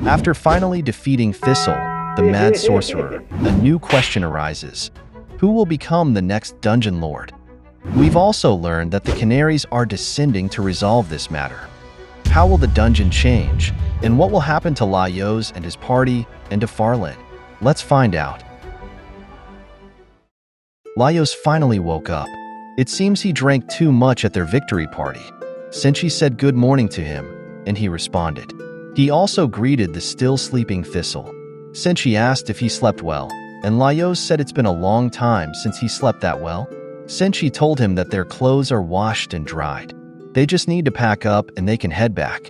After finally defeating Thistle, the mad sorcerer, a new question arises. Who will become the next dungeon lord? We've also learned that the Canaries are descending to resolve this matter. How will the dungeon change? And what will happen to Laios and his party and to Farlin? Let's find out. Laios finally woke up. It seems he drank too much at their victory party. Senshi said good morning to him, and he responded. He also greeted the still sleeping Thistle. Senshi asked if he slept well, and Laios said it's been a long time since he slept that well. Senshi told him that their clothes are washed and dried. They just need to pack up and they can head back.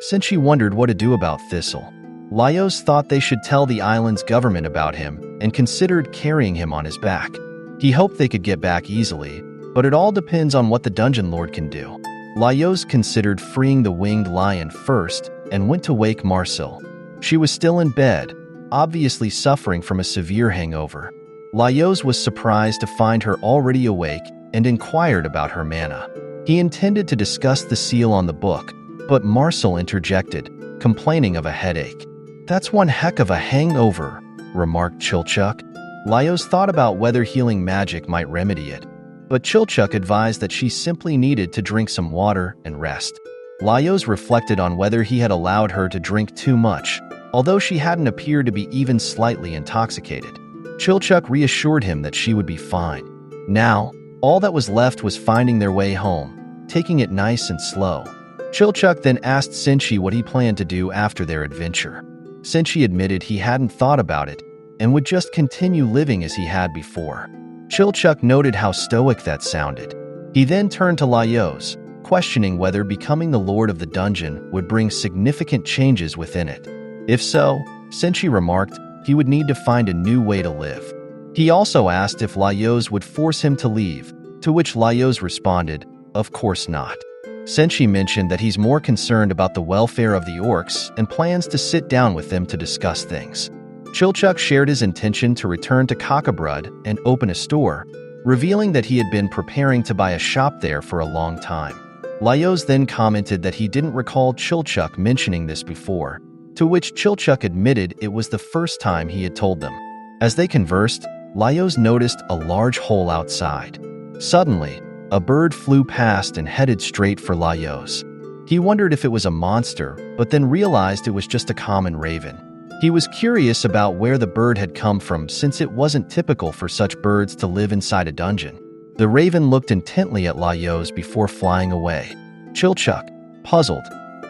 Senshi wondered what to do about Thistle. Laios thought they should tell the island's government about him and considered carrying him on his back. He hoped they could get back easily, but it all depends on what the dungeon lord can do. Laios considered freeing the winged lion first and went to wake Marcel. She was still in bed, obviously suffering from a severe hangover. Laios was surprised to find her already awake and inquired about her mana. He intended to discuss the seal on the book, but Marcel interjected, complaining of a headache. "That's one heck of a hangover," remarked Chilchuck. Laios thought about whether healing magic might remedy it, but Chilchuck advised that she simply needed to drink some water and rest. Laios reflected on whether he had allowed her to drink too much, although she hadn't appeared to be even slightly intoxicated. Chilchuck reassured him that she would be fine. Now, all that was left was finding their way home, taking it nice and slow. Chilchuck then asked Senshi what he planned to do after their adventure. Senshi admitted he hadn't thought about it and would just continue living as he had before. Chilchuck noted how stoic that sounded. He then turned to Laios, questioning whether becoming the lord of the dungeon would bring significant changes within it. If so, Senshi remarked, he would need to find a new way to live. He also asked if Laios would force him to leave, to which Laios responded, "Of course not." Senshi mentioned that he's more concerned about the welfare of the orcs and plans to sit down with them to discuss things. Chilchuck shared his intention to return to Cockabrud and open a store, revealing that he had been preparing to buy a shop there for a long time. Laios then commented that he didn't recall Chilchuck mentioning this before, to which Chilchuck admitted it was the first time he had told them. As they conversed, Laios noticed a large hole outside. Suddenly, a bird flew past and headed straight for Laios. He wondered if it was a monster, but then realized it was just a common raven. He was curious about where the bird had come from since it wasn't typical for such birds to live inside a dungeon. The raven looked intently at Laios before flying away. Chilchuck, puzzled,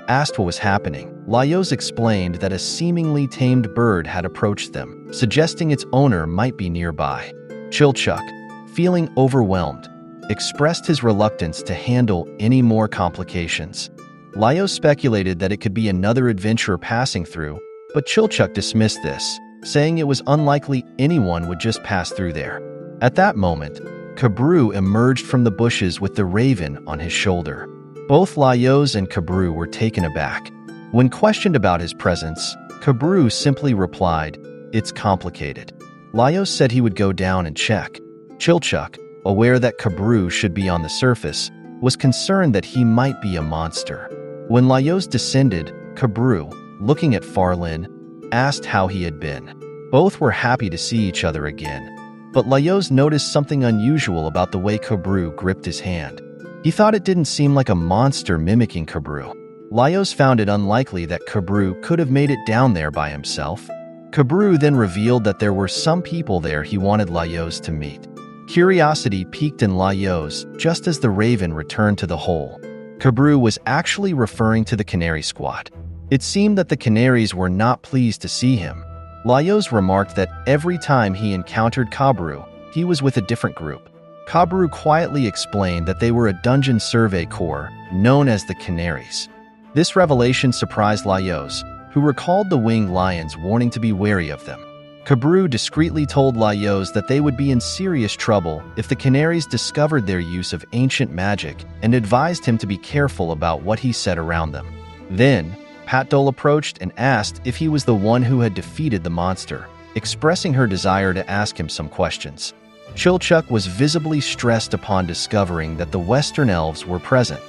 asked what was happening. Laios explained that a seemingly tamed bird had approached them, suggesting its owner might be nearby. Chilchuck, feeling overwhelmed, expressed his reluctance to handle any more complications. Laios speculated that it could be another adventurer passing through, but Chilchuck dismissed this, saying it was unlikely anyone would just pass through there. At that moment, Kabru emerged from the bushes with the raven on his shoulder. Both Laios and Kabru were taken aback. When questioned about his presence, Kabru simply replied, "It's complicated." Laios said he would go down and check. Chilchuck, aware that Kabru should be on the surface, was concerned that he might be a monster. When Laios descended, Kabru, looking at Farlin, asked how he had been. Both were happy to see each other again, but Laios noticed something unusual about the way Kabru gripped his hand. He thought it didn't seem like a monster mimicking Kabru. Laios found it unlikely that Kabru could have made it down there by himself. Kabru then revealed that there were some people there he wanted Laios to meet. Curiosity piqued in Laios just as the raven returned to the hole. Kabru was actually referring to the Canary Squad. It seemed that the Canaries were not pleased to see him. Laios remarked that every time he encountered Kabru, he was with a different group. Kabru quietly explained that they were a dungeon survey corps known as the Canaries. This revelation surprised Laios, who recalled the winged lions warning to be wary of them. Kabru discreetly told Laios that they would be in serious trouble if the Canaries discovered their use of ancient magic and advised him to be careful about what he said around them. Then, Patdol approached and asked if he was the one who had defeated the monster, expressing her desire to ask him some questions. Chilchuck was visibly stressed upon discovering that the Western elves were present.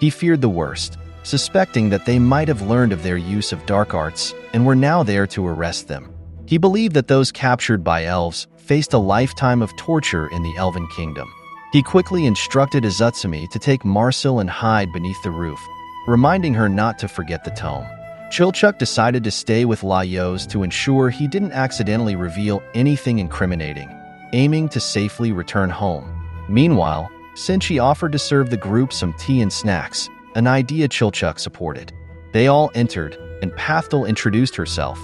He feared the worst, suspecting that they might have learned of their use of dark arts and were now there to arrest them. He believed that those captured by elves faced a lifetime of torture in the Elven Kingdom. He quickly instructed Izutsumi to take Marcel and hide beneath the roof, reminding her not to forget the tome. Chilchuk decided to stay with Laios to ensure he didn't accidentally reveal anything incriminating, aiming to safely return home. Meanwhile, Senshi offered to serve the group some tea and snacks, an idea Chilchuk supported. They all entered, and Pathel introduced herself,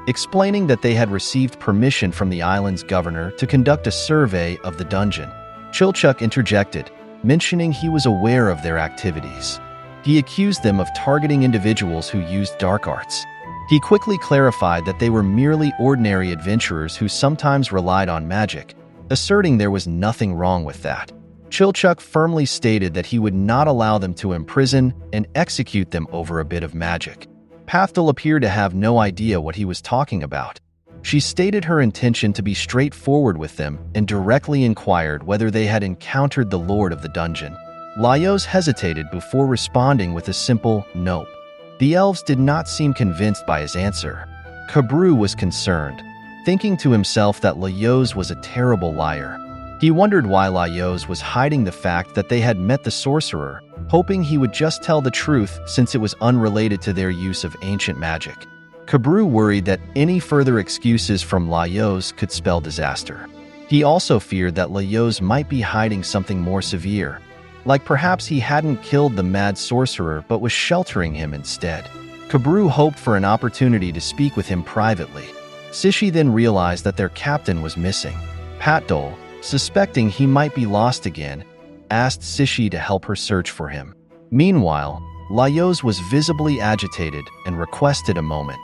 explaining that they had received permission from the island's governor to conduct a survey of the dungeon. Chilchuk interjected, mentioning he was aware of their activities. He accused them of targeting individuals who used dark arts. He quickly clarified that they were merely ordinary adventurers who sometimes relied on magic, asserting there was nothing wrong with that. Chilchuk firmly stated that he would not allow them to imprison and execute them over a bit of magic. Pathel appeared to have no idea what he was talking about. She stated her intention to be straightforward with them and directly inquired whether they had encountered the lord of the dungeon. Laios hesitated before responding with a simple nope. The elves did not seem convinced by his answer. Kabru was concerned, thinking to himself that Laios was a terrible liar. He wondered why Laios was hiding the fact that they had met the sorcerer, hoping he would just tell the truth since it was unrelated to their use of ancient magic. Kabru worried that any further excuses from Laios could spell disaster. He also feared that Laios might be hiding something more severe, like perhaps he hadn't killed the mad sorcerer but was sheltering him instead. Kabru hoped for an opportunity to speak with him privately. Sishi then realized that their captain was missing. Patdol, suspecting he might be lost again, asked Sishi to help her search for him. Meanwhile, Laios was visibly agitated and requested a moment.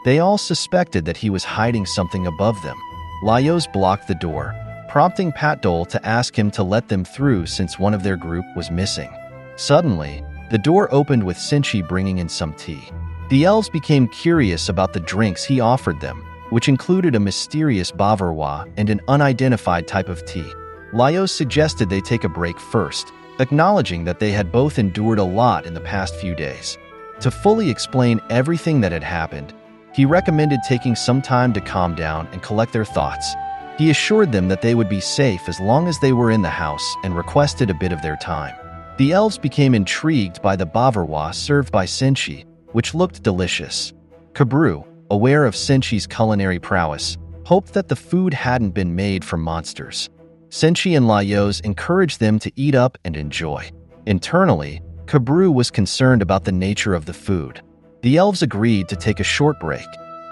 They all suspected that he was hiding something above them. Laios blocked the door, prompting Patdol to ask him to let them through since one of their group was missing. Suddenly, the door opened with Senshi bringing in some tea. The elves became curious about the drinks he offered them, which included a mysterious bavarois and an unidentified type of tea. Laios suggested they take a break first, acknowledging that they had both endured a lot in the past few days. To fully explain everything that had happened, he recommended taking some time to calm down and collect their thoughts. He assured them that they would be safe as long as they were in the house and requested a bit of their time. The elves became intrigued by the bavarois served by Senshi, which looked delicious. Kabru, aware of Senshi's culinary prowess, hoped that the food hadn't been made from monsters. Senshi and Laios encouraged them to eat up and enjoy. Internally, Kabru was concerned about the nature of the food. The elves agreed to take a short break.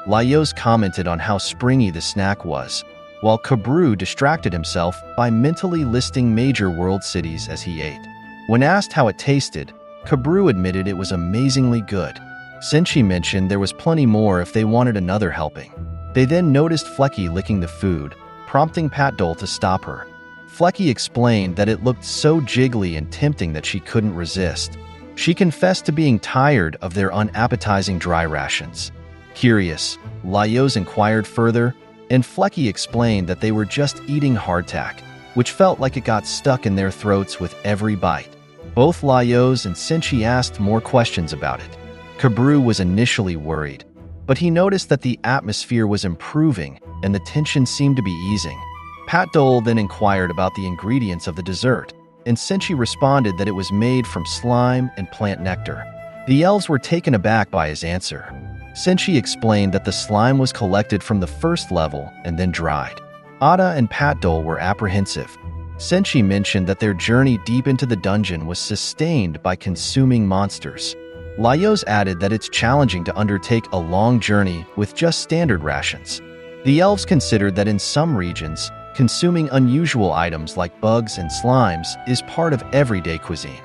Laios commented on how springy the snack was, while Kabru distracted himself by mentally listing major world cities as he ate. When asked how it tasted, Kabru admitted it was amazingly good. Senshi mentioned there was plenty more if they wanted another helping. They then noticed Flecky licking the food, prompting Patdol to stop her. Flecky explained that it looked so jiggly and tempting that she couldn't resist. She confessed to being tired of their unappetizing dry rations. Curious, Laios inquired further, and Flecky explained that they were just eating hardtack, which felt like it got stuck in their throats with every bite. Both Laios and Senshi asked more questions about it. Kabru was initially worried, but he noticed that the atmosphere was improving and the tension seemed to be easing. Patdol then inquired about the ingredients of the dessert, and Senshi responded that it was made from slime and plant nectar. The elves were taken aback by his answer. Senshi explained that the slime was collected from the first level and then dried. Ada and Patdol were apprehensive. Senshi mentioned that their journey deep into the dungeon was sustained by consuming monsters. Laios added that it's challenging to undertake a long journey with just standard rations. The elves considered that in some regions, consuming unusual items like bugs and slimes is part of everyday cuisine.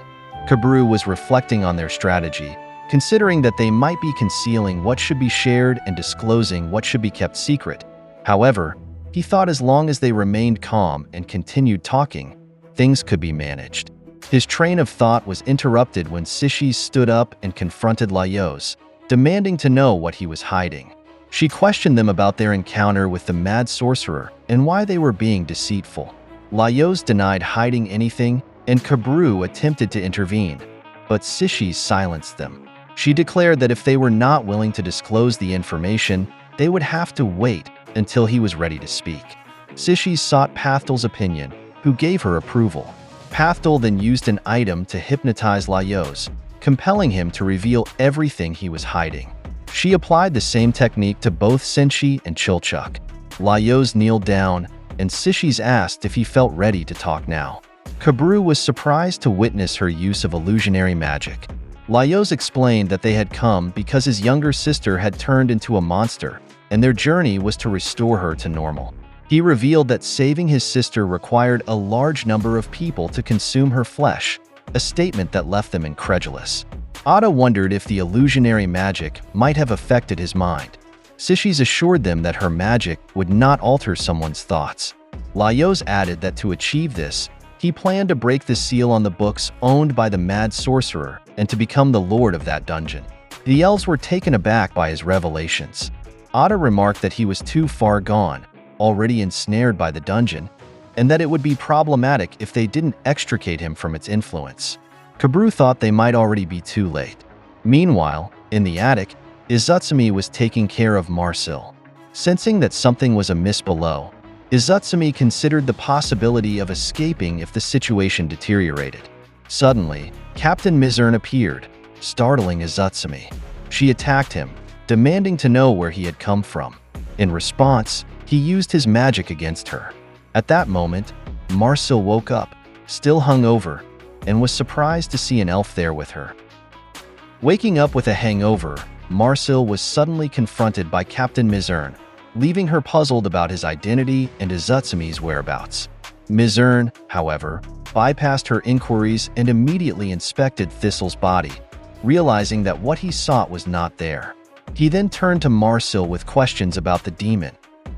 Kabru was reflecting on their strategy, considering that they might be concealing what should be shared and disclosing what should be kept secret. However, he thought as long as they remained calm and continued talking, things could be managed. His train of thought was interrupted when Sishi stood up and confronted Laios, demanding to know what he was hiding. She questioned them about their encounter with the mad sorcerer and why they were being deceitful. Laios denied hiding anything, and Kabru attempted to intervene. but Sishi silenced them. She declared that if they were not willing to disclose the information, they would have to wait until he was ready to speak. Sishi sought Pathdol's opinion, who gave her approval. Pathdol then used an item to hypnotize Laios, compelling him to reveal everything he was hiding. She applied the same technique to both Senshi and Chilchuk. Laios kneeled down, and Sishi's asked if he felt ready to talk now. Kabru was surprised to witness her use of illusionary magic. Laios explained that they had come because his younger sister had turned into a monster, and their journey was to restore her to normal. He revealed that saving his sister required a large number of people to consume her flesh, a statement that left them incredulous. Ada wondered if the illusionary magic might have affected his mind. Sishi's assured them that her magic would not alter someone's thoughts. Laios added that to achieve this, he planned to break the seal on the books owned by the mad sorcerer and to become the lord of that dungeon. The elves were taken aback by his revelations. Ada remarked that he was too far gone, already ensnared by the dungeon, and that it would be problematic if they didn't extricate him from its influence. Kabru thought they might already be too late. Meanwhile, in the attic, Izutsumi was taking care of Marcel. Sensing that something was amiss below, Izutsumi considered the possibility of escaping if the situation deteriorated. Suddenly, Captain Mizurn appeared, startling Izutsumi. She attacked him, demanding to know where he had come from. In response, he used his magic against her. At that moment, Marcel woke up, still hungover, and was surprised to see an elf there with her. Waking up with a hangover, Marcel was suddenly confronted by Captain Mizurn, leaving her puzzled about his identity and Izutsumi's whereabouts. Mizurn, however, bypassed her inquiries and immediately inspected Thistle's body, realizing that what he sought was not there. He then turned to Marcel with questions about the demon,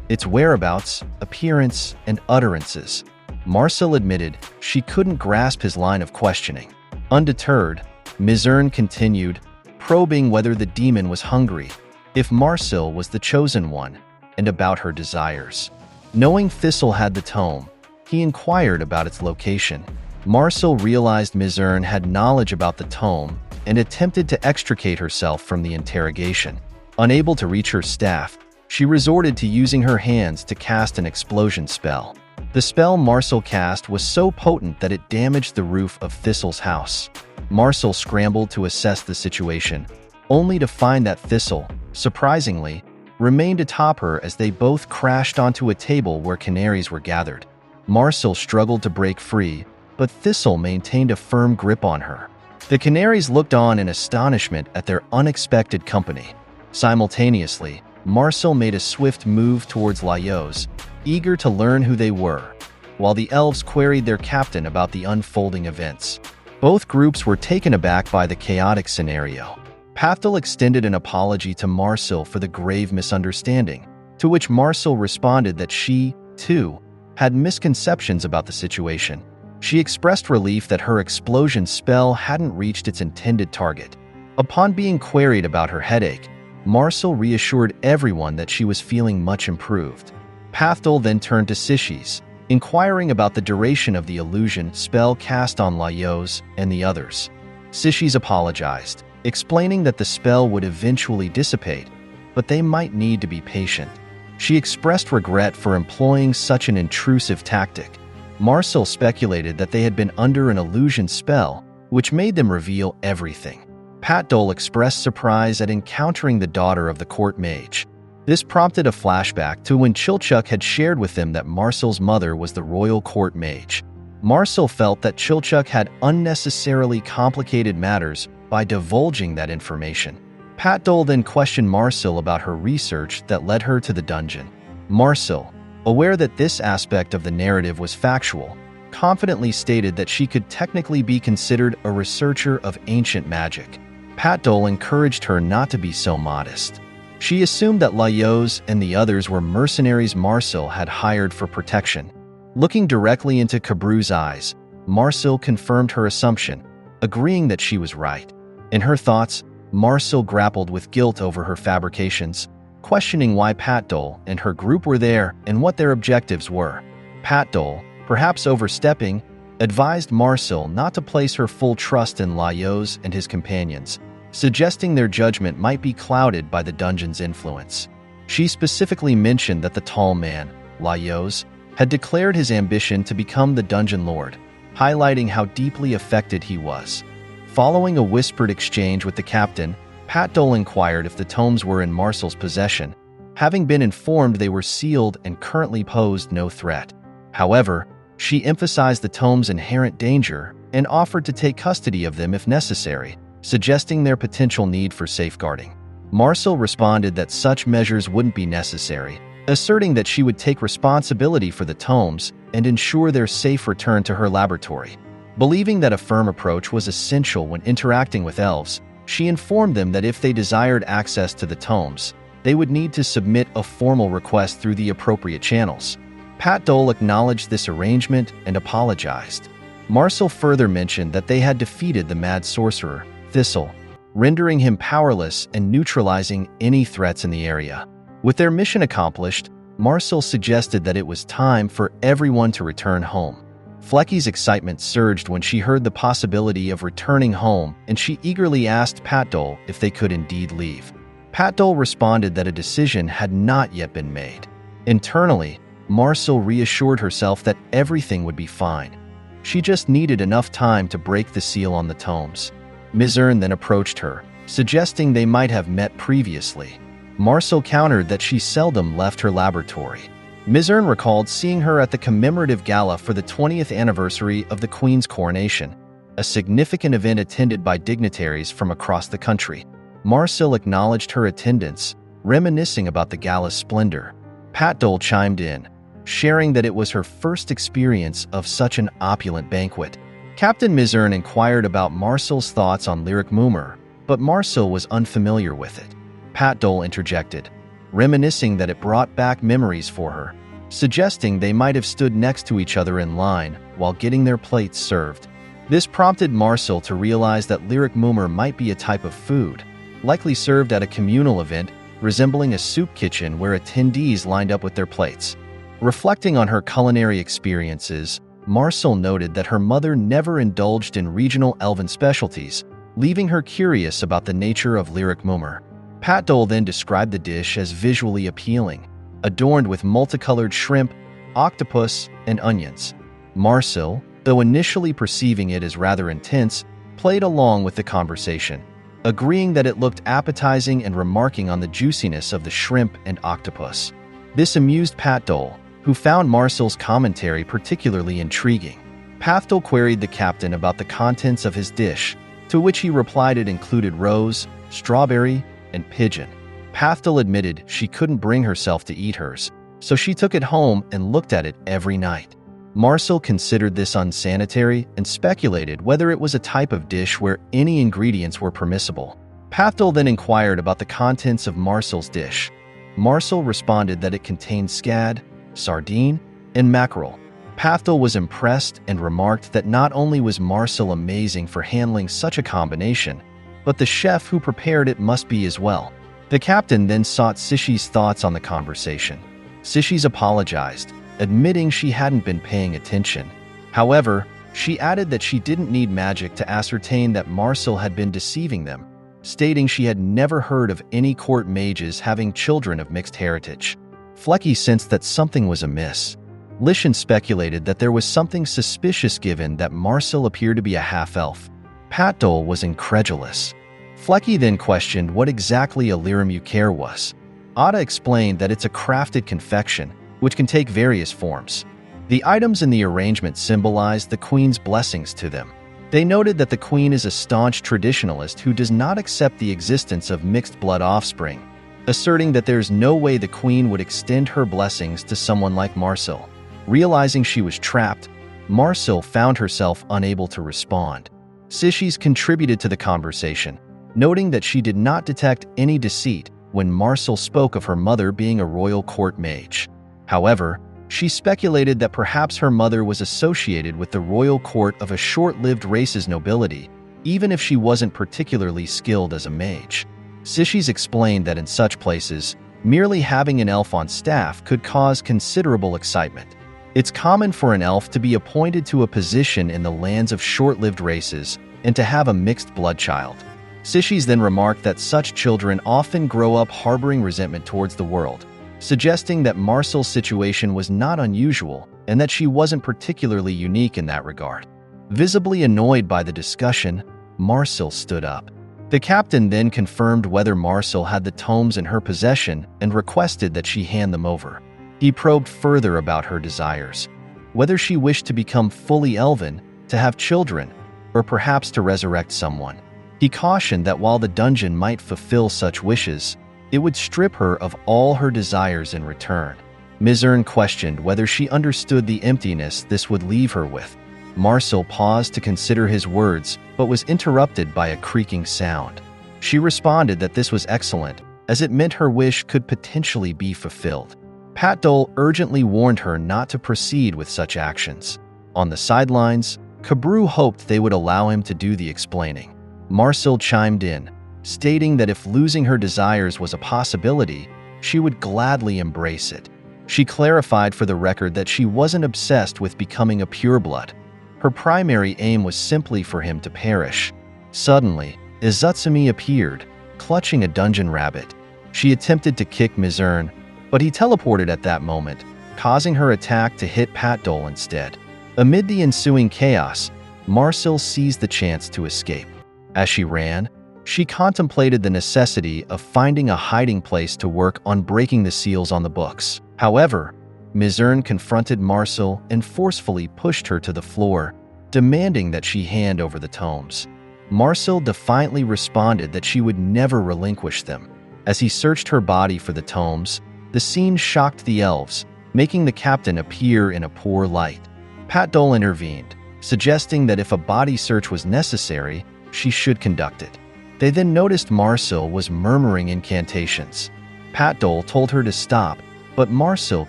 its whereabouts, appearance, and utterances. Marcel admitted she couldn't grasp his line of questioning. Undeterred, Mizurn continued, probing whether the demon was hungry, if Marcel was the chosen one, and about her desires. Knowing Thistle had the tome, he inquired about its location. Marcel realized Mizurn had knowledge about the tome and attempted to extricate herself from the interrogation. Unable to reach her staff, she resorted to using her hands to cast an explosion spell. The spell Marcel cast was so potent that it damaged the roof of Thistle's house. Marcel scrambled to assess the situation, only to find that Thistle, surprisingly, remained atop her as they both crashed onto a table where canaries were gathered. Marcel struggled to break free, but Thistle maintained a firm grip on her. The canaries looked on in astonishment at their unexpected company. Simultaneously, Marcel made a swift move towards Laios, eager to learn who they were, while the elves queried their captain about the unfolding events. Both groups were taken aback by the chaotic scenario. Pathdol extended an apology to Marcel for the grave misunderstanding, to which Marcel responded that she, too, had misconceptions about the situation. She expressed relief that her explosion spell hadn't reached its intended target. Upon being queried about her headache, Marcel reassured everyone that she was feeling much improved. Pathdol then turned to Sishi's, inquiring about the duration of the illusion spell cast on Laios and the others. Sishi's apologized, explaining that the spell would eventually dissipate, but they might need to be patient. She expressed regret for employing such an intrusive tactic. Marcel speculated that they had been under an illusion spell, which made them reveal everything. Pathdol expressed surprise at encountering the daughter of the court mage. This prompted a flashback to when Chilchuk had shared with them that Marcel's mother was the royal court mage. Marcel felt that Chilchuk had unnecessarily complicated matters by divulging that information. Pathdol then questioned Marcel about her research that led her to the dungeon. Marcel, aware that this aspect of the narrative was factual, confidently stated that she could technically be considered a researcher of ancient magic. Pathdol encouraged her not to be so modest. She assumed that Laios and the others were mercenaries Marcel had hired for protection. Looking directly into Kabru's eyes, Marcel confirmed her assumption, agreeing that she was right. In her thoughts, Marcel grappled with guilt over her fabrications, questioning why Pathdol and her group were there and what their objectives were. Pathdol, perhaps overstepping, advised Marcel not to place her full trust in Laios and his companions, suggesting their judgment might be clouded by the dungeon's influence. She specifically mentioned that the tall man, Laios, had declared his ambition to become the dungeon lord, highlighting how deeply affected he was. Following a whispered exchange with the captain, Pat Dole inquired if the tomes were in Marcel's possession, having been informed they were sealed and currently posed no threat. However, she emphasized the tomes' inherent danger and offered to take custody of them if necessary, suggesting their potential need for safeguarding. Marcel responded that such measures wouldn't be necessary, asserting that she would take responsibility for the tomes and ensure their safe return to her laboratory. Believing that a firm approach was essential when interacting with elves, she informed them that if they desired access to the tomes, they would need to submit a formal request through the appropriate channels. Pat Dole acknowledged this arrangement and apologized. Marcel further mentioned that they had defeated the mad sorcerer, Thistle, rendering him powerless and neutralizing any threats in the area. With their mission accomplished, Marcel suggested that it was time for everyone to return home. Flecky's excitement surged when she heard the possibility of returning home, and she eagerly asked Pat Dole if they could indeed leave. Pat Dole responded that a decision had not yet been made. Internally, Marcel reassured herself that everything would be fine. She just needed enough time to break the seal on the tomes. Mizern then approached her, suggesting they might have met previously. Marcel countered that she seldom left her laboratory. Mizern recalled seeing her at the commemorative gala for the 20th anniversary of the Queen's coronation, a significant event attended by dignitaries from across the country. Marcel acknowledged her attendance, reminiscing about the gala's splendor. Pat Dole chimed in, sharing that it was her first experience of such an opulent banquet. Captain Mizern inquired about Marcel's thoughts on Lyric Moomer, but Marcel was unfamiliar with it. Pat Dole interjected, reminiscing that it brought back memories for her, suggesting they might have stood next to each other in line while getting their plates served. This prompted Marcel to realize that Lyric Moomer might be a type of food, likely served at a communal event resembling a soup kitchen where attendees lined up with their plates. Reflecting on her culinary experiences, Marcel noted that her mother never indulged in regional elven specialties, leaving her curious about the nature of Lyric Moomer. Pat Dole then described the dish as visually appealing, adorned with multicolored shrimp, octopus, and onions. Marcel, though initially perceiving it as rather intense, played along with the conversation, agreeing that it looked appetizing and remarking on the juiciness of the shrimp and octopus. This amused Pat Dole, who found Marcel's commentary particularly intriguing. Pat Dole queried the captain about the contents of his dish, to which he replied it included rose, strawberry, and pigeon. Pat Dole admitted she couldn't bring herself to eat hers, so she took it home and looked at it every night. Marcel considered this unsanitary and speculated whether it was a type of dish where any ingredients were permissible. Pat Dole then inquired about the contents of Marcel's dish. Marcel responded that it contained scad, sardine, and mackerel. Pat Dole was impressed and remarked that not only was Marcel amazing for handling such a combination, but the chef who prepared it must be as well. The captain then sought Sishi's thoughts on the conversation. Sishi's apologized, admitting she hadn't been paying attention. However, she added that she didn't need magic to ascertain that Marcel had been deceiving them, stating she had never heard of any court mages having children of mixed heritage. Flecky sensed that something was amiss. Lishan speculated that there was something suspicious given that Marcel appeared to be a half-elf. Pat Dole was incredulous. Flecky then questioned what exactly a lirum ucaire was. Ada explained that it's a crafted confection, which can take various forms. The items in the arrangement symbolized the Queen's blessings to them. They noted that the Queen is a staunch traditionalist who does not accept the existence of mixed-blood offspring, asserting that there's no way the Queen would extend her blessings to someone like Marcel. Realizing she was trapped, Marcel found herself unable to respond. Sishi's contributed to the conversation, noting that she did not detect any deceit when Marcel spoke of her mother being a royal court mage. However, she speculated that perhaps her mother was associated with the royal court of a short-lived race's nobility, even if she wasn't particularly skilled as a mage. Sishi's explained that in such places, merely having an elf on staff could cause considerable excitement. It's common for an elf to be appointed to a position in the lands of short-lived races and to have a mixed blood child. Sishies then remarked that such children often grow up harboring resentment towards the world, suggesting that Marcel's situation was not unusual and that she wasn't particularly unique in that regard. Visibly annoyed by the discussion, Marcel stood up. The captain then confirmed whether Marcel had the tomes in her possession and requested that she hand them over. He probed further about her desires, whether she wished to become fully elven, to have children, or perhaps to resurrect someone. He cautioned that while the dungeon might fulfill such wishes, it would strip her of all her desires in return. Mizern questioned whether she understood the emptiness this would leave her with. Marcel paused to consider his words, but was interrupted by a creaking sound. She responded that this was excellent, as it meant her wish could potentially be fulfilled. Patdol urgently warned her not to proceed with such actions. On the sidelines, Kabru hoped they would allow him to do the explaining. Marcel chimed in, stating that if losing her desires was a possibility, she would gladly embrace it. She clarified for the record that she wasn't obsessed with becoming a pureblood. Her primary aim was simply for him to perish. Suddenly, Izutsumi appeared, clutching a dungeon rabbit. She attempted to kick Mizern, but he teleported at that moment, causing her attack to hit Patdol instead. Amid the ensuing chaos, Marcel seized the chance to escape. As she ran, she contemplated the necessity of finding a hiding place to work on breaking the seals on the books. However, Mizern confronted Marcel and forcefully pushed her to the floor, demanding that she hand over the tomes. Marcel defiantly responded that she would never relinquish them. As he searched her body for the tomes, the scene shocked the elves, making the captain appear in a poor light. Patdol intervened, suggesting that if a body search was necessary, she should conduct it. They then noticed Marcel was murmuring incantations. Patdol told her to stop, but Marcel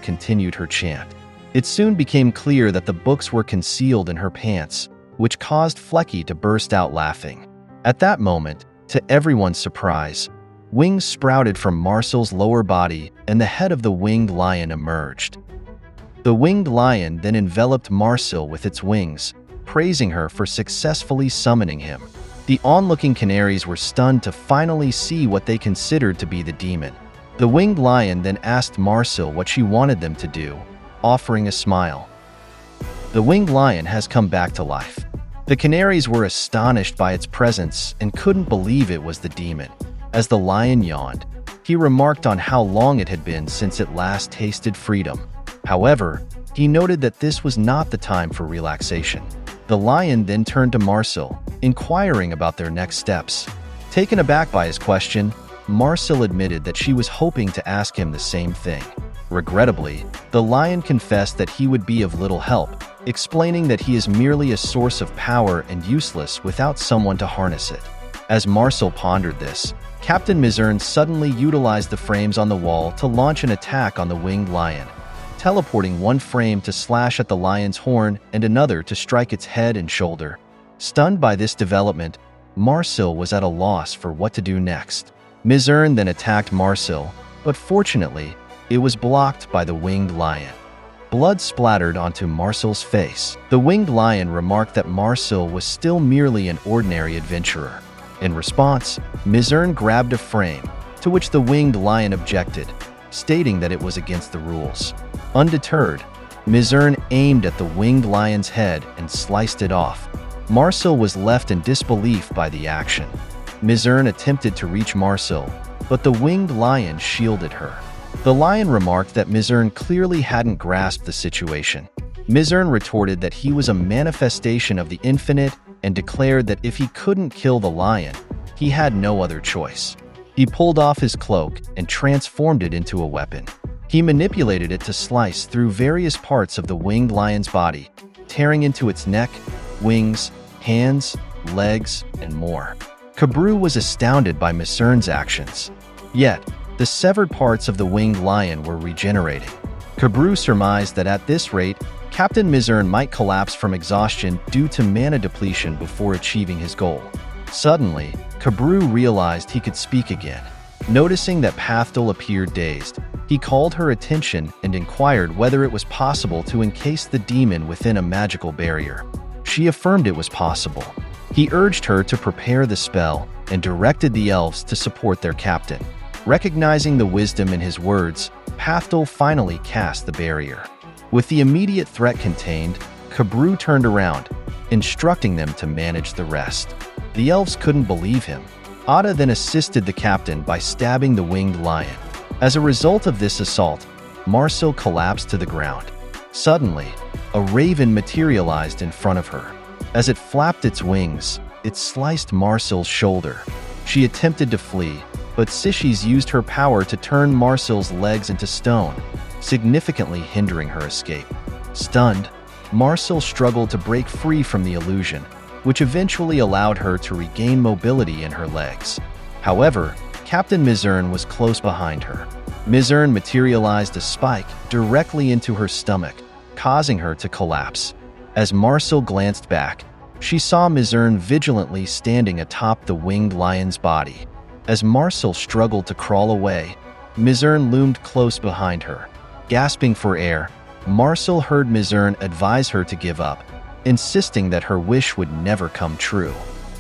continued her chant. It soon became clear that the books were concealed in her pants, which caused Flecky to burst out laughing. At that moment, to everyone's surprise, wings sprouted from Marcel's lower body and the head of the winged lion emerged. The winged lion then enveloped Marcel with its wings, praising her for successfully summoning him. The onlooking canaries were stunned to finally see what they considered to be the demon. The winged lion then asked Marcel what she wanted them to do, offering a smile. The winged lion has come back to life. The canaries were astonished by its presence and couldn't believe it was the demon. As the lion yawned, he remarked on how long it had been since it last tasted freedom. However, he noted that this was not the time for relaxation. The lion then turned to Marcel, inquiring about their next steps. Taken aback by his question, Marcel admitted that she was hoping to ask him the same thing. Regrettably, the lion confessed that he would be of little help, explaining that he is merely a source of power and useless without someone to harness it. As Marcel pondered this, Captain Mizern suddenly utilized the frames on the wall to launch an attack on the winged lion, teleporting one frame to slash at the lion's horn and another to strike its head and shoulder. Stunned by this development, Marcel was at a loss for what to do next. Mizern then attacked Marcel, but fortunately, it was blocked by the winged lion. Blood splattered onto Marcel's face. The winged lion remarked that Marcel was still merely an ordinary adventurer. In response, Mizern grabbed a frame, to which the winged lion objected, stating that it was against the rules. Undeterred, Mizern aimed at the winged lion's head and sliced it off. Marcel was left in disbelief by the action. Mizern attempted to reach Marcel, but the winged lion shielded her. The lion remarked that Mizern clearly hadn't grasped the situation. Mizern retorted that he was a manifestation of the infinite and declared that if he couldn't kill the lion, he had no other choice. He pulled off his cloak and transformed it into a weapon. He manipulated it to slice through various parts of the winged lion's body, tearing into its neck, wings, hands, legs, and more. Kabru was astounded by Mizern's actions. Yet, the severed parts of the winged lion were regenerating. Kabru surmised that at this rate, Captain Mizern might collapse from exhaustion due to mana depletion before achieving his goal. Suddenly, Kabru realized he could speak again. Noticing that Pathdol appeared dazed, He called her attention and inquired whether it was possible to encase the demon within a magical barrier. She affirmed it was possible. He urged her to prepare the spell and directed the elves to support their captain. Recognizing the wisdom in his words, Pathel finally cast the barrier. With the immediate threat contained, Kabru turned around, instructing them to manage the rest. The elves couldn't believe him. Ada then assisted the captain by stabbing the winged lion. As a result of this assault, Marcel collapsed to the ground. Suddenly, a raven materialized in front of her. As it flapped its wings, it sliced Marcel's shoulder. She attempted to flee, but Sishis used her power to turn Marcel's legs into stone, significantly hindering her escape. Stunned, Marcel struggled to break free from the illusion, which eventually allowed her to regain mobility in her legs. However, Captain Mizurn was close behind her. Mizurn materialized a spike directly into her stomach, causing her to collapse. As Marcel glanced back, she saw Mizurn vigilantly standing atop the winged lion's body. As Marcel struggled to crawl away, Mizurn loomed close behind her. Gasping for air, Marcel heard Mizurn advise her to give up, insisting that her wish would never come true.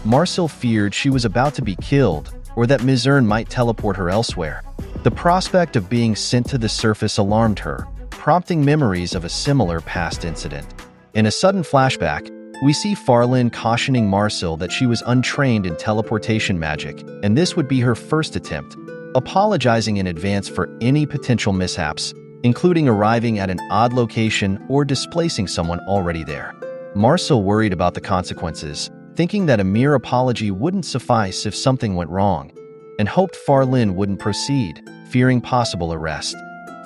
Marcel feared she was about to be killed or that Mizurn might teleport her elsewhere. The prospect of being sent to the surface alarmed her, prompting memories of a similar past incident. In a sudden flashback, we see Farlin cautioning Marcel that she was untrained in teleportation magic, and this would be her first attempt, apologizing in advance for any potential mishaps, including arriving at an odd location or displacing someone already there. Marcel worried about the consequences, thinking that a mere apology wouldn't suffice if something went wrong, and hoped Farlin wouldn't proceed, fearing possible arrest.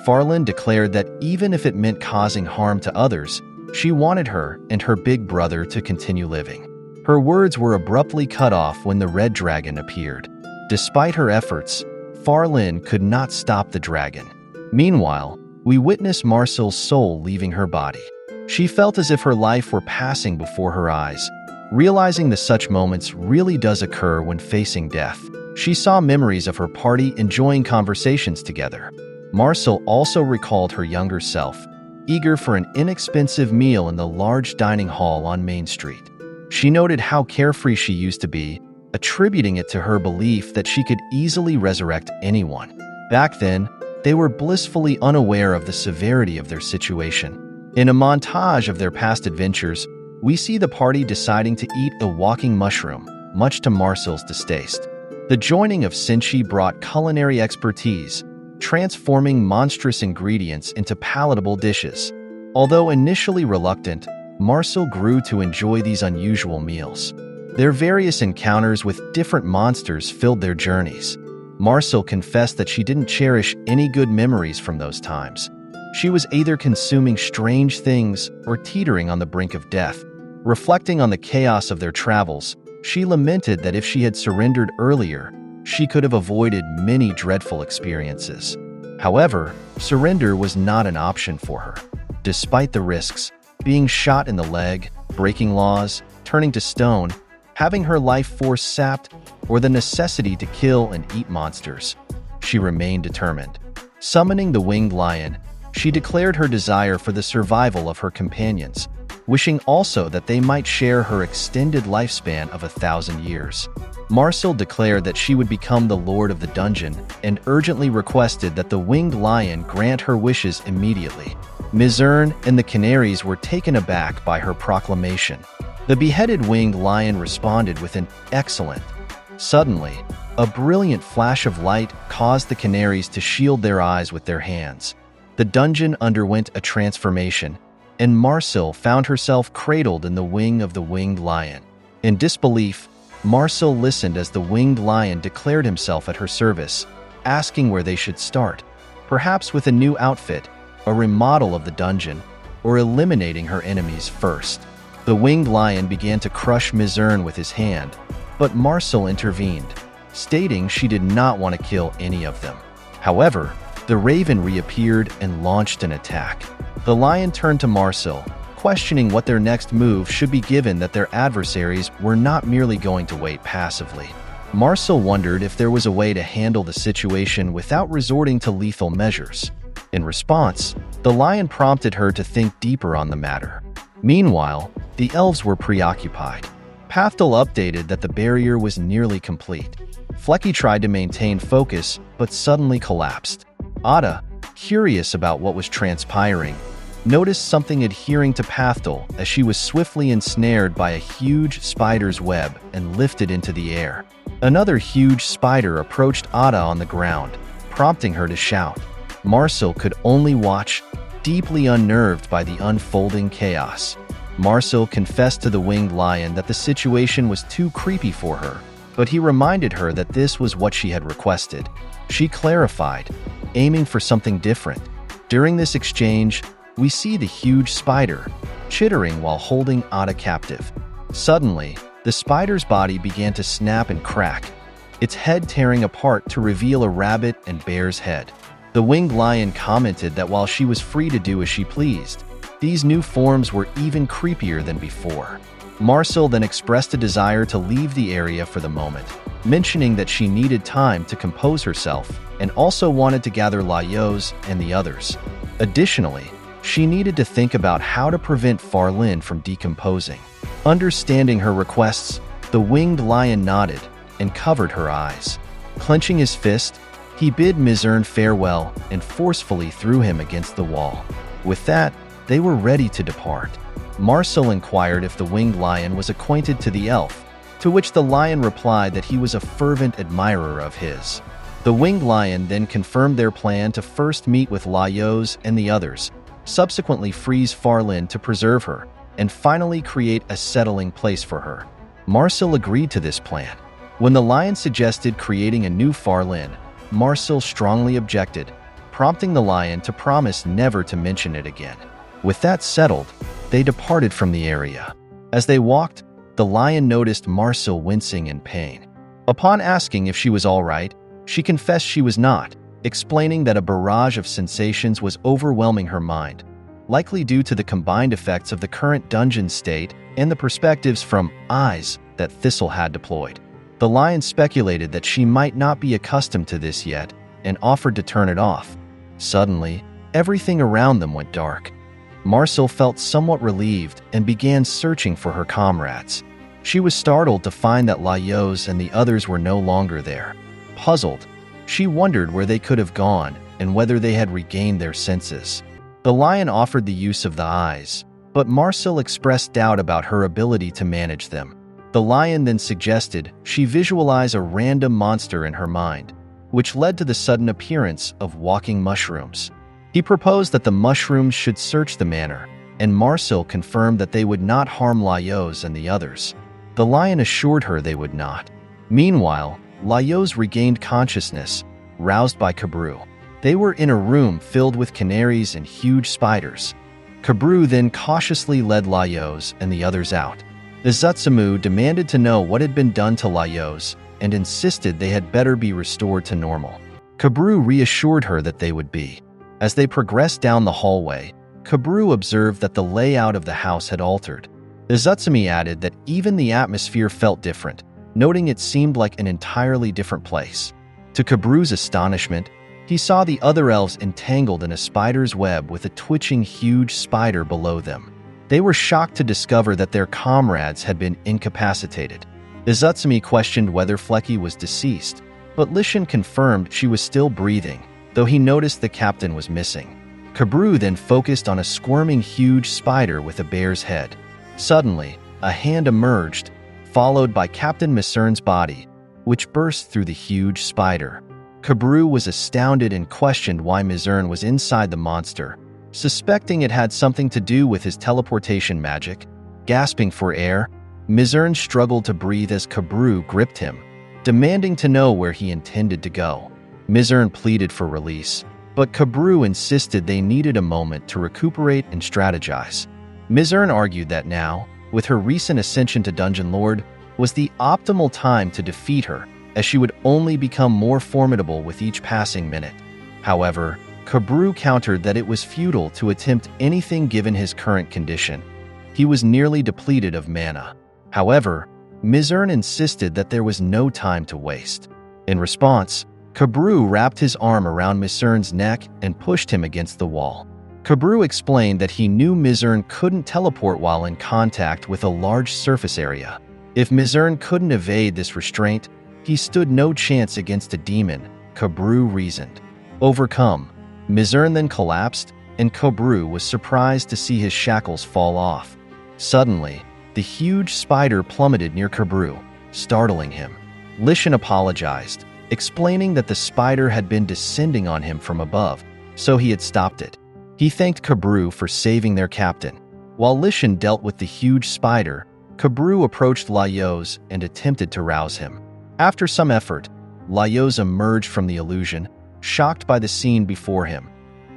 Farlin declared that even if it meant causing harm to others, she wanted her and her big brother to continue living. Her words were abruptly cut off when the red dragon appeared. Despite her efforts, Farlin could not stop the dragon. Meanwhile, we witness Marcel's soul leaving her body. She felt as if her life were passing before her eyes. Realizing that such moments really does occur when facing death, she saw memories of her party enjoying conversations together. Marcel also recalled her younger self, eager for an inexpensive meal in the large dining hall on Main Street. She noted how carefree she used to be, attributing it to her belief that she could easily resurrect anyone. Back then, they were blissfully unaware of the severity of their situation. In a montage of their past adventures, we see the party deciding to eat a walking mushroom, much to Marcel's distaste. The joining of Senshi brought culinary expertise, transforming monstrous ingredients into palatable dishes. Although initially reluctant, Marcel grew to enjoy these unusual meals. Their various encounters with different monsters filled their journeys. Marcel confessed that she didn't cherish any good memories from those times. She was either consuming strange things or teetering on the brink of death. Reflecting on the chaos of their travels, she lamented that if she had surrendered earlier, she could have avoided many dreadful experiences. However, surrender was not an option for her. Despite the risks, being shot in the leg, breaking laws, turning to stone, having her life force sapped, or the necessity to kill and eat monsters, she remained determined. Summoning the winged lion, she declared her desire for the survival of her companions, wishing also that they might share her extended lifespan of 1,000 years. Marcel declared that she would become the lord of the dungeon and urgently requested that the winged lion grant her wishes immediately. Mizurn and the canaries were taken aback by her proclamation. The beheaded winged lion responded with an excellent. Suddenly, a brilliant flash of light caused the canaries to shield their eyes with their hands. The dungeon underwent a transformation, and Marcel found herself cradled in the wing of the winged lion. In disbelief, Marcel listened as the winged lion declared himself at her service, asking where they should start, perhaps with a new outfit, a remodel of the dungeon, or eliminating her enemies first. The winged lion began to crush Mizurn with his hand, but Marcel intervened, stating she did not want to kill any of them. However, the raven reappeared and launched an attack. The lion turned to Marcel, questioning what their next move should be given that their adversaries were not merely going to wait passively. Marcel wondered if there was a way to handle the situation without resorting to lethal measures. In response, the lion prompted her to think deeper on the matter. Meanwhile, the elves were preoccupied. Pathtal updated that the barrier was nearly complete. Flecky tried to maintain focus, but suddenly collapsed. Ada, curious about what was transpiring, noticed something adhering to Pathtal as she was swiftly ensnared by a huge spider's web and lifted into the air. Another huge spider approached Ada on the ground, prompting her to shout. Marcel could only watch, deeply unnerved by the unfolding chaos. Marcel confessed to the winged lion that the situation was too creepy for her, but he reminded her that this was what she had requested. She clarified, aiming for something different. During this exchange, we see the huge spider, chittering while holding Ada captive. Suddenly, the spider's body began to snap and crack, its head tearing apart to reveal a rabbit and bear's head. The winged lion commented that while she was free to do as she pleased, these new forms were even creepier than before. Marcel then expressed a desire to leave the area for the moment, mentioning that she needed time to compose herself and also wanted to gather Laios and the others. Additionally, she needed to think about how to prevent Farlin from decomposing. Understanding her requests, the winged lion nodded and covered her eyes. Clenching his fist, he bid Mizern farewell and forcefully threw him against the wall. With that, they were ready to depart. Marcel inquired if the winged lion was acquainted to the elf, to which the lion replied that he was a fervent admirer of his. The winged lion then confirmed their plan to first meet with Laios and the others, subsequently freeze Farlin to preserve her, and finally create a settling place for her. Marcel agreed to this plan. When the lion suggested creating a new Farlin, Marcel strongly objected, prompting the lion to promise never to mention it again. With that settled, they departed from the area. As they walked, the lion noticed Marcel wincing in pain. Upon asking if she was all right, she confessed she was not, explaining that a barrage of sensations was overwhelming her mind, likely due to the combined effects of the current dungeon state and the perspectives from eyes that Thistle had deployed. The lion speculated that she might not be accustomed to this yet and offered to turn it off. Suddenly, everything around them went dark. Marcel felt somewhat relieved and began searching for her comrades. She was startled to find that Laios and the others were no longer there. Puzzled, she wondered where they could have gone and whether they had regained their senses. The lion offered the use of the eyes, but Marcel expressed doubt about her ability to manage them. The lion then suggested she visualize a random monster in her mind, which led to the sudden appearance of walking mushrooms. He proposed that the mushrooms should search the manor, and Marcel confirmed that they would not harm Laios and the others. The lion assured her they would not. Meanwhile, Laios regained consciousness, roused by Kabru. They were in a room filled with canaries and huge spiders. Kabru then cautiously led Laios and the others out. The Zutsumu demanded to know what had been done to Laios and insisted they had better be restored to normal. Kabru reassured her that they would be. As they progressed down the hallway, Kabru observed that the layout of the house had altered. The Zutsumi added that even the atmosphere felt different, noting it seemed like an entirely different place. To Kabru's astonishment, he saw the other elves entangled in a spider's web with a twitching huge spider below them. They were shocked to discover that their comrades had been incapacitated. The Zutsumi questioned whether Flecky was deceased, but Lishan confirmed she was still breathing, though he noticed the captain was missing. Kabru then focused on a squirming huge spider with a bear's head. Suddenly, a hand emerged, followed by Captain Misern's body, which burst through the huge spider. Kabru was astounded and questioned why Mizern was inside the monster, suspecting it had something to do with his teleportation magic. Gasping for air, Mizern struggled to breathe as Kabru gripped him, demanding to know where he intended to go. Mizern pleaded for release, but Kabru insisted they needed a moment to recuperate and strategize. Mizern argued that now, with her recent ascension to Dungeon Lord, was the optimal time to defeat her, as she would only become more formidable with each passing minute. However, Kabru countered that it was futile to attempt anything given his current condition. He was nearly depleted of mana. However, Mizern insisted that there was no time to waste. In response, Kabru wrapped his arm around Mizern's neck and pushed him against the wall. Kabru explained that he knew Mizern couldn't teleport while in contact with a large surface area. If Mizern couldn't evade this restraint, he stood no chance against a demon, Kabru reasoned. Overcome, Mizern then collapsed, and Kabru was surprised to see his shackles fall off. Suddenly, the huge spider plummeted near Kabru, startling him. Lishan apologized, explaining that the spider had been descending on him from above, so he had stopped it. He thanked Kabru for saving their captain. While Lishan dealt with the huge spider, Kabru approached Laios and attempted to rouse him. After some effort, Laios emerged from the illusion, shocked by the scene before him.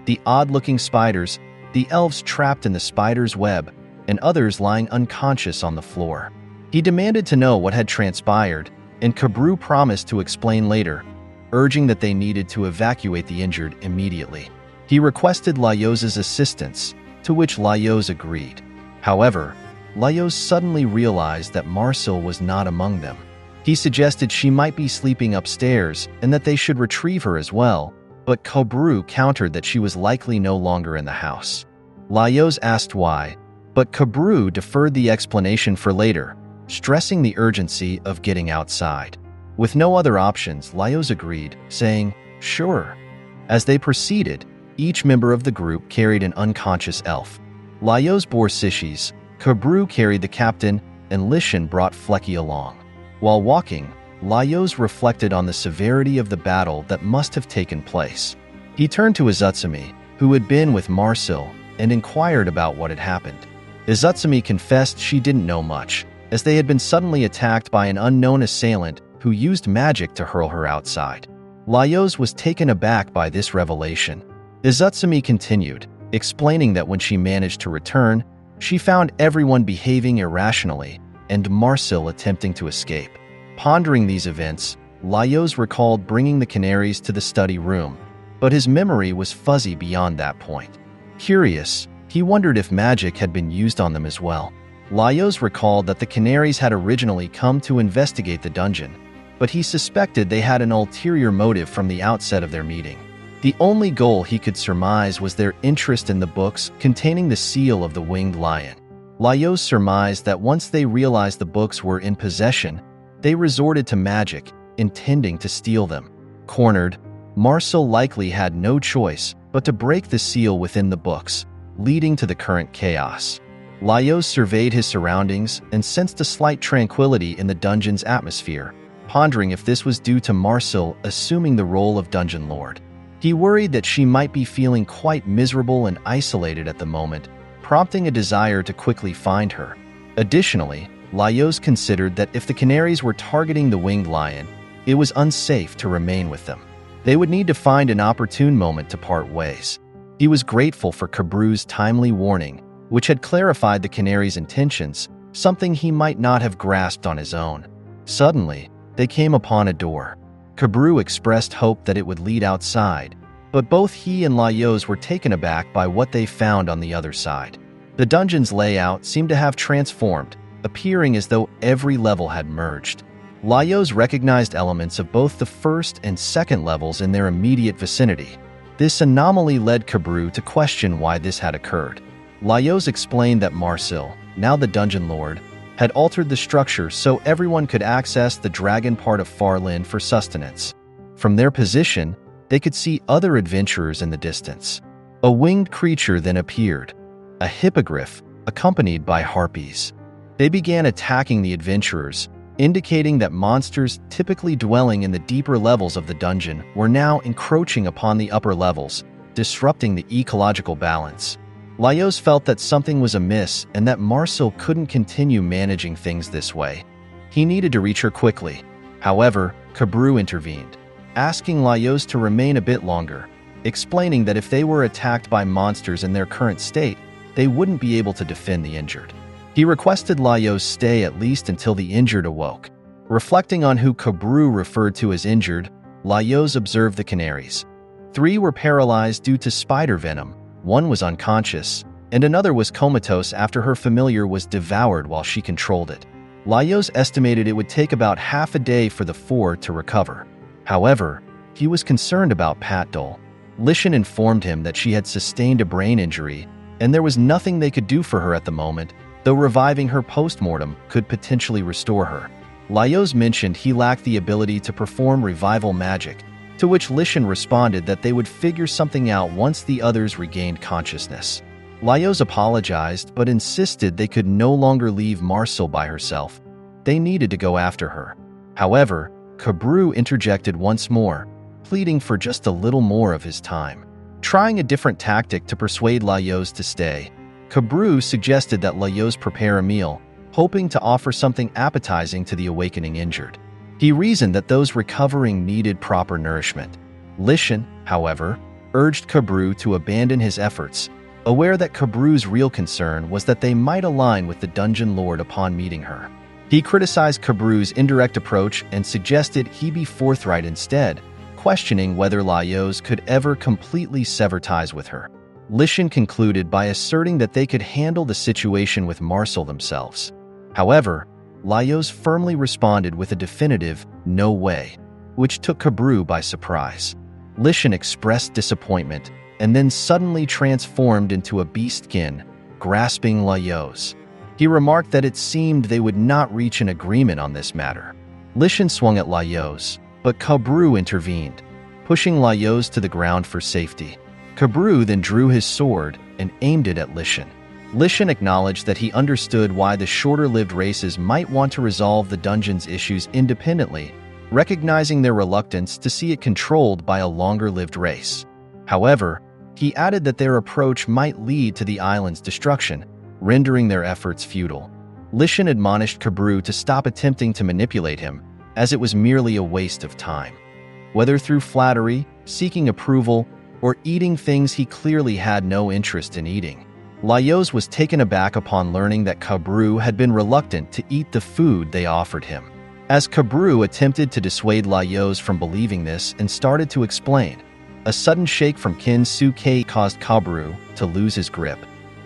The odd-looking spiders, the elves trapped in the spider's web, and others lying unconscious on the floor. He demanded to know what had transpired, and Kabru promised to explain later, urging that they needed to evacuate the injured immediately. He requested Laios' assistance, to which Laios agreed. However, Laios suddenly realized that Marcel was not among them. He suggested she might be sleeping upstairs and that they should retrieve her as well, but Kabru countered that she was likely no longer in the house. Laios asked why, but Kabru deferred the explanation for later, stressing the urgency of getting outside. With no other options, Laios agreed, saying, "Sure." As they proceeded, each member of the group carried an unconscious elf. Laios bore Sishis, Kabru carried the captain, and Lishan brought Flecky along. While walking, Laios reflected on the severity of the battle that must have taken place. He turned to Izutsumi, who had been with Marcel, and inquired about what had happened. Izutsumi confessed she didn't know much, as they had been suddenly attacked by an unknown assailant who used magic to hurl her outside. Laios was taken aback by this revelation. Izutsumi continued, explaining that when she managed to return, she found everyone behaving irrationally and Marcel attempting to escape. Pondering these events, Laios recalled bringing the canaries to the study room, but his memory was fuzzy beyond that point. Curious, he wondered if magic had been used on them as well. Laios recalled that the canaries had originally come to investigate the dungeon, but he suspected they had an ulterior motive from the outset of their meeting. The only goal he could surmise was their interest in the books containing the seal of the winged lion. Laios surmised that once they realized the books were in possession, they resorted to magic, intending to steal them. Cornered, Marcel likely had no choice but to break the seal within the books, leading to the current chaos. Laios surveyed his surroundings and sensed a slight tranquility in the dungeon's atmosphere, pondering if this was due to Marcel assuming the role of dungeon lord. He worried that she might be feeling quite miserable and isolated at the moment, prompting a desire to quickly find her. Additionally, Laios considered that if the canaries were targeting the winged lion, it was unsafe to remain with them. They would need to find an opportune moment to part ways. He was grateful for Kabru's timely warning, which had clarified the canaries' intentions, something he might not have grasped on his own. Suddenly, they came upon a door. Kabru expressed hope that it would lead outside, but both he and Laios were taken aback by what they found on the other side. The dungeon's layout seemed to have transformed, appearing as though every level had merged. Laios recognized elements of both the first and second levels in their immediate vicinity. This anomaly led Kabru to question why this had occurred. Laios explained that Marcel, now the dungeon lord, had altered the structure so everyone could access the dragon part of Farlin for sustenance. From their position, they could see other adventurers in the distance. A winged creature then appeared, a hippogriff accompanied by harpies. They began attacking the adventurers, indicating that monsters typically dwelling in the deeper levels of the dungeon were now encroaching upon the upper levels, disrupting the ecological balance. Laios felt that something was amiss and that Marcel couldn't continue managing things this way. He needed to reach her quickly. However, Kabru intervened, asking Laios to remain a bit longer, explaining that if they were attacked by monsters in their current state, they wouldn't be able to defend the injured. He requested Laios stay at least until the injured awoke. Reflecting on who Kabru referred to as injured, Laios observed the canaries. 3 were paralyzed due to spider venom, 1 was unconscious, and another was comatose after her familiar was devoured while she controlled it. Laios estimated it would take about half a day for the four to recover. However, he was concerned about Patdol. Lishan informed him that she had sustained a brain injury, and there was nothing they could do for her at the moment, though reviving her post-mortem could potentially restore her. Laios mentioned he lacked the ability to perform revival magic, to which Lishan responded that they would figure something out once the others regained consciousness. Laios apologized but insisted they could no longer leave Marcel by herself. They needed to go after her. However, Kabru interjected once more, pleading for just a little more of his time. Trying a different tactic to persuade Laios to stay, Kabru suggested that Laios prepare a meal, hoping to offer something appetizing to the awakening injured. He reasoned that those recovering needed proper nourishment. Lishan, however, urged Kabru to abandon his efforts, aware that Kabru's real concern was that they might align with the dungeon lord upon meeting her. He criticized Kabru's indirect approach and suggested he be forthright instead, questioning whether Laios could ever completely sever ties with her. Lishan concluded by asserting that they could handle the situation with Marcel themselves. However, Laios firmly responded with a definitive "no way," which took Kabru by surprise. Lishan expressed disappointment and then suddenly transformed into a beastkin, grasping Laios. He remarked that it seemed they would not reach an agreement on this matter. Lishan swung at Laios, but Kabru intervened, pushing Laios to the ground for safety. Kabru then drew his sword and aimed it at Lishan. Lishan acknowledged that he understood why the shorter-lived races might want to resolve the dungeon's issues independently, recognizing their reluctance to see it controlled by a longer-lived race. However, he added that their approach might lead to the island's destruction, rendering their efforts futile. Lishan admonished Kabru to stop attempting to manipulate him, as it was merely a waste of time. Whether through flattery, seeking approval, or eating things he clearly had no interest in eating, Laios was taken aback upon learning that Kabru had been reluctant to eat the food they offered him. As Kabru attempted to dissuade Laios from believing this and started to explain, a sudden shake from Kinsuke caused Kabru to lose his grip.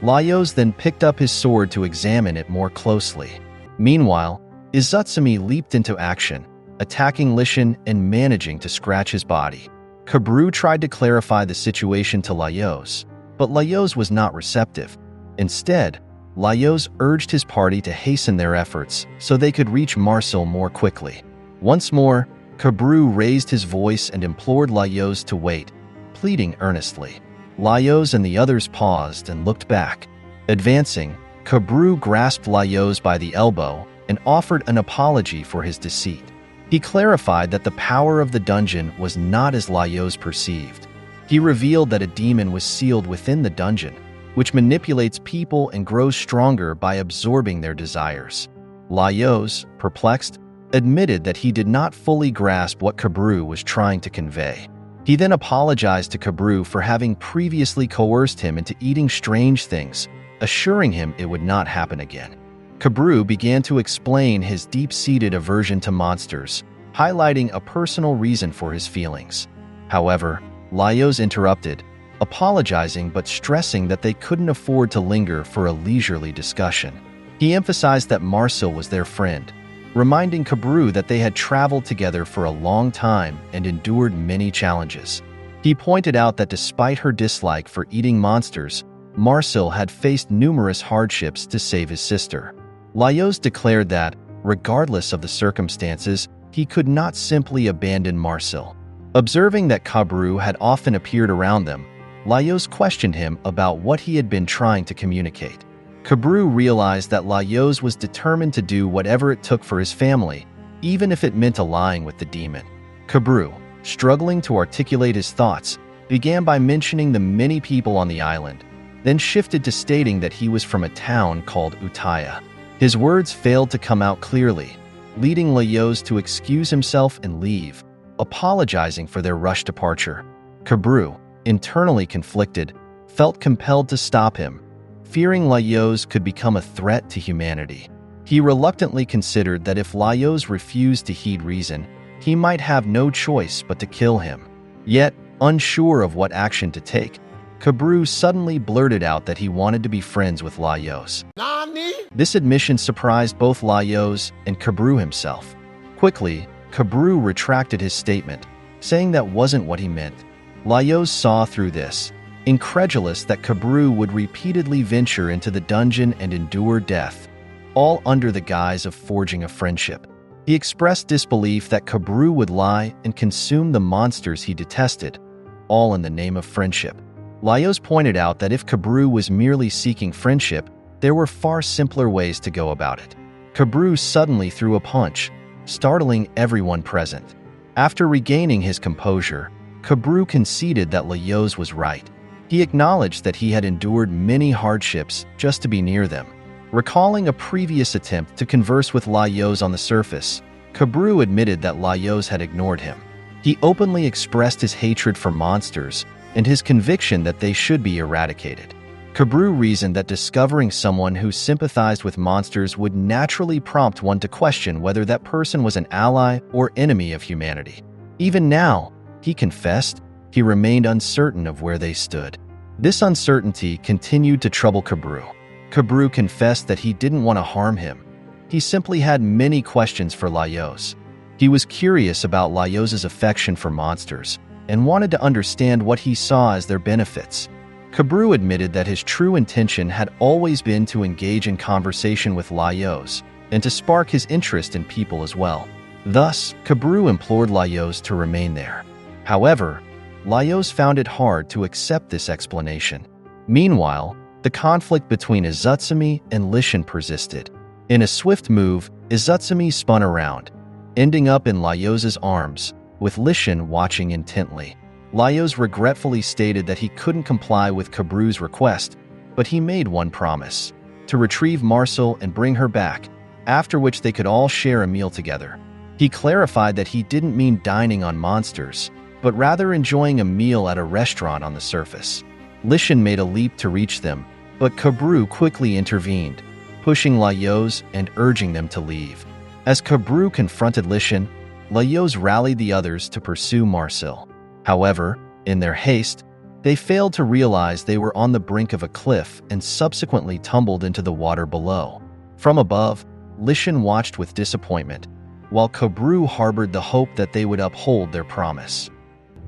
Laios then picked up his sword to examine it more closely. Meanwhile, Izutsumi leaped into action, attacking Lishan and managing to scratch his body. Kabru tried to clarify the situation to Laios, but Laios was not receptive. Instead, Laios urged his party to hasten their efforts so they could reach Marcel more quickly. Once more, Kabru raised his voice and implored Laios to wait, pleading earnestly. Laios and the others paused and looked back. Advancing, Kabru grasped Laios by the elbow and offered an apology for his deceit. He clarified that the power of the dungeon was not as Laios perceived. He revealed that a demon was sealed within the dungeon, which manipulates people and grows stronger by absorbing their desires. Laios, perplexed, admitted that he did not fully grasp what Kabru was trying to convey. He then apologized to Kabru for having previously coerced him into eating strange things, assuring him it would not happen again. Kabru began to explain his deep-seated aversion to monsters, highlighting a personal reason for his feelings. However, Laios interrupted, apologizing but stressing that they couldn't afford to linger for a leisurely discussion. He emphasized that Marcel was their friend, reminding Kabru that they had traveled together for a long time and endured many challenges. He pointed out that despite her dislike for eating monsters, Marcel had faced numerous hardships to save his sister. Laios declared that, regardless of the circumstances, he could not simply abandon Marcel. Observing that Kabru had often appeared around them, Laios questioned him about what he had been trying to communicate. Kabru realized that Laios was determined to do whatever it took for his family, even if it meant allying with the demon. Kabru, struggling to articulate his thoughts, began by mentioning the many people on the island, then shifted to stating that he was from a town called Utaya. His words failed to come out clearly, leading Laios to excuse himself and leave, apologizing for their rushed departure. Kabru, internally conflicted, felt compelled to stop him, fearing Laios could become a threat to humanity. He reluctantly considered that if Laios refused to heed reason, he might have no choice but to kill him. Yet, unsure of what action to take, Kabru suddenly blurted out that he wanted to be friends with Laios. Nani? This admission surprised both Laios and Kabru himself. Quickly, Kabru retracted his statement, saying that wasn't what he meant. Laios saw through this, incredulous that Kabru would repeatedly venture into the dungeon and endure death, all under the guise of forging a friendship. He expressed disbelief that Kabru would lie and consume the monsters he detested, all in the name of friendship. Laios pointed out that if Kabru was merely seeking friendship, there were far simpler ways to go about it. Kabru suddenly threw a punch, startling everyone present. After regaining his composure, Kabru conceded that Laios was right. He acknowledged that he had endured many hardships just to be near them. Recalling a previous attempt to converse with Laios on the surface, Kabru admitted that Laios had ignored him. He openly expressed his hatred for monsters and his conviction that they should be eradicated. Kabru reasoned that discovering someone who sympathized with monsters would naturally prompt one to question whether that person was an ally or enemy of humanity. Even now, he confessed, he remained uncertain of where they stood. This uncertainty continued to trouble Kabru. Kabru confessed that he didn't want to harm him. He simply had many questions for Laios. He was curious about Laios' affection for monsters and wanted to understand what he saw as their benefits. Kabru admitted that his true intention had always been to engage in conversation with Laios and to spark his interest in people as well. Thus, Kabru implored Laios to remain there. However, Laios found it hard to accept this explanation. Meanwhile, the conflict between Izutsumi and Lishin persisted. In a swift move, Izutsumi spun around, ending up in Laios' arms, with Lishin watching intently. Laios regretfully stated that he couldn't comply with Kabru's request, but he made one promise: to retrieve Marcel and bring her back, after which they could all share a meal together. He clarified that he didn't mean dining on monsters, but rather enjoying a meal at a restaurant on the surface. Lishin made a leap to reach them, but Kabru quickly intervened, pushing Laios and urging them to leave. As Kabru confronted Lishin, Laios rallied the others to pursue Marcel. However, in their haste, they failed to realize they were on the brink of a cliff and subsequently tumbled into the water below. From above, Lishin watched with disappointment, while Kabru harbored the hope that they would uphold their promise.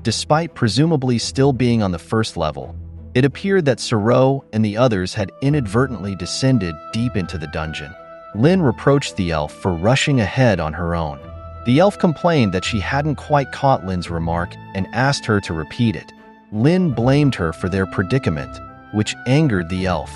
Despite presumably still being on the first level, it appeared that Suro and the others had inadvertently descended deep into the dungeon. Lin reproached the elf for rushing ahead on her own. The elf complained that she hadn't quite caught Lin's remark and asked her to repeat it. Lin blamed her for their predicament, which angered the elf.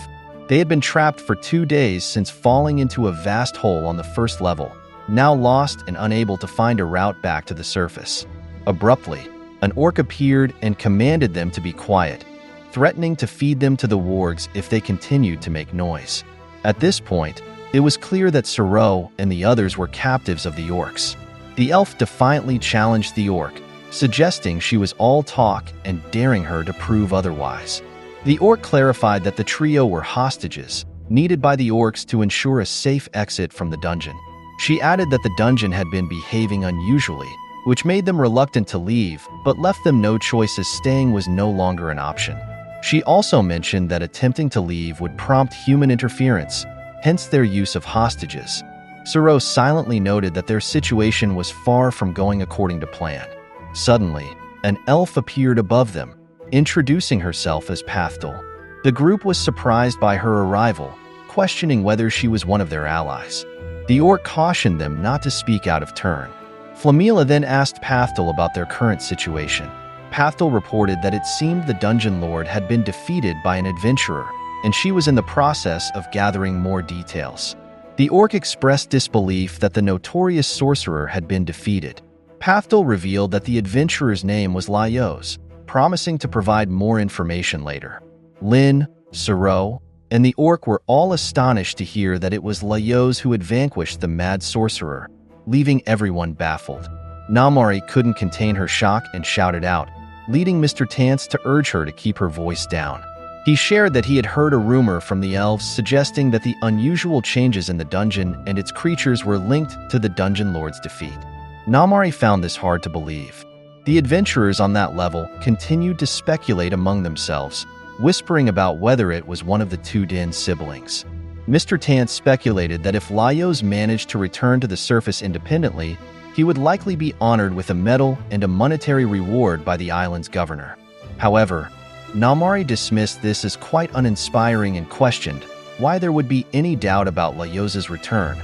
They had been trapped for 2 days since falling into a vast hole on the first level, now lost and unable to find a route back to the surface. Abruptly, an orc appeared and commanded them to be quiet, threatening to feed them to the wargs if they continued to make noise. At this point, it was clear that Suro and the others were captives of the orcs. The elf defiantly challenged the orc, suggesting she was all talk and daring her to prove otherwise. The orc clarified that the trio were hostages, needed by the orcs to ensure a safe exit from the dungeon. She added that the dungeon had been behaving unusually, which made them reluctant to leave, but left them no choice as staying was no longer an option. She also mentioned that attempting to leave would prompt human interference, hence their use of hostages. Suro silently noted that their situation was far from going according to plan. Suddenly, an elf appeared above them, introducing herself as Pathtal. The group was surprised by her arrival, questioning whether she was one of their allies. The orc cautioned them not to speak out of turn. Flamila then asked Pathtal about their current situation. Pathtal reported that it seemed the dungeon lord had been defeated by an adventurer, and she was in the process of gathering more details. The orc expressed disbelief that the notorious sorcerer had been defeated. Pathtal revealed that the adventurer's name was Laios, promising to provide more information later. Lin, Suro, and the orc were all astonished to hear that it was Laios who had vanquished the mad sorcerer, leaving everyone baffled. Namari couldn't contain her shock and shouted out, leading Mr. Tance to urge her to keep her voice down. He shared that he had heard a rumor from the elves suggesting that the unusual changes in the dungeon and its creatures were linked to the dungeon lord's defeat. Namari found this hard to believe. The adventurers on that level continued to speculate among themselves, whispering about whether it was one of the two Den siblings. Mr. Tant speculated that if Laios managed to return to the surface independently, he would likely be honored with a medal and a monetary reward by the island's governor. However, Namari dismissed this as quite uninspiring and questioned why there would be any doubt about Laios' return,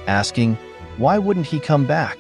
asking, why wouldn't he come back?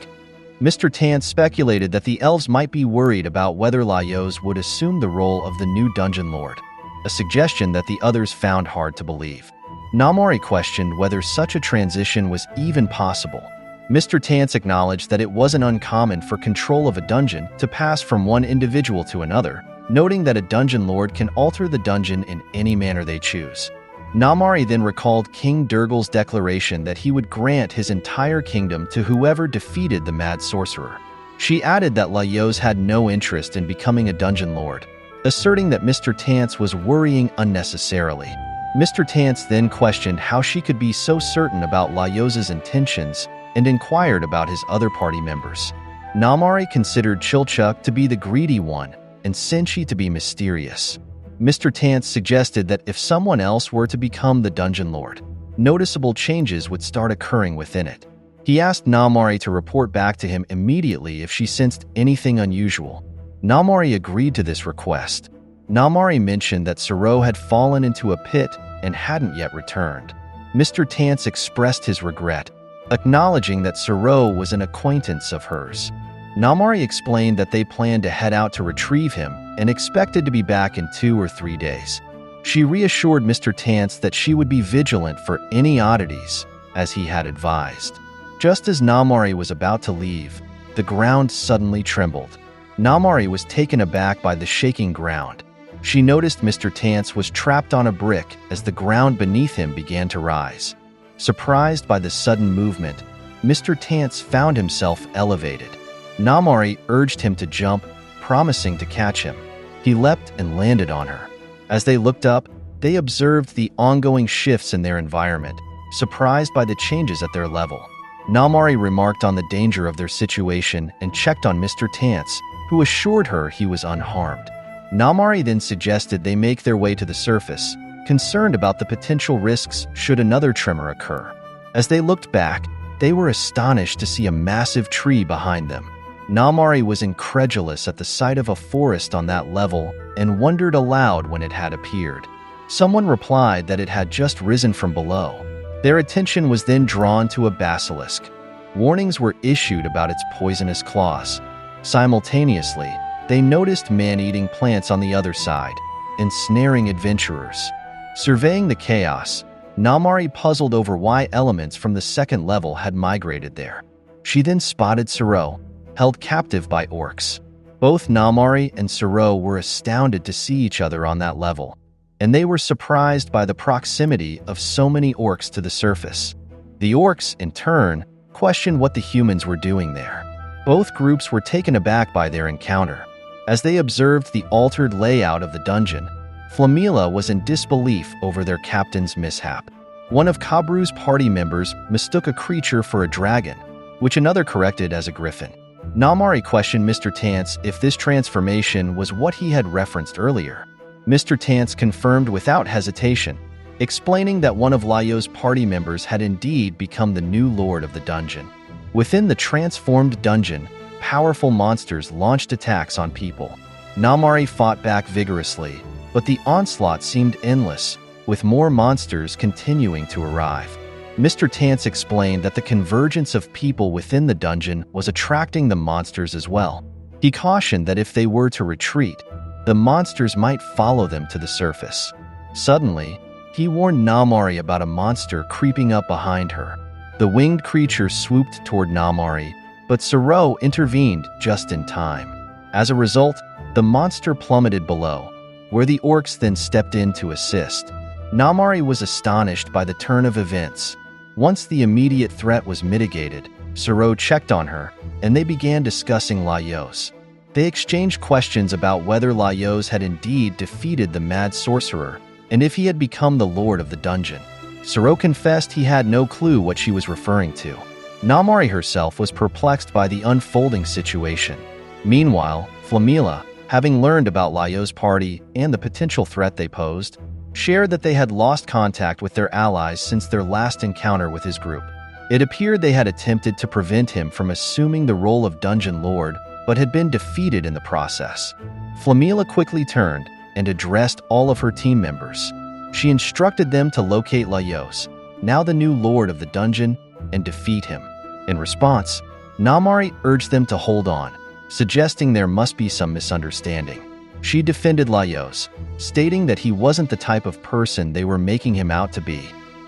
Mr. Tant speculated that the elves might be worried about whether Laios would assume the role of the new dungeon lord, a suggestion that the others found hard to believe. Namari questioned whether such a transition was even possible. Mr. Tant acknowledged that it wasn't uncommon for control of a dungeon to pass from one individual to another, noting that a dungeon lord can alter the dungeon in any manner they choose. Namari then recalled King Durgal's declaration that he would grant his entire kingdom to whoever defeated the mad sorcerer. She added that Laios had no interest in becoming a dungeon lord, asserting that Mr. Tant was worrying unnecessarily. Mr. Tant then questioned how she could be so certain about Laios' intentions and inquired about his other party members. Namari considered Chilchuk to be the greedy one and Senshi to be mysterious. Mr. Tant suggested that if someone else were to become the dungeon lord, noticeable changes would start occurring within it. He asked Namari to report back to him immediately if she sensed anything unusual. Namari agreed to this request. Namari mentioned that Suro had fallen into a pit and hadn't yet returned. Mr. Tant expressed his regret, acknowledging that Suro was an acquaintance of hers. Namari explained that they planned to head out to retrieve him and expected to be back in 2 or 3 days. She reassured Mr. Tant that she would be vigilant for any oddities, as he had advised. Just as Namari was about to leave, the ground suddenly trembled. Namari was taken aback by the shaking ground. She noticed Mr. Tant was trapped on a brick as the ground beneath him began to rise. Surprised by the sudden movement, Mr. Tant found himself elevated. Namari urged him to jump, promising to catch him. He leapt and landed on her. As they looked up, they observed the ongoing shifts in their environment, surprised by the changes at their level. Namari remarked on the danger of their situation and checked on Mr. Tant, who assured her he was unharmed. Namari then suggested they make their way to the surface, concerned about the potential risks should another tremor occur. As they looked back, they were astonished to see a massive tree behind them. Namari was incredulous at the sight of a forest on that level and wondered aloud when it had appeared. Someone replied that it had just risen from below. Their attention was then drawn to a basilisk. Warnings were issued about its poisonous claws. Simultaneously, they noticed man-eating plants on the other side, ensnaring adventurers. Surveying the chaos, Namari puzzled over why elements from the second level had migrated there. She then spotted Suro, held captive by orcs. Both Namari and Suro were astounded to see each other on that level, and they were surprised by the proximity of so many orcs to the surface. The orcs, in turn, questioned what the humans were doing there. Both groups were taken aback by their encounter. As they observed the altered layout of the dungeon, Flamila was in disbelief over their captain's mishap. One of Kabru's party members mistook a creature for a dragon, which another corrected as a griffin. Namari questioned Mr. Tant if this transformation was what he had referenced earlier. Mr. Tant confirmed without hesitation, explaining that one of Laios' party members had indeed become the new lord of the dungeon. Within the transformed dungeon, powerful monsters launched attacks on people. Namari fought back vigorously, but the onslaught seemed endless, with more monsters continuing to arrive. Mr. Tant explained that the convergence of people within the dungeon was attracting the monsters as well. He cautioned that if they were to retreat, the monsters might follow them to the surface. Suddenly, he warned Namari about a monster creeping up behind her. The winged creature swooped toward Namari, but Suro intervened just in time. As a result, the monster plummeted below, where the orcs then stepped in to assist. Namari was astonished by the turn of events. Once the immediate threat was mitigated, Suro checked on her, and they began discussing Laios. They exchanged questions about whether Laios had indeed defeated the mad sorcerer, and if he had become the lord of the dungeon. Suro confessed he had no clue what she was referring to. Namari herself was perplexed by the unfolding situation. Meanwhile, Flamila, having learned about Laios' party and the potential threat they posed, shared that they had lost contact with their allies since their last encounter with his group. It appeared they had attempted to prevent him from assuming the role of Dungeon Lord, but had been defeated in the process. Flamila quickly turned and addressed all of her team members. She instructed them to locate Laios, now the new lord of the dungeon, and defeat him. In response, Namari urged them to hold on, suggesting there must be some misunderstanding. She defended Laios, stating that he wasn't the type of person they were making him out to be.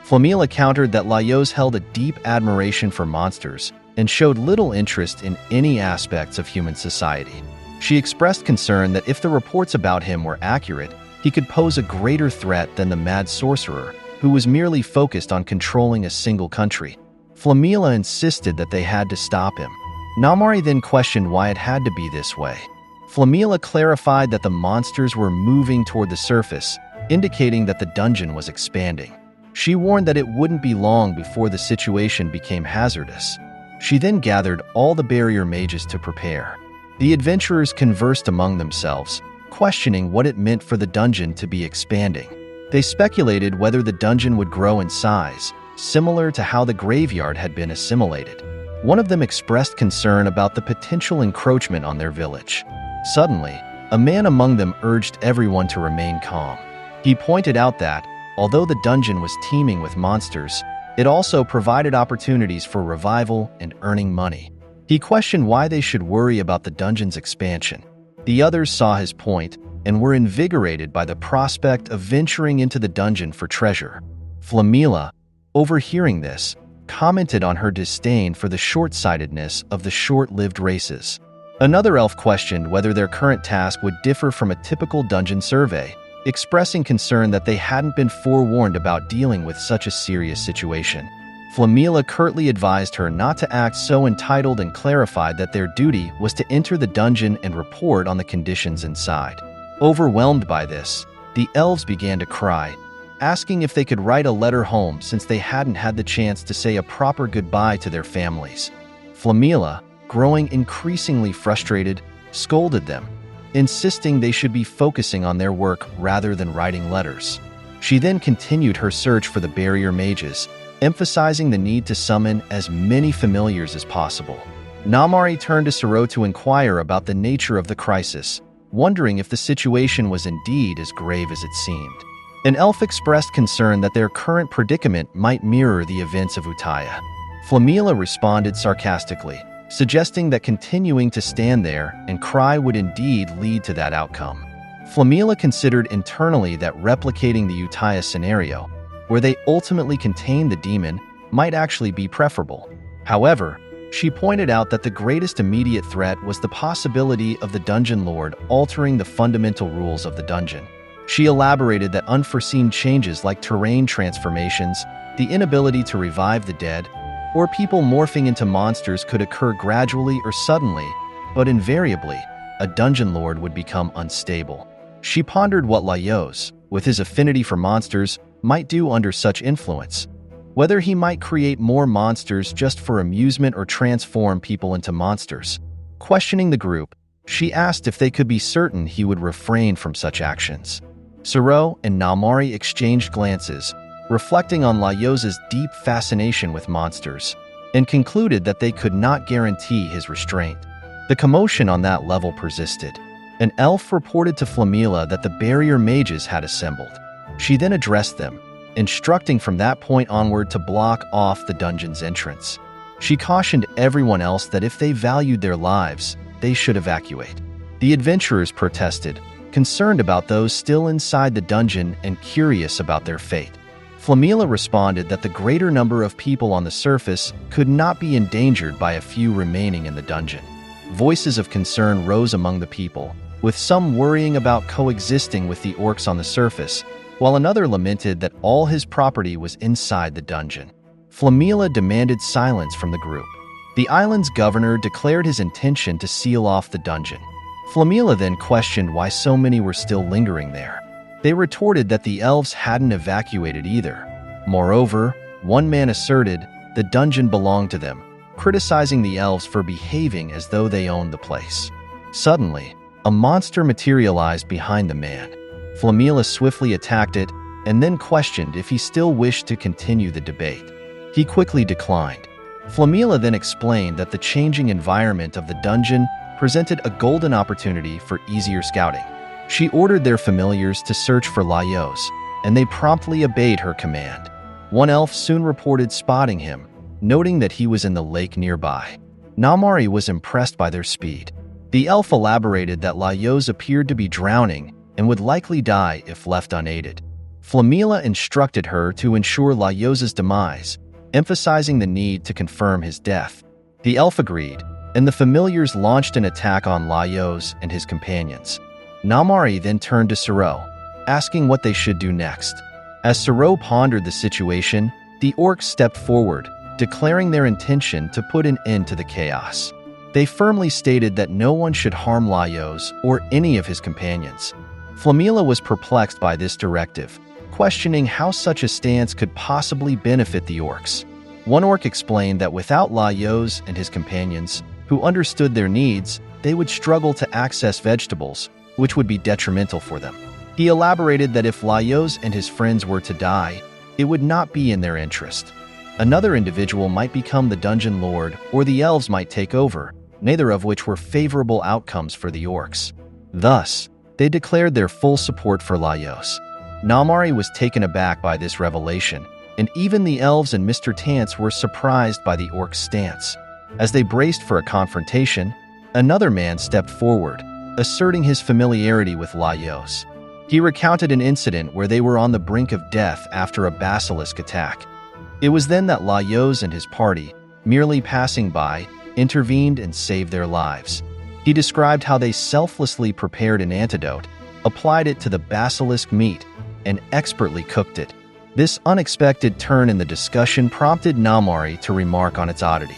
Flamila countered that Laios held a deep admiration for monsters and showed little interest in any aspects of human society. She expressed concern that if the reports about him were accurate, he could pose a greater threat than the mad sorcerer, who was merely focused on controlling a single country. Flamila insisted that they had to stop him. Namari then questioned why it had to be this way. Flamila clarified that the monsters were moving toward the surface, indicating that the dungeon was expanding. She warned that it wouldn't be long before the situation became hazardous. She then gathered all the barrier mages to prepare. The adventurers conversed among themselves, questioning what it meant for the dungeon to be expanding. They speculated whether the dungeon would grow in size, similar to how the graveyard had been assimilated. One of them expressed concern about the potential encroachment on their village. Suddenly, a man among them urged everyone to remain calm. He pointed out that, although the dungeon was teeming with monsters, it also provided opportunities for revival and earning money. He questioned why they should worry about the dungeon's expansion. The others saw his point and were invigorated by the prospect of venturing into the dungeon for treasure. Flamila, overhearing this, commented on her disdain for the short-sightedness of the short-lived races. Another elf questioned whether their current task would differ from a typical dungeon survey, expressing concern that they hadn't been forewarned about dealing with such a serious situation. Flamila curtly advised her not to act so entitled and clarified that their duty was to enter the dungeon and report on the conditions inside. Overwhelmed by this, the elves began to cry, asking if they could write a letter home since they hadn't had the chance to say a proper goodbye to their families. Flamila, growing increasingly frustrated, scolded them, insisting they should be focusing on their work rather than writing letters. She then continued her search for the barrier mages, emphasizing the need to summon as many familiars as possible. Namari turned to Siro to inquire about the nature of the crisis, wondering if the situation was indeed as grave as it seemed. An elf expressed concern that their current predicament might mirror the events of Utaya. Flamila responded sarcastically, suggesting that continuing to stand there and cry would indeed lead to that outcome. Flamila considered internally that replicating the Utaya scenario, where they ultimately contained the demon, might actually be preferable. However, she pointed out that the greatest immediate threat was the possibility of the Dungeon Lord altering the fundamental rules of the dungeon. She elaborated that unforeseen changes like terrain transformations, the inability to revive the dead, or people morphing into monsters could occur gradually or suddenly, but invariably, a Dungeon Lord would become unstable. She pondered what Laios, with his affinity for monsters, might do under such influence. Whether he might create more monsters just for amusement or transform people into monsters. Questioning the group, she asked if they could be certain he would refrain from such actions. Siro and Namari exchanged glances, reflecting on Laios' deep fascination with monsters, and concluded that they could not guarantee his restraint. The commotion on that level persisted. An elf reported to Flamila that the barrier mages had assembled. She then addressed them, instructing from that point onward to block off the dungeon's entrance. She cautioned everyone else that if they valued their lives, they should evacuate. The adventurers protested, concerned about those still inside the dungeon and curious about their fate. Flamila responded that the greater number of people on the surface could not be endangered by a few remaining in the dungeon. Voices of concern rose among the people, with some worrying about coexisting with the orcs on the surface, while another lamented that all his property was inside the dungeon. Flamila demanded silence from the group. The island's governor declared his intention to seal off the dungeon. Flamila then questioned why so many were still lingering there. They retorted that the elves hadn't evacuated either. Moreover, one man asserted the dungeon belonged to them, criticizing the elves for behaving as though they owned the place. Suddenly, a monster materialized behind the man. Flamila swiftly attacked it, and then questioned if he still wished to continue the debate. He quickly declined. Flamila then explained that the changing environment of the dungeon presented a golden opportunity for easier scouting. She ordered their familiars to search for Laios, and they promptly obeyed her command. One elf soon reported spotting him, noting that he was in the lake nearby. Namari was impressed by their speed. The elf elaborated that Laios appeared to be drowning and would likely die if left unaided. Flamila instructed her to ensure Laios' demise, emphasizing the need to confirm his death. The elf agreed, and the familiars launched an attack on Laios and his companions. Namari then turned to Siro, asking what they should do next. As Siro pondered the situation, the orcs stepped forward, declaring their intention to put an end to the chaos. They firmly stated that no one should harm Laios or any of his companions. Flamila was perplexed by this directive, questioning how such a stance could possibly benefit the orcs. One orc explained that without Laios and his companions, who understood their needs, they would struggle to access vegetables, which would be detrimental for them. He elaborated that if Laios and his friends were to die, it would not be in their interest. Another individual might become the dungeon lord, or the elves might take over, neither of which were favorable outcomes for the orcs. Thus, they declared their full support for Laios. Namari was taken aback by this revelation, and even the elves and Mr. Tance were surprised by the orcs' stance. As they braced for a confrontation, another man stepped forward, asserting his familiarity with Laios. He recounted an incident where they were on the brink of death after a basilisk attack. It was then that Laios and his party, merely passing by, intervened and saved their lives. He described how they selflessly prepared an antidote, applied it to the basilisk meat, and expertly cooked it. This unexpected turn in the discussion prompted Namari to remark on its oddity.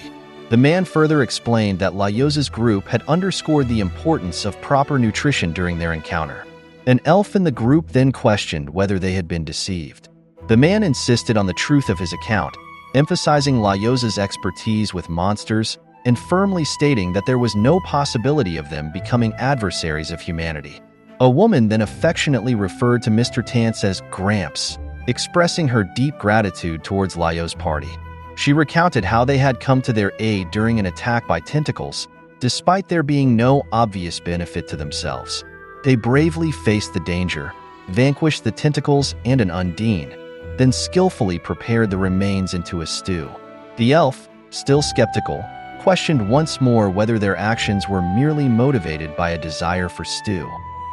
The man further explained that Laios' group had underscored the importance of proper nutrition during their encounter. An elf in the group then questioned whether they had been deceived. The man insisted on the truth of his account, emphasizing Laios' expertise with monsters and firmly stating that there was no possibility of them becoming adversaries of humanity. A woman then affectionately referred to Mr. Tance as Gramps, expressing her deep gratitude towards Laios' party. She recounted how they had come to their aid during an attack by tentacles, despite there being no obvious benefit to themselves. They bravely faced the danger, vanquished the tentacles and an Undine, then skillfully prepared the remains into a stew. The elf, still skeptical, questioned once more whether their actions were merely motivated by a desire for stew.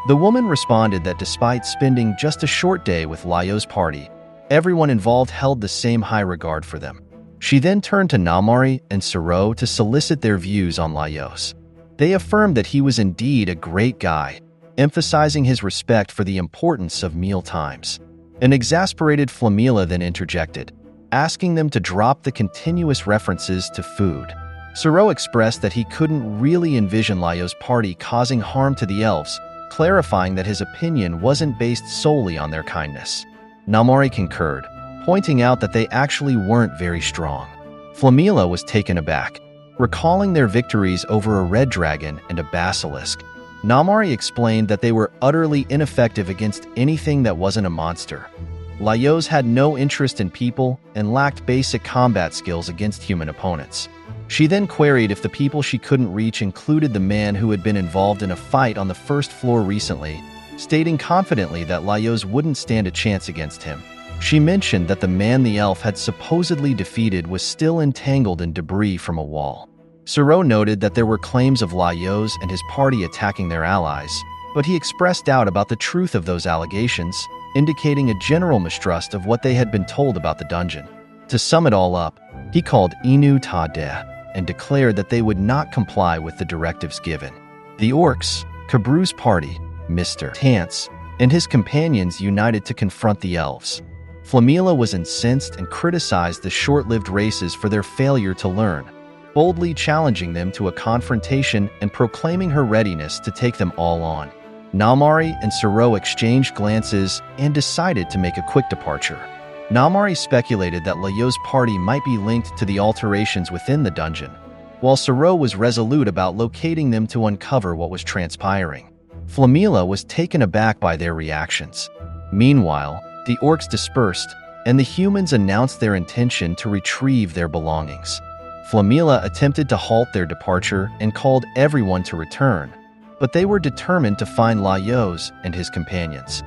The woman responded that despite spending just a short day with Laios' party, everyone involved held the same high regard for them. She then turned to Namari and Siro to solicit their views on Laios. They affirmed that he was indeed a great guy, emphasizing his respect for the importance of meal times. An exasperated Flamila then interjected, asking them to drop the continuous references to food. Siro expressed that he couldn't really envision Laios' party causing harm to the elves, clarifying that his opinion wasn't based solely on their kindness. Namari concurred, pointing out that they actually weren't very strong. Flamila was taken aback, recalling their victories over a red dragon and a basilisk. Namari explained that they were utterly ineffective against anything that wasn't a monster. Laios had no interest in people and lacked basic combat skills against human opponents. She then queried if the people she couldn't reach included the man who had been involved in a fight on the first floor recently, stating confidently that Laios wouldn't stand a chance against him. She mentioned that the man the elf had supposedly defeated was still entangled in debris from a wall. Siro noted that there were claims of Laios and his party attacking their allies, but he expressed doubt about the truth of those allegations, indicating a general mistrust of what they had been told about the dungeon. To sum it all up, he called Inu-Ta-De and declared that they would not comply with the directives given. The orcs, Kabru's party, Mr. Tance, and his companions united to confront the elves. Flamila was incensed and criticized the short-lived races for their failure to learn, boldly challenging them to a confrontation and proclaiming her readiness to take them all on. Namari and Siro exchanged glances and decided to make a quick departure. Namari speculated that Laios' party might be linked to the alterations within the dungeon, while Siro was resolute about locating them to uncover what was transpiring. Flamila was taken aback by their reactions. Meanwhile, The orcs dispersed, and the humans announced their intention to retrieve their belongings. Flamila attempted to halt their departure and called everyone to return, but they were determined to find Laios and his companions.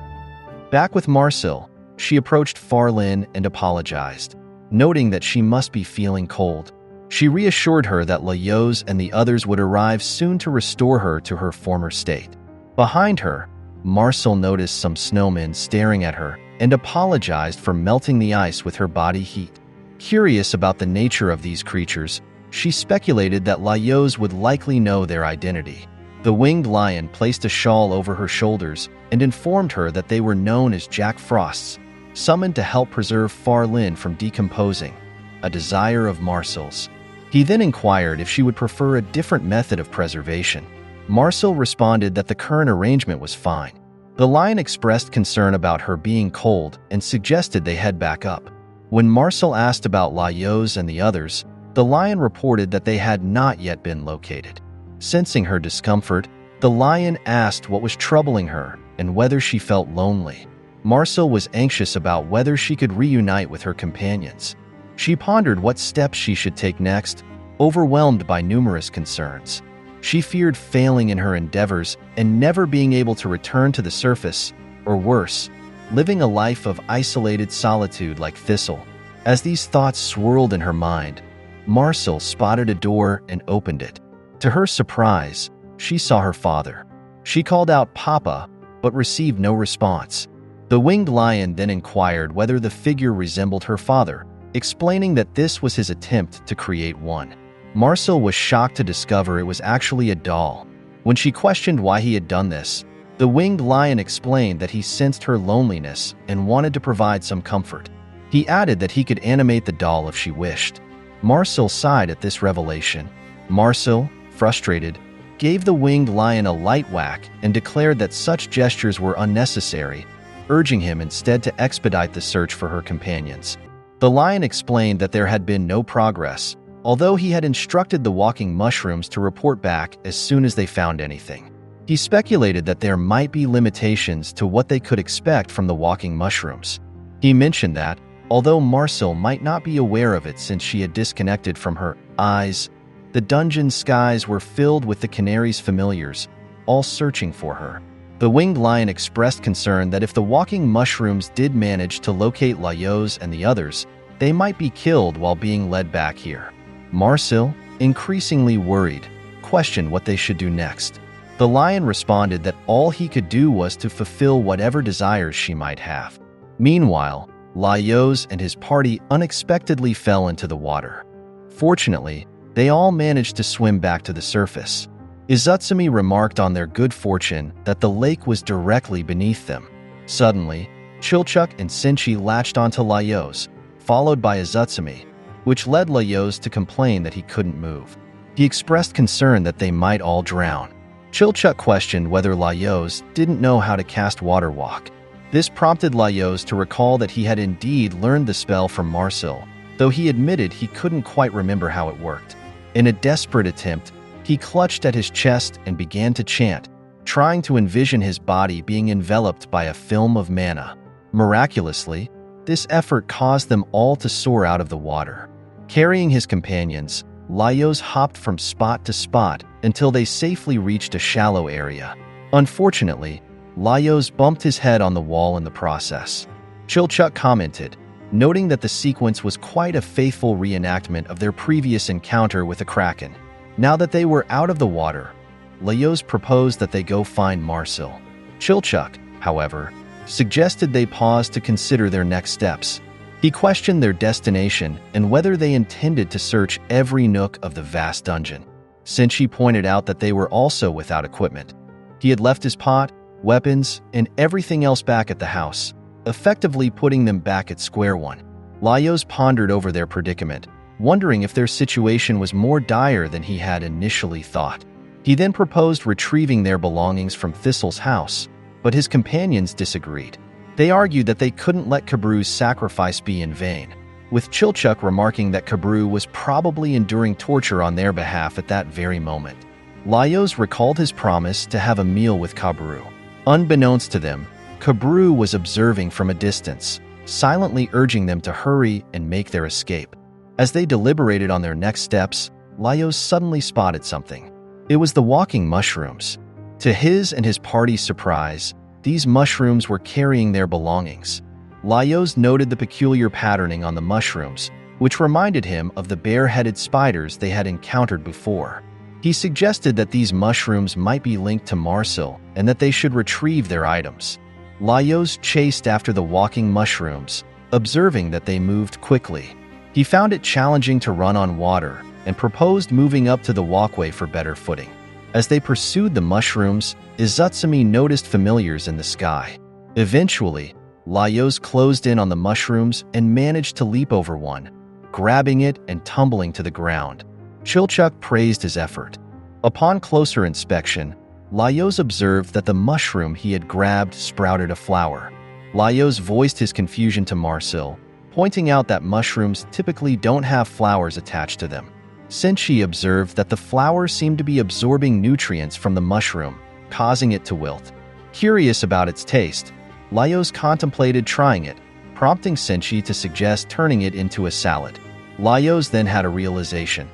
Back with Marcel, she approached Farlin and apologized, noting that she must be feeling cold. She reassured her that Laios and the others would arrive soon to restore her to her former state. Behind her, Marcel noticed some snowmen staring at her and apologized for melting the ice with her body heat. Curious about the nature of these creatures, she speculated that Laios would likely know their identity. The winged lion placed a shawl over her shoulders and informed her that they were known as Jack Frosts, summoned to help preserve Farlin from decomposing, a desire of Marcel's. He then inquired if she would prefer a different method of preservation. Marcel responded that the current arrangement was fine. The lion expressed concern about her being cold and suggested they head back up. When Marcel asked about Laios and the others, the lion reported that they had not yet been located. Sensing her discomfort, the lion asked what was troubling her and whether she felt lonely. Marcel was anxious about whether she could reunite with her companions. She pondered what steps she should take next, overwhelmed by numerous concerns. She feared failing in her endeavors and never being able to return to the surface, or worse, living a life of isolated solitude like Thistle. As these thoughts swirled in her mind, Marcel spotted a door and opened it. To her surprise, she saw her father. She called out "Papa," but received no response. The winged lion then inquired whether the figure resembled her father, explaining that this was his attempt to create one. Marcel was shocked to discover it was actually a doll. When she questioned why he had done this, the winged lion explained that he sensed her loneliness and wanted to provide some comfort. He added that he could animate the doll if she wished. Marcel sighed at this revelation. Marcel, frustrated, gave the winged lion a light whack and declared that such gestures were unnecessary, urging him instead to expedite the search for her companions. The lion explained that there had been no progress, although he had instructed the walking mushrooms to report back as soon as they found anything. He speculated that there might be limitations to what they could expect from the walking mushrooms. He mentioned that, although Marcel might not be aware of it since she had disconnected from her eyes, the dungeon skies were filled with the canary's familiars, all searching for her. The winged lion expressed concern that if the walking mushrooms did manage to locate Laios and the others, they might be killed while being led back here. Marcel, increasingly worried, questioned what they should do next. The lion responded that all he could do was to fulfill whatever desires she might have. Meanwhile, Laios and his party unexpectedly fell into the water. Fortunately, they all managed to swim back to the surface. Izutsumi remarked on their good fortune that the lake was directly beneath them. Suddenly, Chilchuk and Senshi latched onto Laios, followed by Izutsumi, which led Laios to complain that he couldn't move. He expressed concern that they might all drown. Chilchuk questioned whether Laios didn't know how to cast Water Walk. This prompted Laios to recall that he had indeed learned the spell from Marcel, though he admitted he couldn't quite remember how it worked. In a desperate attempt, he clutched at his chest and began to chant, trying to envision his body being enveloped by a film of mana. Miraculously, this effort caused them all to soar out of the water. Carrying his companions, Laios hopped from spot to spot until they safely reached a shallow area. Unfortunately, Laios bumped his head on the wall in the process. Chilchuk commented, noting that the sequence was quite a faithful reenactment of their previous encounter with a kraken. Now that they were out of the water, Laios proposed that they go find Marcel. Chilchuk, however, suggested they pause to consider their next steps. He questioned their destination and whether they intended to search every nook of the vast dungeon. Senshi pointed out that they were also without equipment. He had left his pot, weapons, and everything else back at the house, effectively putting them back at square one. Laios pondered over their predicament, wondering if their situation was more dire than he had initially thought. He then proposed retrieving their belongings from Thistle's house, but his companions disagreed. They argued that they couldn't let Kabru's sacrifice be in vain, with Chilchuk remarking that Kabru was probably enduring torture on their behalf at that very moment. Laios recalled his promise to have a meal with Kabru. Unbeknownst to them, Kabru was observing from a distance, silently urging them to hurry and make their escape. As they deliberated on their next steps, Laios suddenly spotted something. It was the walking mushrooms. To his and his party's surprise, these mushrooms were carrying their belongings. Laios noted the peculiar patterning on the mushrooms, which reminded him of the bare-headed spiders they had encountered before. He suggested that these mushrooms might be linked to Marcel and that they should retrieve their items. Laios chased after the walking mushrooms, observing that they moved quickly. He found it challenging to run on water and proposed moving up to the walkway for better footing. As they pursued the mushrooms, Izutsumi noticed familiars in the sky. Eventually, Laios closed in on the mushrooms and managed to leap over one, grabbing it and tumbling to the ground. Chilchuk praised his effort. Upon closer inspection, Laios observed that the mushroom he had grabbed sprouted a flower. Laios voiced his confusion to Marcel, pointing out that mushrooms typically don't have flowers attached to them. Senshi observed that the flower seemed to be absorbing nutrients from the mushroom, causing it to wilt. Curious about its taste, Laios contemplated trying it, prompting Senshi to suggest turning it into a salad. Laios then had a realization.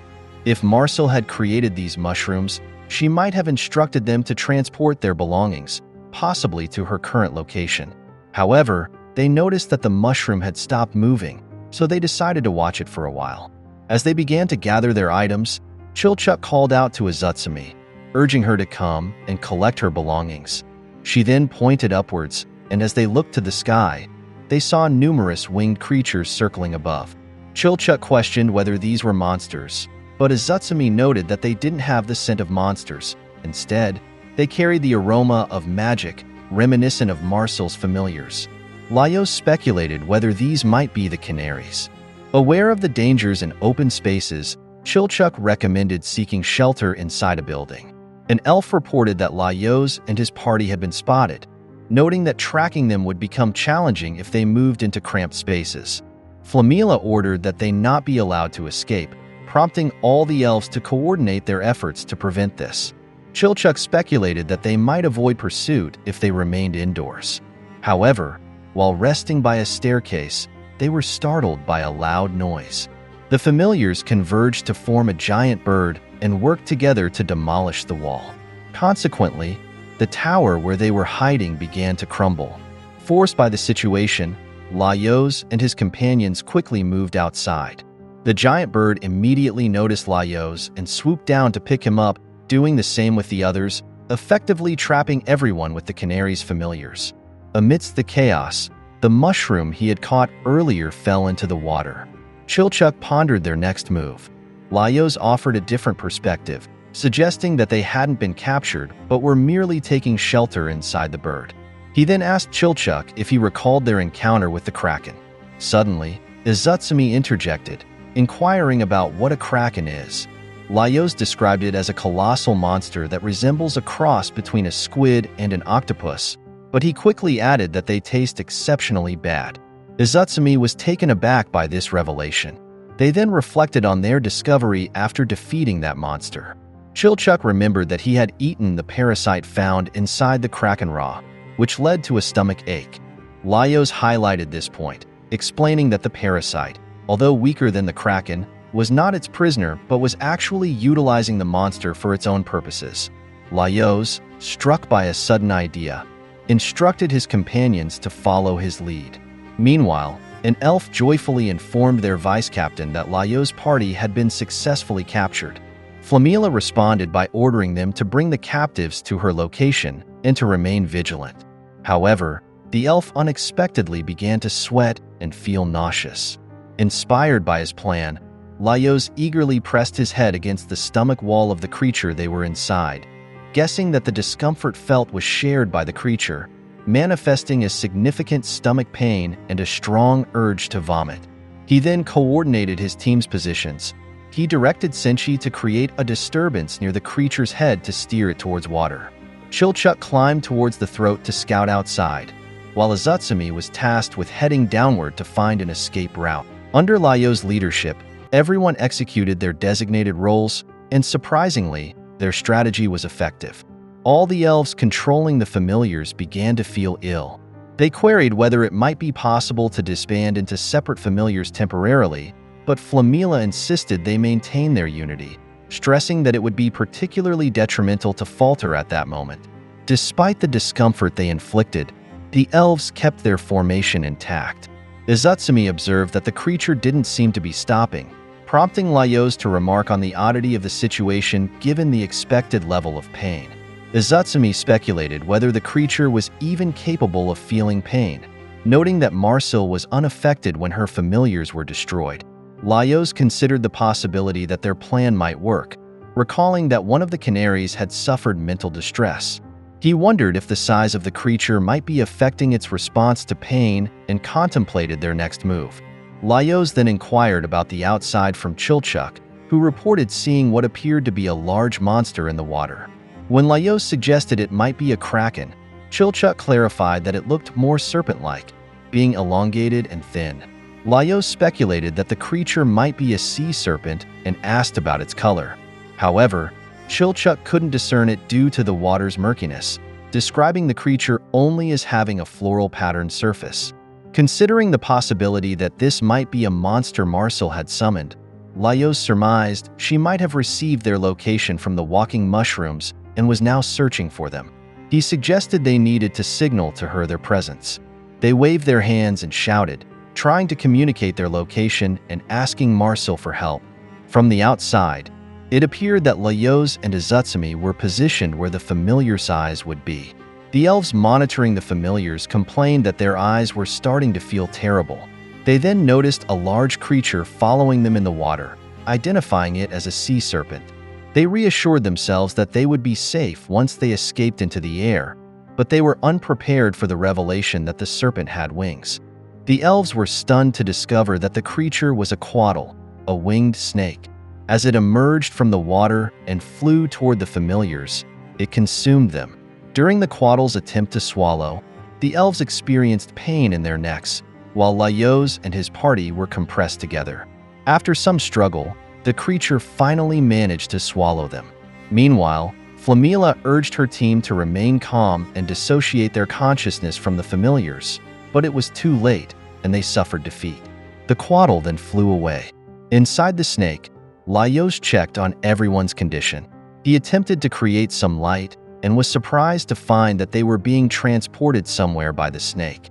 If Marcel had created these mushrooms, she might have instructed them to transport their belongings, possibly to her current location. However, they noticed that the mushroom had stopped moving, so they decided to watch it for a while. As they began to gather their items, Chilchuk called out to Izutsumi, urging her to come and collect her belongings. She then pointed upwards, and as they looked to the sky, they saw numerous winged creatures circling above. Chilchuk questioned whether these were monsters, but Izutsumi noted that they didn't have the scent of monsters. Instead, they carried the aroma of magic, reminiscent of Marcel's familiars. Laios speculated whether these might be the canaries. Aware of the dangers in open spaces, Chilchuk recommended seeking shelter inside a building. An elf reported that Laios and his party had been spotted, noting that tracking them would become challenging if they moved into cramped spaces. Flamila ordered that they not be allowed to escape, prompting all the elves to coordinate their efforts to prevent this. Chilchuk speculated that they might avoid pursuit if they remained indoors. However, while resting by a staircase, they were startled by a loud noise. The familiars converged to form a giant bird and worked together to demolish the wall. Consequently, the tower where they were hiding began to crumble. Forced by the situation, Laios and his companions quickly moved outside. The giant bird immediately noticed Laios and swooped down to pick him up, doing the same with the others, effectively trapping everyone with the canary's familiars. Amidst the chaos, the mushroom he had caught earlier fell into the water. Chilchuk pondered their next move. Laios offered a different perspective, suggesting that they hadn't been captured but were merely taking shelter inside the bird. He then asked Chilchuk if he recalled their encounter with the kraken. Suddenly, Izutsumi interjected, inquiring about what a kraken is. Laios described it as a colossal monster that resembles a cross between a squid and an octopus, but he quickly added that they taste exceptionally bad. Izutsumi was taken aback by this revelation. They then reflected on their discovery after defeating that monster. Chilchuk remembered that he had eaten the parasite found inside the kraken raw, which led to a stomach ache. Laios highlighted this point, explaining that the parasite, although weaker than the kraken, was not its prisoner but was actually utilizing the monster for its own purposes. Laios, struck by a sudden idea, instructed his companions to follow his lead. Meanwhile, an elf joyfully informed their vice-captain that Laios' party had been successfully captured. Flamila responded by ordering them to bring the captives to her location and to remain vigilant. However, the elf unexpectedly began to sweat and feel nauseous. Inspired by his plan, Laios eagerly pressed his head against the stomach wall of the creature they were inside, guessing that the discomfort felt was shared by the creature, manifesting as significant stomach pain and a strong urge to vomit. He then coordinated his team's positions. He directed Senshi to create a disturbance near the creature's head to steer it towards water. Chilchuk climbed towards the throat to scout outside, while Izutsumi was tasked with heading downward to find an escape route. Under Laios' leadership, everyone executed their designated roles, and surprisingly, their strategy was effective. All the elves controlling the familiars began to feel ill. They queried whether it might be possible to disband into separate familiars temporarily, but Flamila insisted they maintain their unity, stressing that it would be particularly detrimental to falter at that moment. Despite the discomfort they inflicted, the elves kept their formation intact. Izutsumi observed that the creature didn't seem to be stopping, prompting Laios to remark on the oddity of the situation given the expected level of pain. Izutsumi speculated whether the creature was even capable of feeling pain, noting that Marcel was unaffected when her familiars were destroyed. Laios considered the possibility that their plan might work, recalling that one of the canaries had suffered mental distress. He wondered if the size of the creature might be affecting its response to pain and contemplated their next move. Laios then inquired about the outside from Chilchuk, who reported seeing what appeared to be a large monster in the water. When Laios suggested it might be a kraken, Chilchuk clarified that it looked more serpent-like, being elongated and thin. Laios speculated that the creature might be a sea serpent and asked about its color. However, Chilchuk couldn't discern it due to the water's murkiness, describing the creature only as having a floral patterned surface. Considering the possibility that this might be a monster Marcel had summoned, Laios surmised she might have received their location from the walking mushrooms and was now searching for them. He suggested they needed to signal to her their presence. They waved their hands and shouted, trying to communicate their location and asking Marcel for help. From the outside, it appeared that Laios and Izutsumi were positioned where the familiar's eyes would be. The elves monitoring the familiars complained that their eyes were starting to feel terrible. They then noticed a large creature following them in the water, identifying it as a sea serpent. They reassured themselves that they would be safe once they escaped into the air, but they were unprepared for the revelation that the serpent had wings. The elves were stunned to discover that the creature was a quaddle, a winged snake. As it emerged from the water and flew toward the familiars, it consumed them. During the quaddle's attempt to swallow, the elves experienced pain in their necks, while Laios and his party were compressed together. After some struggle, the creature finally managed to swallow them. Meanwhile, Flamila urged her team to remain calm and dissociate their consciousness from the familiars, but it was too late, and they suffered defeat. The quaddle then flew away. Inside the snake, Laios checked on everyone's condition. He attempted to create some light and was surprised to find that they were being transported somewhere by the snake.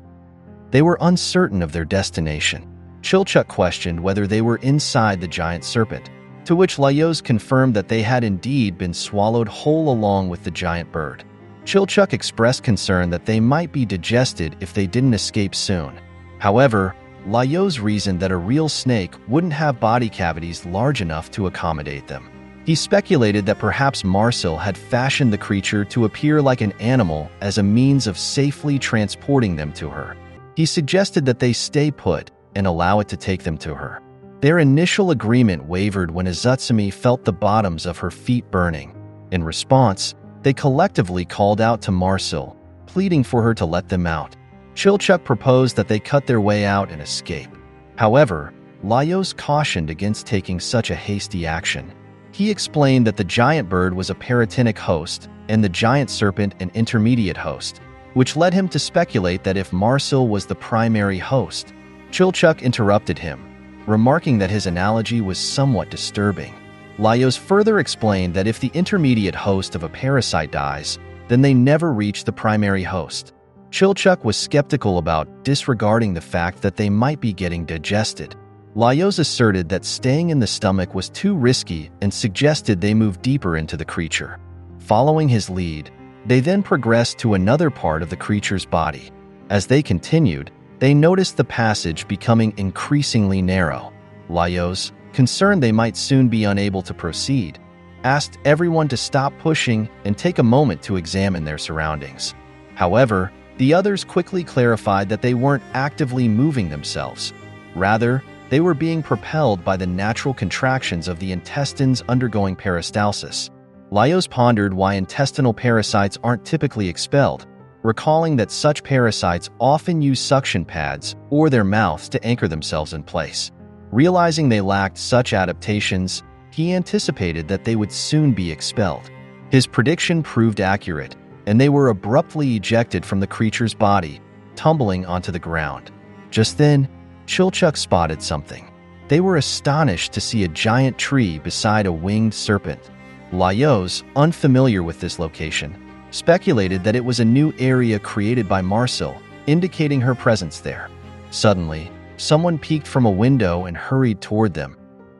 They were uncertain of their destination. Chilchuk questioned whether they were inside the giant serpent, to which Laios confirmed that they had indeed been swallowed whole along with the giant bird. Chilchuk expressed concern that they might be digested if they didn't escape soon. However, Laios reasoned that a real snake wouldn't have body cavities large enough to accommodate them. He speculated that perhaps Marcel had fashioned the creature to appear like an animal as a means of safely transporting them to her. He suggested that they stay put and allow it to take them to her. Their initial agreement wavered when Izutsumi felt the bottoms of her feet burning. In response, they collectively called out to Marcel, pleading for her to let them out. Chilchuk proposed that they cut their way out and escape. However, Laios cautioned against taking such a hasty action. He explained that the giant bird was a paratenic host and the giant serpent an intermediate host, which led him to speculate that if Marcel was the primary host. Chilchuk interrupted him, remarking that his analogy was somewhat disturbing. Laios further explained that if the intermediate host of a parasite dies, then they never reach the primary host. Chilchuk was skeptical about disregarding the fact that they might be getting digested. Laios asserted that staying in the stomach was too risky and suggested they move deeper into the creature. Following his lead, they then progressed to another part of the creature's body. As they continued, they noticed the passage becoming increasingly narrow. Laios, concerned they might soon be unable to proceed, asked everyone to stop pushing and take a moment to examine their surroundings. However, the others quickly clarified that they weren't actively moving themselves. Rather, they were being propelled by the natural contractions of the intestines undergoing peristalsis. Laios pondered why intestinal parasites aren't typically expelled, recalling that such parasites often use suction pads or their mouths to anchor themselves in place. Realizing they lacked such adaptations, he anticipated that they would soon be expelled. His prediction proved accurate, and they were abruptly ejected from the creature's body, tumbling onto the ground. Just then, Chilchuck spotted something. They were astonished to see a giant tree beside a winged serpent. Laios, unfamiliar with this location, speculated that it was a new area created by Marcel, indicating her presence there. Suddenly, someone peeked from a window and hurried toward them.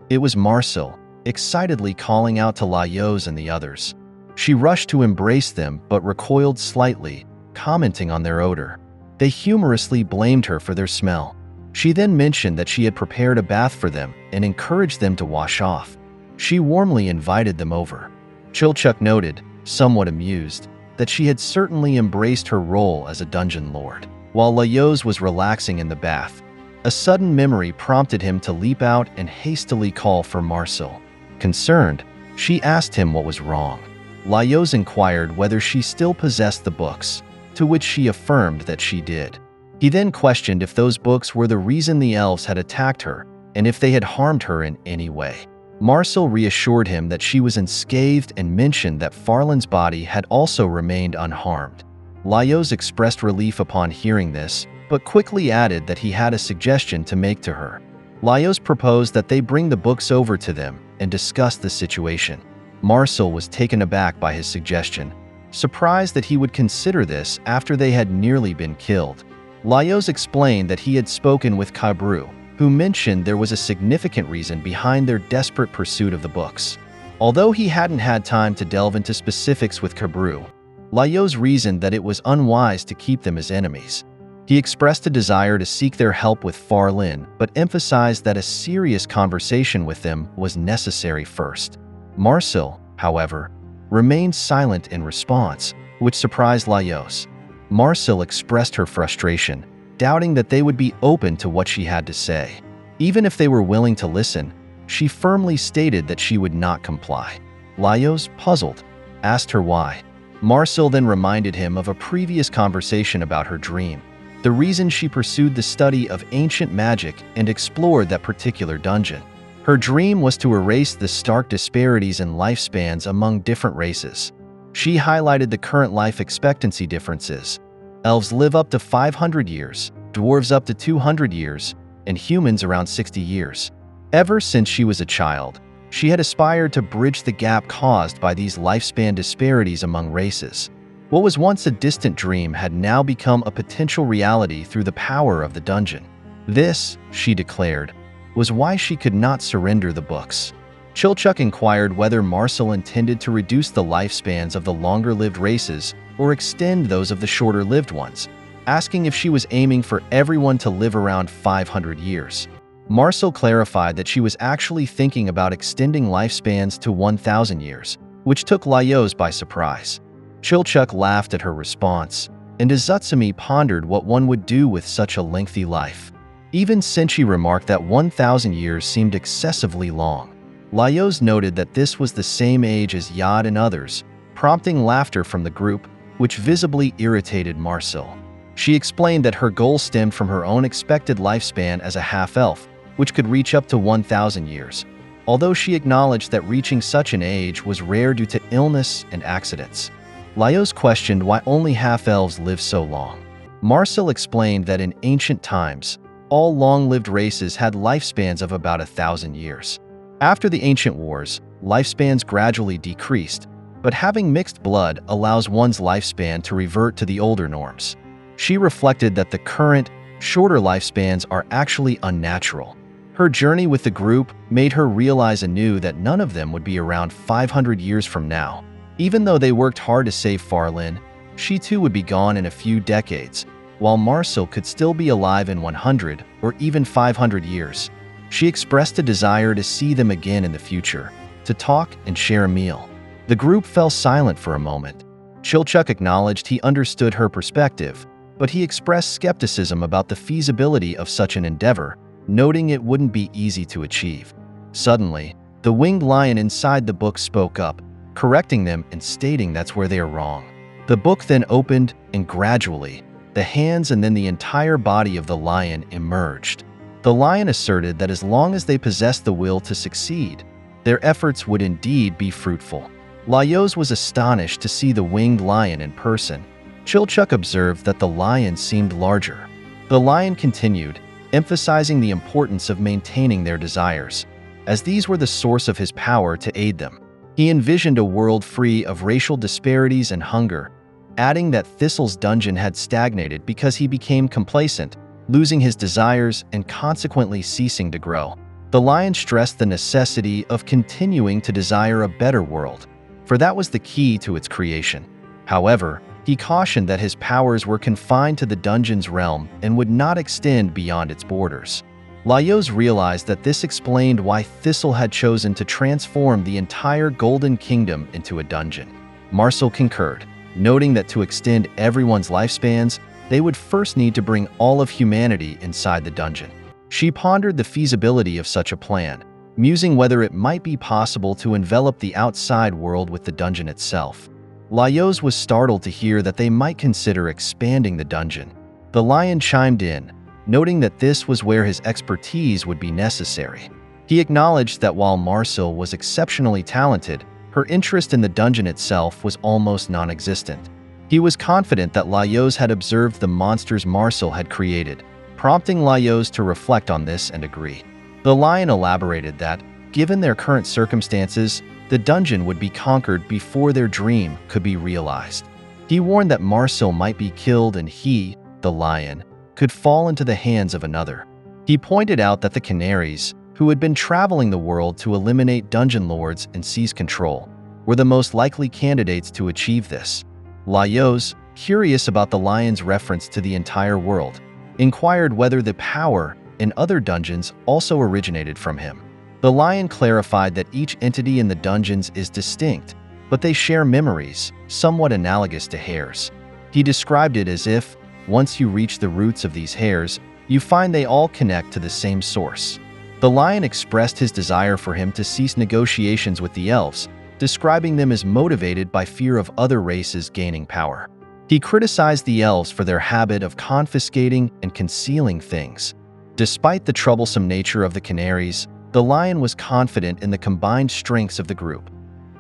It was Marcel, excitedly calling out to Laios and the others. She rushed to embrace them but recoiled slightly, commenting on their odor. They humorously blamed her for their smell. She then mentioned that she had prepared a bath for them and encouraged them to wash off. She warmly invited them over. Chilchuck noted, somewhat amused, that she had certainly embraced her role as a dungeon lord. While Laios was relaxing in the bath, a sudden memory prompted him to leap out and hastily call for Marcel. Concerned, she asked him what was wrong. Laios inquired whether she still possessed the books, to which she affirmed that she did. He then questioned if those books were the reason the elves had attacked her and if they had harmed her in any way. Marcel reassured him that she was unscathed and mentioned that Farlan's body had also remained unharmed. Laios expressed relief upon hearing this, but quickly added that he had a suggestion to make to her. Laios proposed that they bring the books over to them and discuss the situation. Marcel was taken aback by his suggestion, surprised that he would consider this after they had nearly been killed. Laios explained that he had spoken with Kabru, who mentioned there was a significant reason behind their desperate pursuit of the books. Although he hadn't had time to delve into specifics with Kabru, Laios reasoned that it was unwise to keep them as enemies. He expressed a desire to seek their help with Farlin, but emphasized that a serious conversation with them was necessary first. Marcel, however, remained silent in response, which surprised Laios. Marcel expressed her frustration, doubting that they would be open to what she had to say. Even if they were willing to listen, she firmly stated that she would not comply. Laios, puzzled, asked her why. Marcel then reminded him of a previous conversation about her dream, the reason she pursued the study of ancient magic and explored that particular dungeon. Her dream was to erase the stark disparities in lifespans among different races. She highlighted the current life expectancy differences. Elves live up to 500 years, dwarves up to 200 years, and humans around 60 years. Ever since she was a child, she had aspired to bridge the gap caused by these lifespan disparities among races. What was once a distant dream had now become a potential reality through the power of the dungeon. This, she declared, was why she could not surrender the books. Chilchuck inquired whether Marcel intended to reduce the lifespans of the longer-lived races or extend those of the shorter-lived ones, asking if she was aiming for everyone to live around 500 years. Marcel clarified that she was actually thinking about extending lifespans to 1,000 years, which took Laios by surprise. Chilchuck laughed at her response, and Izutsumi pondered what one would do with such a lengthy life. Even Senshi remarked that 1,000 years seemed excessively long. Laios noted that this was the same age as Yad and others, prompting laughter from the group, which visibly irritated Marcel. She explained that her goal stemmed from her own expected lifespan as a half-elf, which could reach up to 1,000 years, although she acknowledged that reaching such an age was rare due to illness and accidents. Laios questioned why only half-elves live so long. Marcel explained that in ancient times, all long-lived races had lifespans of about 1,000 years. After the ancient wars, lifespans gradually decreased, but having mixed blood allows one's lifespan to revert to the older norms. She reflected that the current, shorter lifespans are actually unnatural. Her journey with the group made her realize anew that none of them would be around 500 years from now. Even though they worked hard to save Farlin, she too would be gone in a few decades, while Marcel could still be alive in 100 or even 500 years. She expressed a desire to see them again in the future, to talk and share a meal. The group fell silent for a moment. Chilchuck acknowledged he understood her perspective, but he expressed skepticism about the feasibility of such an endeavor, noting it wouldn't be easy to achieve. Suddenly, the winged lion inside the book spoke up, correcting them and stating that's where they are wrong. The book then opened, and gradually, the hands and then the entire body of the lion emerged. The lion asserted that as long as they possessed the will to succeed, their efforts would indeed be fruitful. Laios was astonished to see the winged lion in person, Chilchuck observed that the lion seemed larger. The lion continued, emphasizing the importance of maintaining their desires, as these were the source of his power to aid them. He envisioned a world free of racial disparities and hunger, adding that Thistle's dungeon had stagnated because he became complacent, losing his desires and consequently ceasing to grow. The lion stressed the necessity of continuing to desire a better world, for that was the key to its creation. However, he cautioned that his powers were confined to the dungeon's realm and would not extend beyond its borders. Laios realized that this explained why Thistle had chosen to transform the entire Golden Kingdom into a dungeon. Marcel concurred, noting that to extend everyone's lifespans, they would first need to bring all of humanity inside the dungeon. She pondered the feasibility of such a plan, musing whether it might be possible to envelop the outside world with the dungeon itself. Laios was startled to hear that they might consider expanding the dungeon. The lion chimed in, noting that this was where his expertise would be necessary. He acknowledged that while Marcel was exceptionally talented, her interest in the dungeon itself was almost non-existent. He was confident that Laios had observed the monsters Marcel had created, prompting Laios to reflect on this and agree. The lion elaborated that, given their current circumstances, the dungeon would be conquered before their dream could be realized. He warned that Marcel might be killed and he, the lion, could fall into the hands of another. He pointed out that the Canaries, who had been traveling the world to eliminate dungeon lords and seize control, were the most likely candidates to achieve this. Laios, curious about the lion's reference to the entire world, inquired whether the power in other dungeons also originated from him. The lion clarified that each entity in the dungeons is distinct, but they share memories, somewhat analogous to hairs. He described it as if, once you reach the roots of these hairs, you find they all connect to the same source. The lion expressed his desire for him to cease negotiations with the elves, describing them as motivated by fear of other races gaining power. He criticized the elves for their habit of confiscating and concealing things. Despite the troublesome nature of the Canaries, the lion was confident in the combined strengths of the group.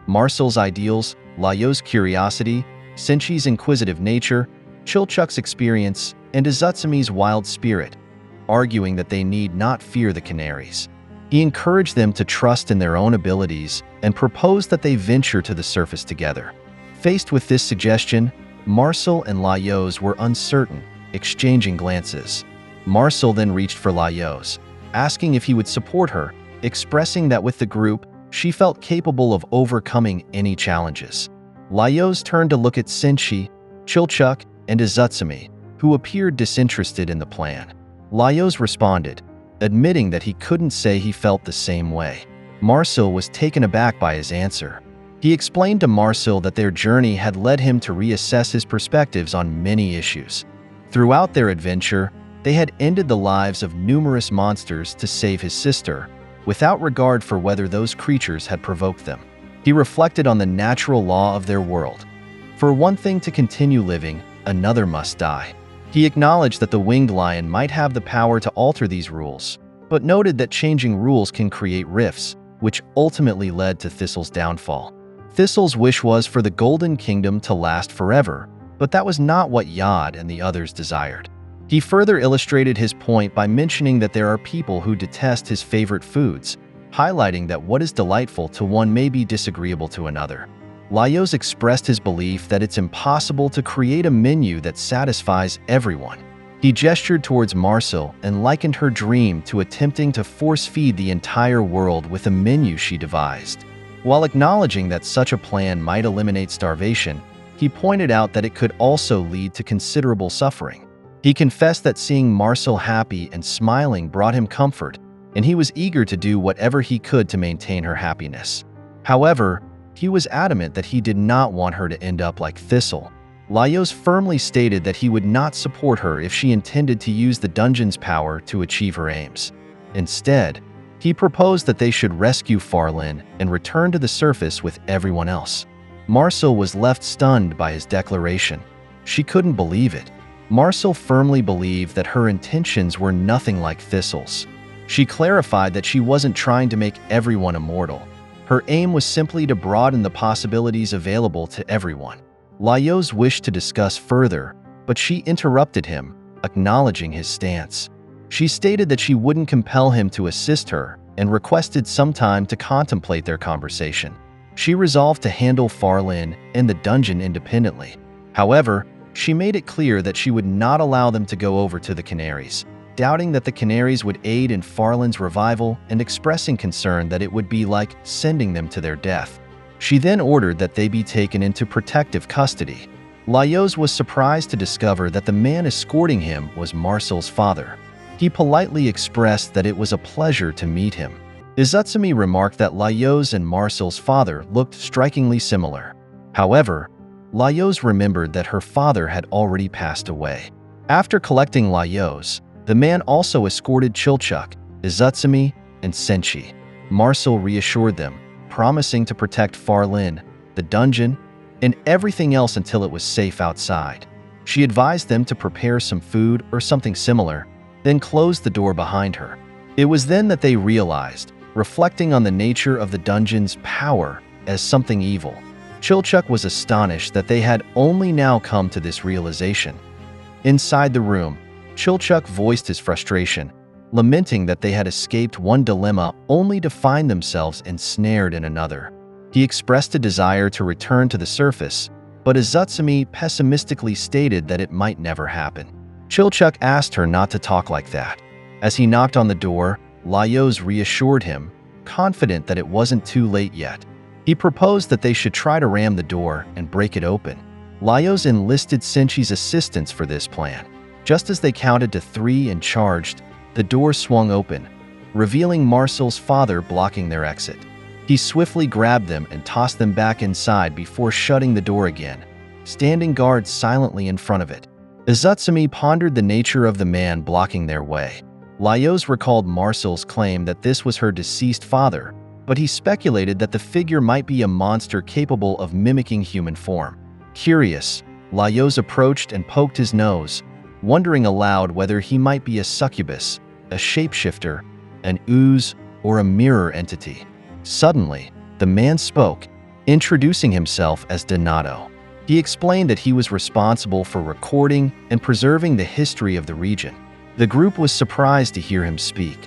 Marcel's ideals, Laios' curiosity, Senchi's inquisitive nature, Chilchuck's experience, and Izutsumi's wild spirit, arguing that they need not fear the Canaries. He encouraged them to trust in their own abilities and proposed that they venture to the surface together. Faced with this suggestion, Marcel and Laios were uncertain, exchanging glances. Marcel then reached for Laios, asking if he would support her, expressing that with the group, she felt capable of overcoming any challenges. Laios turned to look at Senchi, Chilchuck, and Izutsumi, who appeared disinterested in the plan. Laios responded, admitting that he couldn't say he felt the same way. Marcel was taken aback by his answer. He explained to Marcel that their journey had led him to reassess his perspectives on many issues. Throughout their adventure, they had ended the lives of numerous monsters to save his sister, without regard for whether those creatures had provoked them. He reflected on the natural law of their world. For one thing to continue living, another must die. He acknowledged that the winged lion might have the power to alter these rules, but noted that changing rules can create rifts, which ultimately led to Thistle's downfall. Thistle's wish was for the Golden Kingdom to last forever, but that was not what Yod and the others desired. He further illustrated his point by mentioning that there are people who detest his favorite foods, highlighting that what is delightful to one may be disagreeable to another. Laios expressed his belief that it's impossible to create a menu that satisfies everyone. He gestured towards Marcel and likened her dream to attempting to force-feed the entire world with a menu she devised. While acknowledging that such a plan might eliminate starvation, he pointed out that it could also lead to considerable suffering. He confessed that seeing Marcel happy and smiling brought him comfort, and he was eager to do whatever he could to maintain her happiness. However, he was adamant that he did not want her to end up like Thistle. Laios firmly stated that he would not support her if she intended to use the dungeon's power to achieve her aims. Instead, he proposed that they should rescue Farlin and return to the surface with everyone else. Marcel was left stunned by his declaration. She couldn't believe it. Marcel firmly believed that her intentions were nothing like Thistle's. She clarified that she wasn't trying to make everyone immortal. Her aim was simply to broaden the possibilities available to everyone. Laios wished to discuss further, but she interrupted him, acknowledging his stance. She stated that she wouldn't compel him to assist her and requested some time to contemplate their conversation. She resolved to handle Farlin and the dungeon independently. However, she made it clear that she would not allow them to go over to the Canaries, doubting that the Canaries would aid in Farlin's revival and expressing concern that it would be like sending them to their death. She then ordered that they be taken into protective custody. Laios was surprised to discover that the man escorting him was Marcel's father. He politely expressed that it was a pleasure to meet him. Izutsumi remarked that Laios and Marcel's father looked strikingly similar. However, Laios remembered that her father had already passed away. After collecting Laios, the man also escorted Chilchuk, Izutsumi, and Senshi. Marcel reassured them, promising to protect Farlin, the dungeon, and everything else until it was safe outside. She advised them to prepare some food or something similar, then closed the door behind her. It was then that they realized, reflecting on the nature of the dungeon's power as something evil. Chilchuk was astonished that they had only now come to this realization. Inside the room, Chilchuk voiced his frustration, lamenting that they had escaped one dilemma only to find themselves ensnared in another. He expressed a desire to return to the surface, but Izutsumi pessimistically stated that it might never happen. Chilchuk asked her not to talk like that. As he knocked on the door, Laios reassured him, confident that it wasn't too late yet. He proposed that they should try to ram the door and break it open. Laios enlisted Senshi's assistance for this plan. Just as they counted to 3 and charged, the door swung open, revealing Marcel's father blocking their exit. He swiftly grabbed them and tossed them back inside before shutting the door again, standing guard silently in front of it. Izutsumi pondered the nature of the man blocking their way. Laios recalled Marcel's claim that this was her deceased father, but he speculated that the figure might be a monster capable of mimicking human form. Curious, Laios approached and poked his nose, wondering aloud whether he might be a succubus, a shapeshifter, an ooze, or a mirror entity. Suddenly, the man spoke, introducing himself as Donato. He explained that he was responsible for recording and preserving the history of the region. The group was surprised to hear him speak.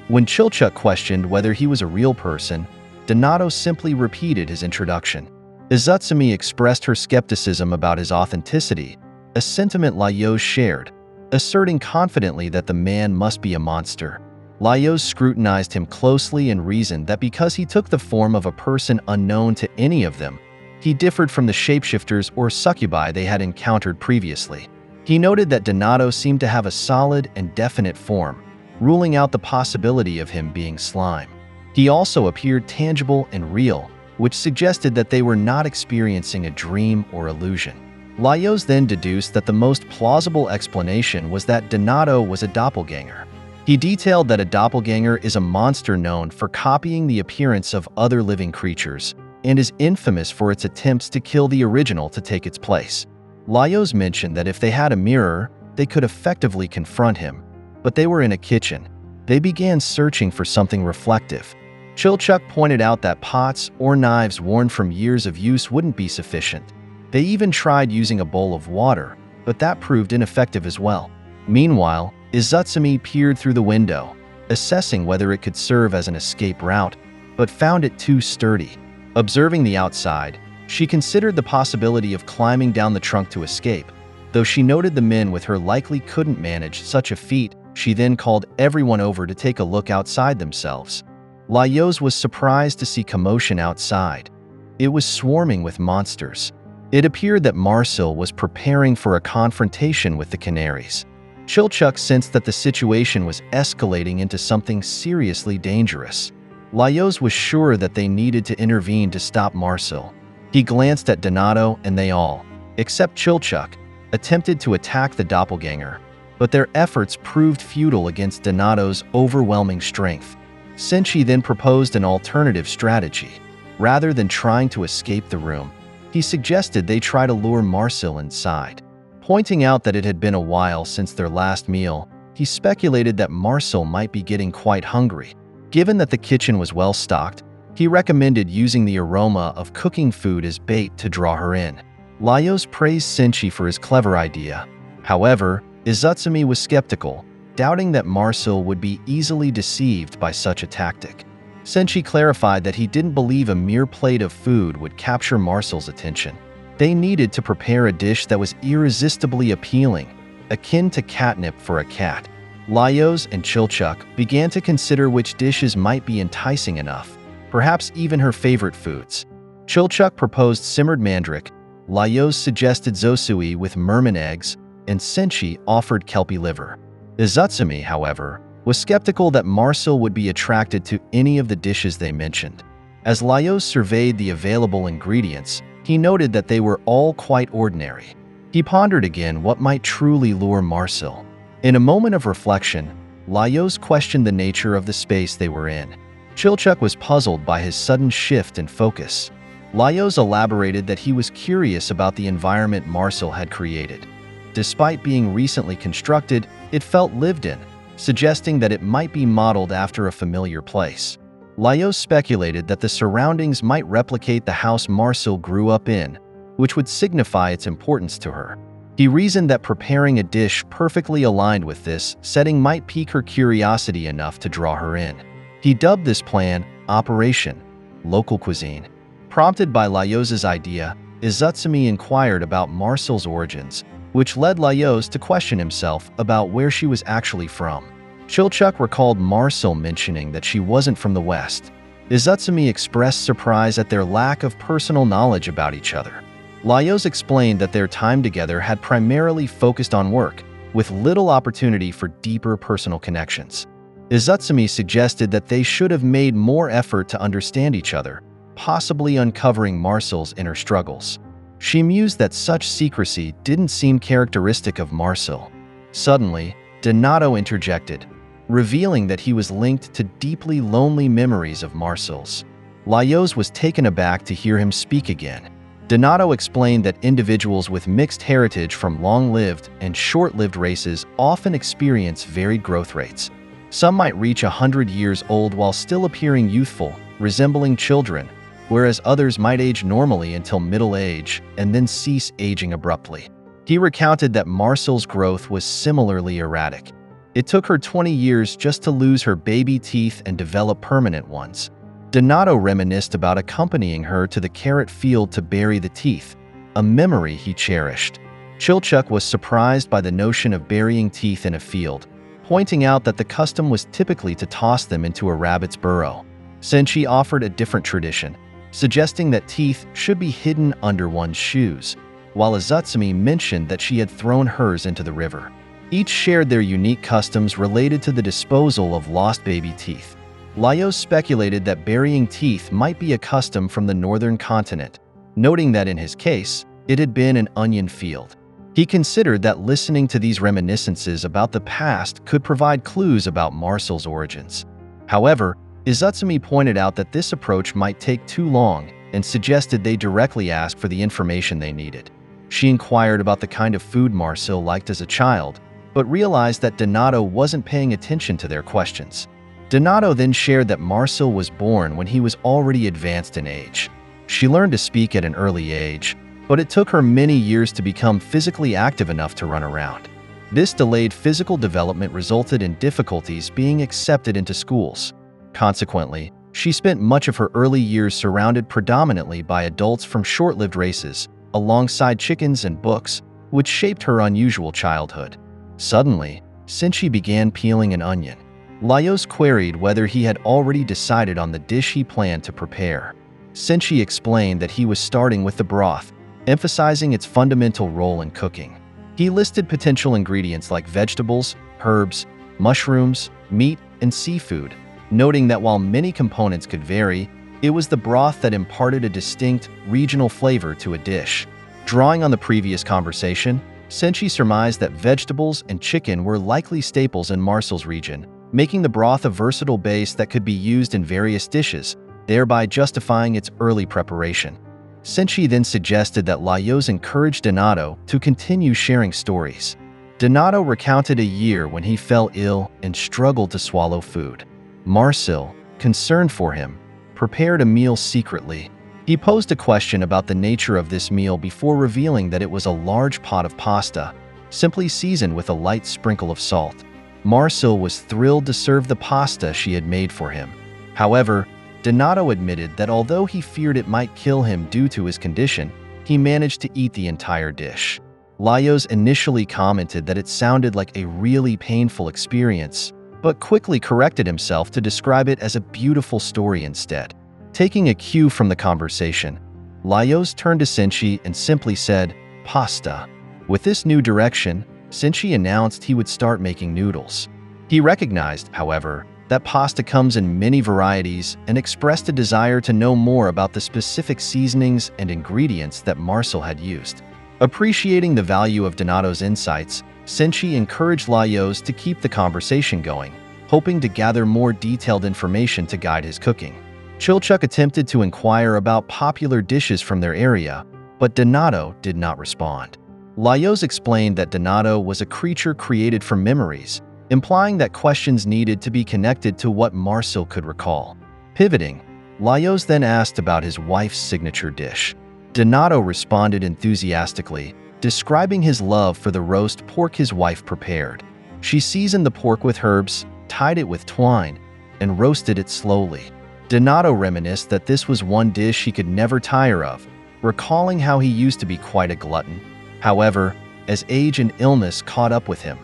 When Chilchuk questioned whether he was a real person, Donato simply repeated his introduction. Izutsumi expressed her skepticism about his authenticity, a sentiment Laios shared, asserting confidently that the man must be a monster. Laios scrutinized him closely and reasoned that because he took the form of a person unknown to any of them, he differed from the shapeshifters or succubi they had encountered previously. He noted that Donato seemed to have a solid and definite form, ruling out the possibility of him being slime. He also appeared tangible and real, which suggested that they were not experiencing a dream or illusion. Laios then deduced that the most plausible explanation was that Donato was a doppelganger. He detailed that a doppelganger is a monster known for copying the appearance of other living creatures and is infamous for its attempts to kill the original to take its place. Laios mentioned that if they had a mirror, they could effectively confront him, but they were in a kitchen. They began searching for something reflective. Chilchuk pointed out that pots or knives worn from years of use wouldn't be sufficient. They even tried using a bowl of water, but that proved ineffective as well. Meanwhile, Izutsumi peered through the window, assessing whether it could serve as an escape route, but found it too sturdy. Observing the outside, she considered the possibility of climbing down the trunk to escape. Though she noted the men with her likely couldn't manage such a feat, she then called everyone over to take a look outside themselves. Laios was surprised to see commotion outside. It was swarming with monsters. It appeared that Marcel was preparing for a confrontation with the Canaries. Chilchuk sensed that the situation was escalating into something seriously dangerous. Laios was sure that they needed to intervene to stop Marcel. He glanced at Donato and they all, except Chilchuk, attempted to attack the doppelganger, but their efforts proved futile against Donato's overwhelming strength. Senshi then proposed an alternative strategy. Rather than trying to escape the room, he suggested they try to lure Marcel inside. Pointing out that it had been a while since their last meal, he speculated that Marcel might be getting quite hungry. Given that the kitchen was well stocked, he recommended using the aroma of cooking food as bait to draw her in. Laios praised Senshi for his clever idea. However, Izutsumi was skeptical, doubting that Marcel would be easily deceived by such a tactic. Senshi clarified that he didn't believe a mere plate of food would capture Marcel's attention. They needed to prepare a dish that was irresistibly appealing, akin to catnip for a cat. Laios and Chilchuk began to consider which dishes might be enticing enough, perhaps even her favorite foods. Chilchuk proposed simmered mandrake, Laios suggested zosui with merman eggs, and Senshi offered kelpie liver. Izutsumi, however, was skeptical that Marcel would be attracted to any of the dishes they mentioned. As Laios surveyed the available ingredients, he noted that they were all quite ordinary. He pondered again what might truly lure Marcel. In a moment of reflection, Laios questioned the nature of the space they were in. Chilchuk was puzzled by his sudden shift in focus. Laios elaborated that he was curious about the environment Marcel had created. Despite being recently constructed, it felt lived in, suggesting that it might be modeled after a familiar place. Laios speculated that the surroundings might replicate the house Marcel grew up in, which would signify its importance to her. He reasoned that preparing a dish perfectly aligned with this setting might pique her curiosity enough to draw her in. He dubbed this plan Operation Local Cuisine. Prompted by Laios's idea, Izutsumi inquired about Marcel's origins, which led Laios to question himself about where she was actually from. Chilchuk recalled Marcel mentioning that she wasn't from the West. Izutsumi expressed surprise at their lack of personal knowledge about each other. Laios explained that their time together had primarily focused on work, with little opportunity for deeper personal connections. Izutsumi suggested that they should have made more effort to understand each other, possibly uncovering Marcel's inner struggles. She mused that such secrecy didn't seem characteristic of Marcel. Suddenly, Donato interjected, revealing that he was linked to deeply lonely memories of Marcel's. Laios was taken aback to hear him speak again. Donato explained that individuals with mixed heritage from long-lived and short-lived races often experience varied growth rates. Some might reach 100 years old while still appearing youthful, resembling children, whereas others might age normally until middle age and then cease aging abruptly. He recounted that Marcel's growth was similarly erratic. It took her 20 years just to lose her baby teeth and develop permanent ones. Donato reminisced about accompanying her to the carrot field to bury the teeth, a memory he cherished. Chilchuk was surprised by the notion of burying teeth in a field, pointing out that the custom was typically to toss them into a rabbit's burrow. Senshi offered a different tradition, suggesting that teeth should be hidden under one's shoes, while Izutsumi mentioned that she had thrown hers into the river. Each shared their unique customs related to the disposal of lost baby teeth. Laios speculated that burying teeth might be a custom from the northern continent, noting that in his case, it had been an onion field. He considered that listening to these reminiscences about the past could provide clues about Marcel's origins. However, Izutsumi pointed out that this approach might take too long and suggested they directly ask for the information they needed. She inquired about the kind of food Marcel liked as a child, but realized that Donato wasn't paying attention to their questions. Donato then shared that Marcel was born when he was already advanced in age. She learned to speak at an early age, but it took her many years to become physically active enough to run around. This delayed physical development resulted in difficulties being accepted into schools. Consequently, she spent much of her early years surrounded predominantly by adults from short-lived races, alongside chickens and books, which shaped her unusual childhood. Suddenly, Senshi began peeling an onion. Laios queried whether he had already decided on the dish he planned to prepare. Senshi explained that he was starting with the broth, emphasizing its fundamental role in cooking. He listed potential ingredients like vegetables, herbs, mushrooms, meat, and seafood, noting that while many components could vary, it was the broth that imparted a distinct, regional flavor to a dish. Drawing on the previous conversation, Senshi surmised that vegetables and chicken were likely staples in Marcel's region, making the broth a versatile base that could be used in various dishes, thereby justifying its early preparation. Senshi then suggested that Laios encourage Donato to continue sharing stories. Donato recounted a year when he fell ill and struggled to swallow food. Marcel, concerned for him, prepared a meal secretly, He posed a question about the nature of this meal before revealing that it was a large pot of pasta, simply seasoned with a light sprinkle of salt. Marcel was thrilled to serve the pasta she had made for him. However, Donato admitted that although he feared it might kill him due to his condition, he managed to eat the entire dish. Laios initially commented that it sounded like a really painful experience, but quickly corrected himself to describe it as a beautiful story instead. Taking a cue from the conversation, Laios turned to Senshi and simply said, "Pasta." With this new direction, Senshi announced he would start making noodles. He recognized, however, that pasta comes in many varieties and expressed a desire to know more about the specific seasonings and ingredients that Marcel had used. Appreciating the value of Donato's insights, Senshi encouraged Laios to keep the conversation going, hoping to gather more detailed information to guide his cooking. Chilchuk attempted to inquire about popular dishes from their area, but Donato did not respond. Laios explained that Donato was a creature created from memories, implying that questions needed to be connected to what Marcel could recall. Pivoting, Laios then asked about his wife's signature dish. Donato responded enthusiastically, describing his love for the roast pork his wife prepared. She seasoned the pork with herbs, tied it with twine, and roasted it slowly. Donato reminisced that this was one dish he could never tire of, recalling how he used to be quite a glutton. However, as age and illness caught up with him,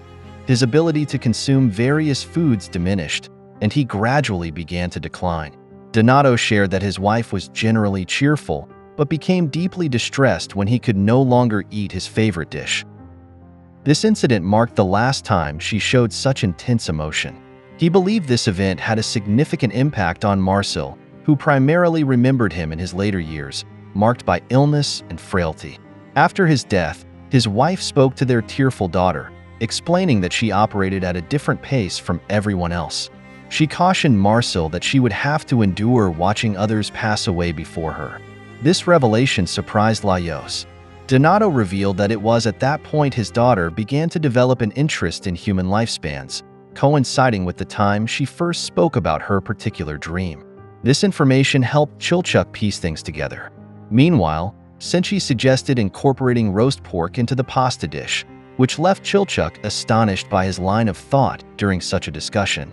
his ability to consume various foods diminished, and he gradually began to decline. Donato shared that his wife was generally cheerful, but became deeply distressed when he could no longer eat his favorite dish. This incident marked the last time she showed such intense emotion. He believed this event had a significant impact on Marcel, who primarily remembered him in his later years, marked by illness and frailty. After his death, his wife spoke to their tearful daughter, explaining that she operated at a different pace from everyone else. She cautioned Marcel that she would have to endure watching others pass away before her. This revelation surprised Laios. Donato revealed that it was at that point his daughter began to develop an interest in human lifespans, coinciding with the time she first spoke about her particular dream. This information helped Chilchuk piece things together. Meanwhile, Senshi suggested incorporating roast pork into the pasta dish, which left Chilchuk astonished by his line of thought during such a discussion.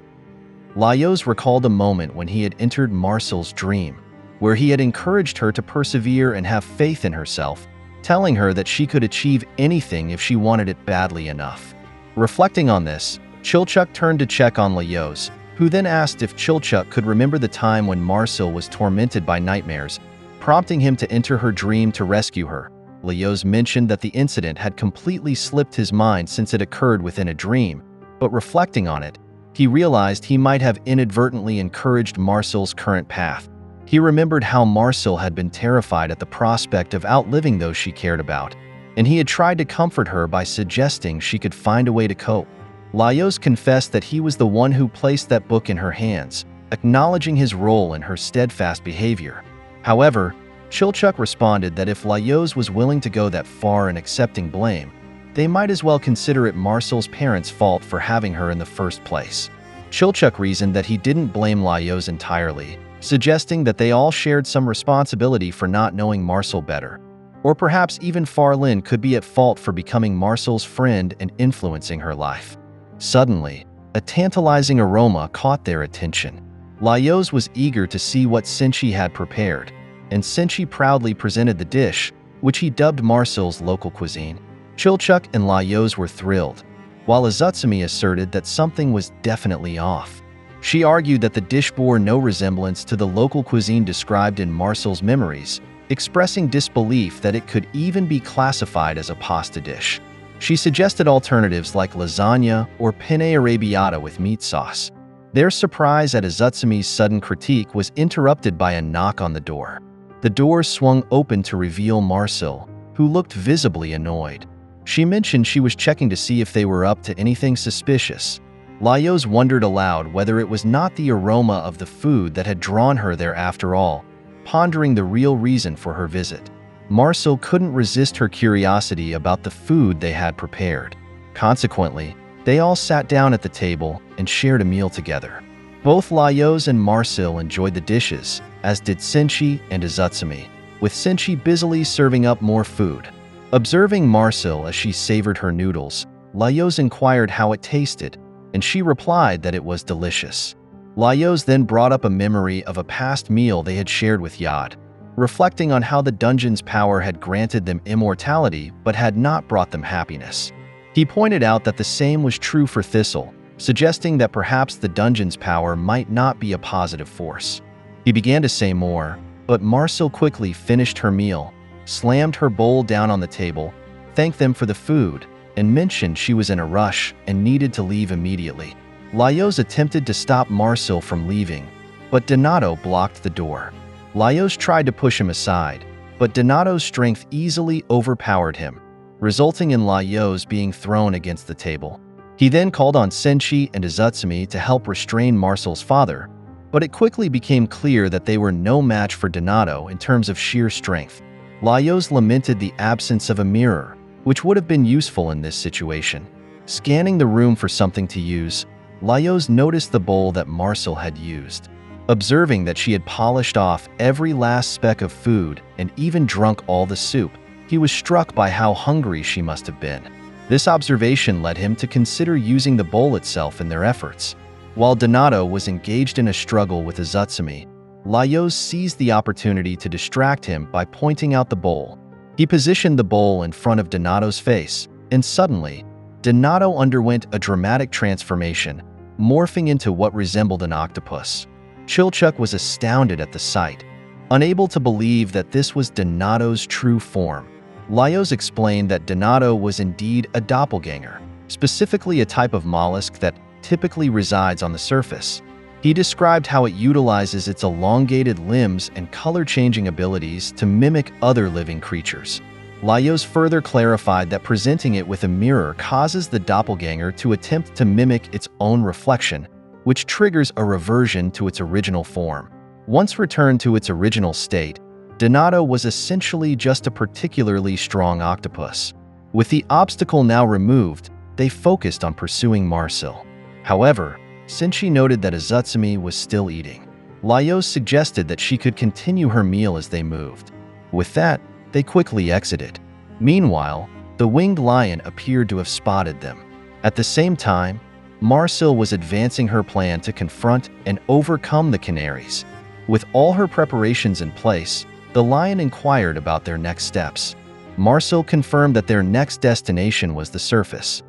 Laios recalled a moment when he had entered Marcel's dream, where he had encouraged her to persevere and have faith in herself, telling her that she could achieve anything if she wanted it badly enough. Reflecting on this, Chilchuk turned to check on Laios, who then asked if Chilchuk could remember the time when Marcel was tormented by nightmares, prompting him to enter her dream to rescue her. Laios mentioned that the incident had completely slipped his mind since it occurred within a dream, but reflecting on it, he realized he might have inadvertently encouraged Marcel's current path. He remembered how Marcel had been terrified at the prospect of outliving those she cared about, and he had tried to comfort her by suggesting she could find a way to cope. Laios confessed that he was the one who placed that book in her hands, acknowledging his role in her steadfast behavior. However, Chilchuk responded that if Laios was willing to go that far in accepting blame, they might as well consider it Marcel's parents' fault for having her in the first place. Chilchuk reasoned that he didn't blame Laios entirely, suggesting that they all shared some responsibility for not knowing Marcel better. Or perhaps even Farlin could be at fault for becoming Marcel's friend and influencing her life. Suddenly, a tantalizing aroma caught their attention. Laios was eager to see what Senshi had prepared, and Senshi proudly presented the dish, which he dubbed Marcel's local cuisine. Chilchuk and Laios were thrilled, while Azutsumi asserted that something was definitely off. She argued that the dish bore no resemblance to the local cuisine described in Marcel's memories, expressing disbelief that it could even be classified as a pasta dish. She suggested alternatives like lasagna or penne arrabbiata with meat sauce. Their surprise at Azutsumi's sudden critique was interrupted by a knock on the door. The door swung open to reveal Marcel, who looked visibly annoyed. She mentioned she was checking to see if they were up to anything suspicious. Laios wondered aloud whether it was not the aroma of the food that had drawn her there after all, pondering the real reason for her visit. Marcel couldn't resist her curiosity about the food they had prepared. Consequently, they all sat down at the table and shared a meal together. Both Laios and Marcel enjoyed the dishes, as did Senshi and Izutsumi, with Senshi busily serving up more food. Observing Marcel as she savored her noodles, Laios inquired how it tasted, and she replied that it was delicious. Laios then brought up a memory of a past meal they had shared with Yad, reflecting on how the dungeon's power had granted them immortality but had not brought them happiness. He pointed out that the same was true for Thistle, suggesting that perhaps the dungeon's power might not be a positive force. He began to say more, but Marcel quickly finished her meal, slammed her bowl down on the table, thanked them for the food, and mentioned she was in a rush and needed to leave immediately. Laios attempted to stop Marcel from leaving, but Donato blocked the door. Laios tried to push him aside, but Donato's strength easily overpowered him, resulting in Laios being thrown against the table. He then called on Senshi and Izutsumi to help restrain Marcel's father, but it quickly became clear that they were no match for Donato in terms of sheer strength. Laios lamented the absence of a mirror, which would have been useful in this situation. Scanning the room for something to use, Laios noticed the bowl that Marcel had used. Observing that she had polished off every last speck of food and even drunk all the soup, he was struck by how hungry she must have been. This observation led him to consider using the bowl itself in their efforts. While Donato was engaged in a struggle with Izutsumi, Laios seized the opportunity to distract him by pointing out the bowl. He positioned the bowl in front of Donato's face, and suddenly, Donato underwent a dramatic transformation, morphing into what resembled an octopus. Chilchuk was astounded at the sight, unable to believe that this was Donato's true form. Laios explained that Donato was indeed a doppelganger, specifically a type of mollusk that typically resides on the surface. He described how it utilizes its elongated limbs and color-changing abilities to mimic other living creatures. Laios further clarified that presenting it with a mirror causes the doppelganger to attempt to mimic its own reflection, which triggers a reversion to its original form. Once returned to its original state, Donato was essentially just a particularly strong octopus. With the obstacle now removed, they focused on pursuing Marcel. However, since she noted that Izutsumi was still eating, Laios suggested that she could continue her meal as they moved. With that, they quickly exited. Meanwhile, the winged lion appeared to have spotted them. At the same time, Marcel was advancing her plan to confront and overcome the canaries. With all her preparations in place, the lion inquired about their next steps. Marcel confirmed that their next destination was the surface.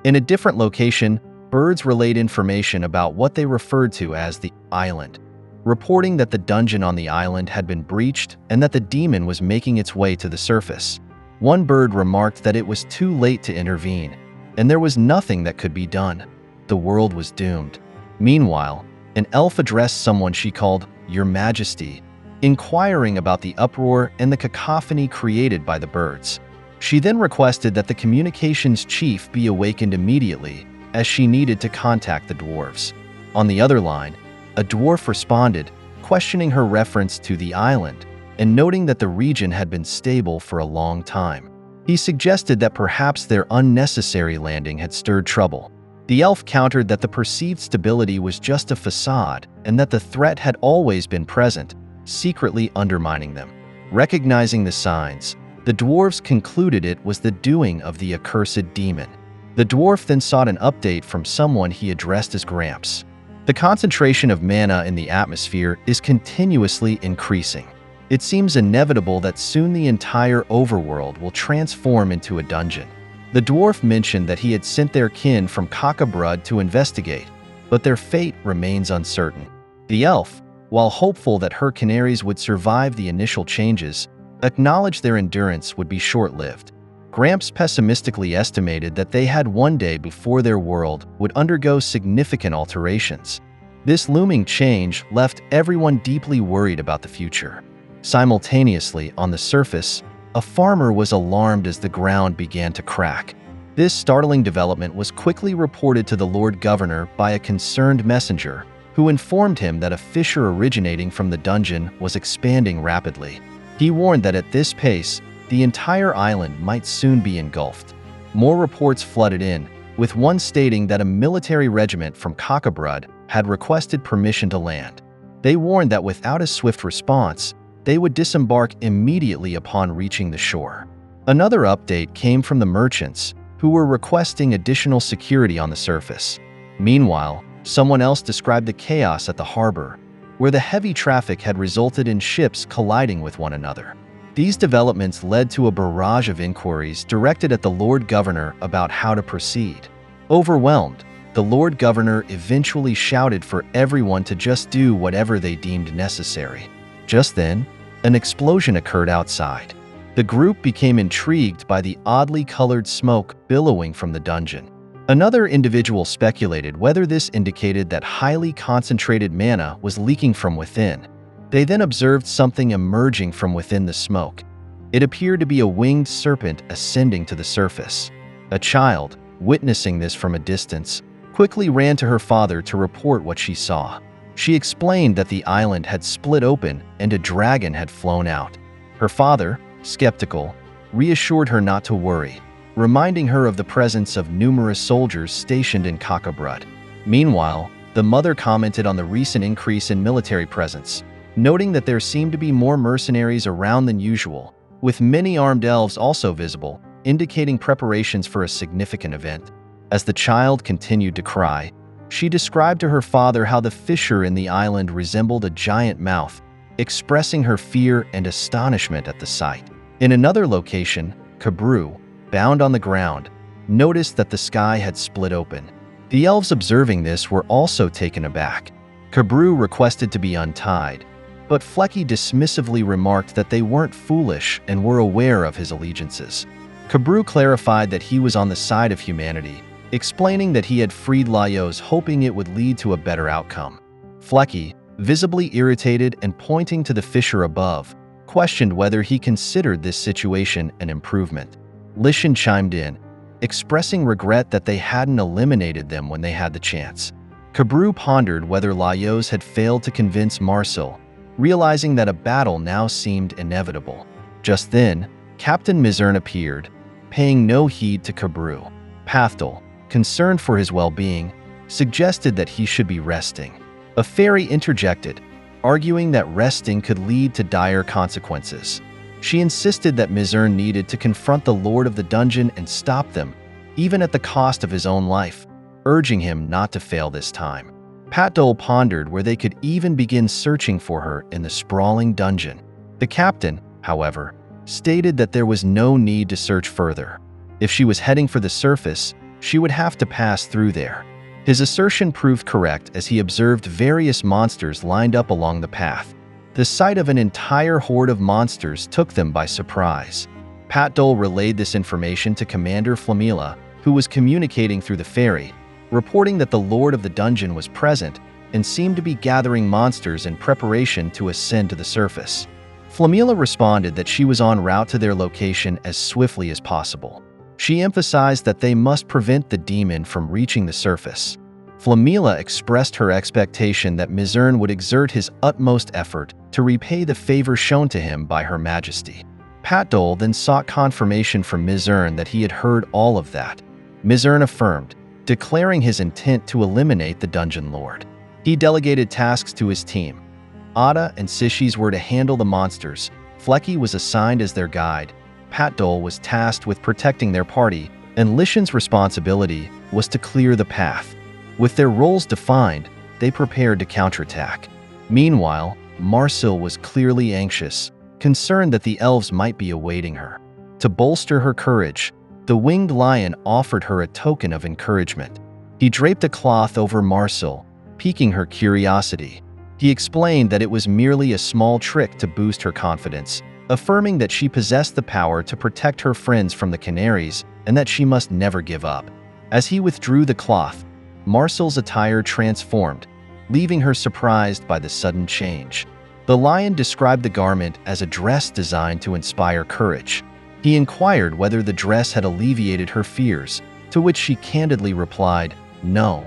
In a different location, birds relayed information about what they referred to as the island, reporting that the dungeon on the island had been breached and that the demon was making its way to the surface. One bird remarked that it was too late to intervene, and there was nothing that could be done. The world was doomed. Meanwhile, an elf addressed someone she called Your Majesty, inquiring about the uproar and the cacophony created by the birds. She then requested that the communications chief be awakened immediately, as she needed to contact the dwarves. On the other line, a dwarf responded, questioning her reference to the island and noting that the region had been stable for a long time. He suggested that perhaps their unnecessary landing had stirred trouble. The elf countered that the perceived stability was just a facade and that the threat had always been present, secretly undermining them. Recognizing the signs, the dwarves concluded it was the doing of the accursed demon. The dwarf then sought an update from someone he addressed as Gramps. The concentration of mana in the atmosphere is continuously increasing. It seems inevitable that soon the entire overworld will transform into a dungeon. The dwarf mentioned that he had sent their kin from Cockabrud to investigate, but their fate remains uncertain. The elf, while hopeful that her canaries would survive the initial changes, acknowledged their endurance would be short-lived. Gramps pessimistically estimated that they had one day before their world would undergo significant alterations. This looming change left everyone deeply worried about the future. Simultaneously, on the surface, a farmer was alarmed as the ground began to crack. This startling development was quickly reported to the Lord Governor by a concerned messenger, who informed him that a fissure originating from the dungeon was expanding rapidly. He warned that at this pace, the entire island might soon be engulfed. More reports flooded in, with one stating that a military regiment from Cockabrud had requested permission to land. They warned that without a swift response, they would disembark immediately upon reaching the shore. Another update came from the merchants, who were requesting additional security on the surface. Meanwhile, someone else described the chaos at the harbor, where the heavy traffic had resulted in ships colliding with one another. These developments led to a barrage of inquiries directed at the Lord Governor about how to proceed. Overwhelmed, the Lord Governor eventually shouted for everyone to just do whatever they deemed necessary. Just then, an explosion occurred outside. The group became intrigued by the oddly colored smoke billowing from the dungeon. Another individual speculated whether this indicated that highly concentrated mana was leaking from within. They then observed something emerging from within the smoke. It appeared to be a winged serpent ascending to the surface. A child, witnessing this from a distance, quickly ran to her father to report what she saw. She explained that the island had split open and a dragon had flown out. Her father, skeptical, reassured her not to worry, reminding her of the presence of numerous soldiers stationed in Kakabrud. Meanwhile, the mother commented on the recent increase in military presence, noting that there seemed to be more mercenaries around than usual, with many armed elves also visible, indicating preparations for a significant event. As the child continued to cry, she described to her father how the fissure in the island resembled a giant mouth, expressing her fear and astonishment at the sight. In another location, Kabru, bound on the ground, noticed that the sky had split open. The elves observing this were also taken aback. Kabru requested to be untied, but Flecky dismissively remarked that they weren't foolish and were aware of his allegiances. Kabru clarified that he was on the side of humanity, explaining that he had freed Laios hoping it would lead to a better outcome. Flecky, visibly irritated and pointing to the fissure above, questioned whether he considered this situation an improvement. Lishan chimed in, expressing regret that they hadn't eliminated them when they had the chance. Kabru pondered whether Laios had failed to convince Marcel, realizing that a battle now seemed inevitable. Just then, Captain Mizern appeared, paying no heed to Kabru. Pathdal, concerned for his well-being, suggested that he should be resting. A fairy interjected, arguing that resting could lead to dire consequences. She insisted that Mizern needed to confront the Lord of the Dungeon and stop them, even at the cost of his own life, urging him not to fail this time. Pathdal pondered where they could even begin searching for her in the sprawling dungeon. The captain, however, stated that there was no need to search further. If she was heading for the surface, she would have to pass through there. His assertion proved correct as he observed various monsters lined up along the path. The sight of an entire horde of monsters took them by surprise. Pathdal relayed this information to Commander Flamila, who was communicating through the ferry, reporting that the Lord of the Dungeon was present and seemed to be gathering monsters in preparation to ascend to the surface. Flamila responded that she was en route to their location as swiftly as possible. She emphasized that they must prevent the demon from reaching the surface. Flamila expressed her expectation that Mizern would exert his utmost effort to repay the favor shown to him by Her Majesty. Pathdal then sought confirmation from Mizern that he had heard all of that. Mizern affirmed, declaring his intent to eliminate the Dungeon Lord. He delegated tasks to his team. Ada and Sishis were to handle the monsters. Flecky was assigned as their guide. Pathdal was tasked with protecting their party, and Lishan's responsibility was to clear the path. With their roles defined, they prepared to counterattack. Meanwhile, Marcel was clearly anxious, concerned that the elves might be awaiting her. To bolster her courage, the winged lion offered her a token of encouragement. He draped a cloth over Marcel, piquing her curiosity. He explained that it was merely a small trick to boost her confidence, affirming that she possessed the power to protect her friends from the canaries and that she must never give up. As he withdrew the cloth, Marcel's attire transformed, leaving her surprised by the sudden change. The lion described the garment as a dress designed to inspire courage. He inquired whether the dress had alleviated her fears, to which she candidly replied, no.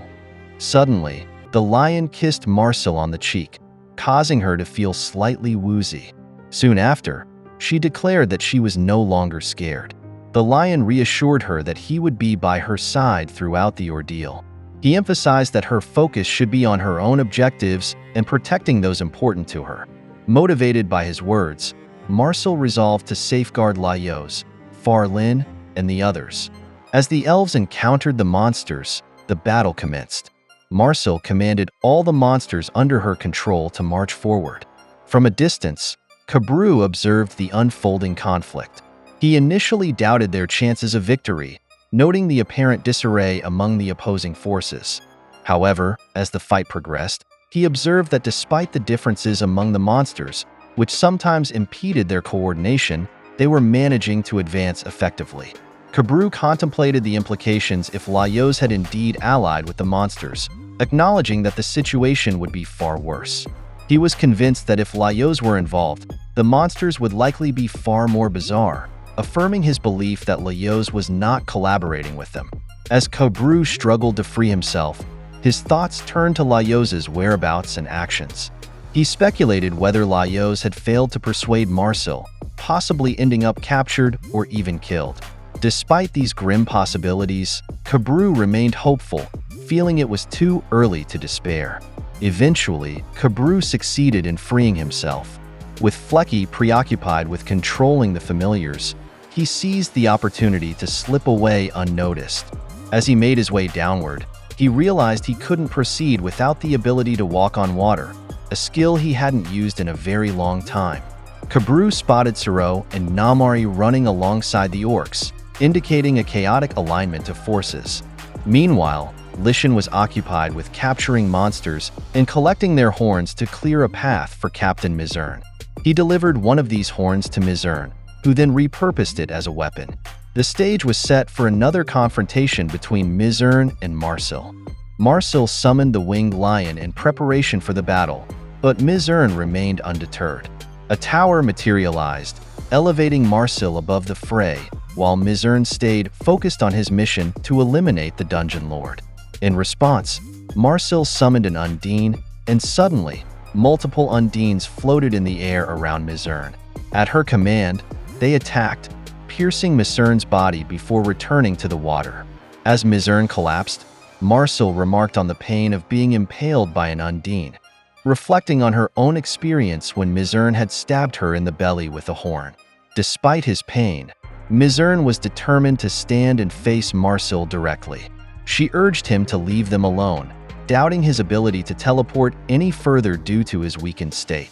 Suddenly, the lion kissed Marcel on the cheek, causing her to feel slightly woozy. Soon after, she declared that she was no longer scared. The lion reassured her that he would be by her side throughout the ordeal. He emphasized that her focus should be on her own objectives and protecting those important to her. Motivated by his words, Marcel resolved to safeguard Laios, Far Lin, and the others. As the elves encountered the monsters, the battle commenced. Marcel commanded all the monsters under her control to march forward. From a distance, Kabru observed the unfolding conflict. He initially doubted their chances of victory, noting the apparent disarray among the opposing forces. However, as the fight progressed, he observed that despite the differences among the monsters, which sometimes impeded their coordination, they were managing to advance effectively. Kabru contemplated the implications if Laios had indeed allied with the monsters, acknowledging that the situation would be far worse. He was convinced that if Laios were involved, the monsters would likely be far more bizarre, affirming his belief that Laios was not collaborating with them. As Kabru struggled to free himself, his thoughts turned to Laios's whereabouts and actions. He speculated whether Laios had failed to persuade Marcel, possibly ending up captured or even killed. Despite these grim possibilities, Kabru remained hopeful, feeling it was too early to despair. Eventually, Kabru succeeded in freeing himself. With Flecky preoccupied with controlling the familiars, he seized the opportunity to slip away unnoticed. As he made his way downward, he realized he couldn't proceed without the ability to walk on water, a skill he hadn't used in a very long time. Kabru spotted Siro and Namari running alongside the orcs, indicating a chaotic alignment of forces. Meanwhile, Lishan was occupied with capturing monsters and collecting their horns to clear a path for Captain Mizurn. He delivered one of these horns to Mizurn, who then repurposed it as a weapon. The stage was set for another confrontation between Mizurn and Marcel. Marcel summoned the winged lion in preparation for the battle, but Mizurn remained undeterred. A tower materialized, elevating Marcel above the fray, while Mizurn stayed focused on his mission to eliminate the Dungeon Lord. In response, Marcel summoned an Undine, and suddenly, multiple Undines floated in the air around Mizurn. At her command, they attacked, piercing Mizurn's body before returning to the water. As Mizurn collapsed, Marcel remarked on the pain of being impaled by an Undine, reflecting on her own experience when Mizurn had stabbed her in the belly with a horn. Despite his pain, Mizurn was determined to stand and face Marcel directly. She urged him to leave them alone, doubting his ability to teleport any further due to his weakened state.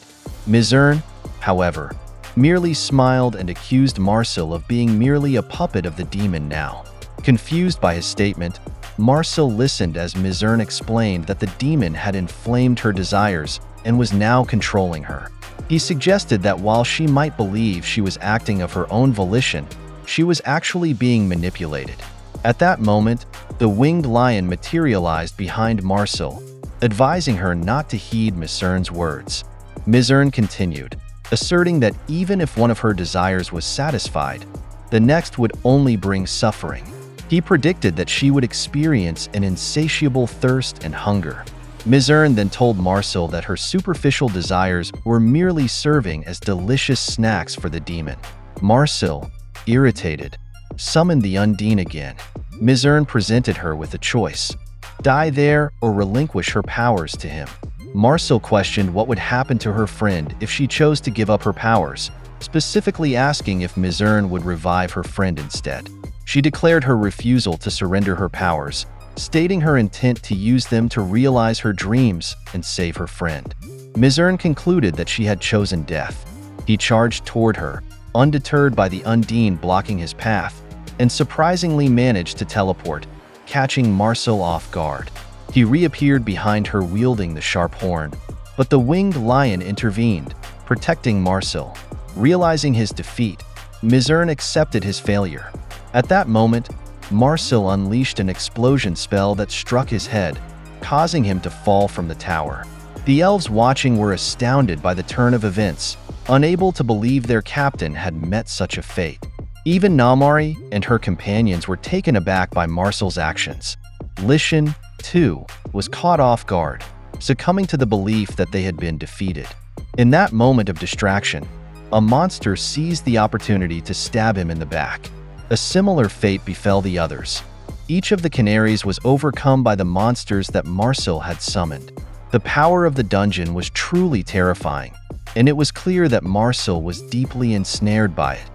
Mizurn, however, merely smiled and accused Marcel of being merely a puppet of the demon now. Confused by his statement, Marcel listened as Mizurn explained that the demon had inflamed her desires and was now controlling her. He suggested that while she might believe she was acting of her own volition, she was actually being manipulated. At that moment, the winged lion materialized behind Marcel, advising her not to heed Mizurn's words. Mizurn continued, asserting that even if one of her desires was satisfied, the next would only bring suffering. He predicted that she would experience an insatiable thirst and hunger. Mizurn then told Marcel that her superficial desires were merely serving as delicious snacks for the demon. Marcel, irritated, summoned the Undine again. Mizurn presented her with a choice: die there or relinquish her powers to him. Marcel questioned what would happen to her friend if she chose to give up her powers, specifically asking if Mizurn would revive her friend instead. She declared her refusal to surrender her powers, stating her intent to use them to realize her dreams and save her friend. Mizurn concluded that she had chosen death. He charged toward her, undeterred by the Undine blocking his path, and surprisingly managed to teleport, catching Marcel off guard. He reappeared behind her wielding the sharp horn, but the winged lion intervened, protecting Marcel. Realizing his defeat, Mizurn accepted his failure. At that moment, Marcel unleashed an explosion spell that struck his head, causing him to fall from the tower. The elves watching were astounded by the turn of events, unable to believe their captain had met such a fate. Even Namari and her companions were taken aback by Marcel's actions. Lishan, too, was caught off guard, succumbing to the belief that they had been defeated. In that moment of distraction, a monster seized the opportunity to stab him in the back. A similar fate befell the others. Each of the canaries was overcome by the monsters that Marcel had summoned. The power of the dungeon was truly terrifying, and it was clear that Marcel was deeply ensnared by it.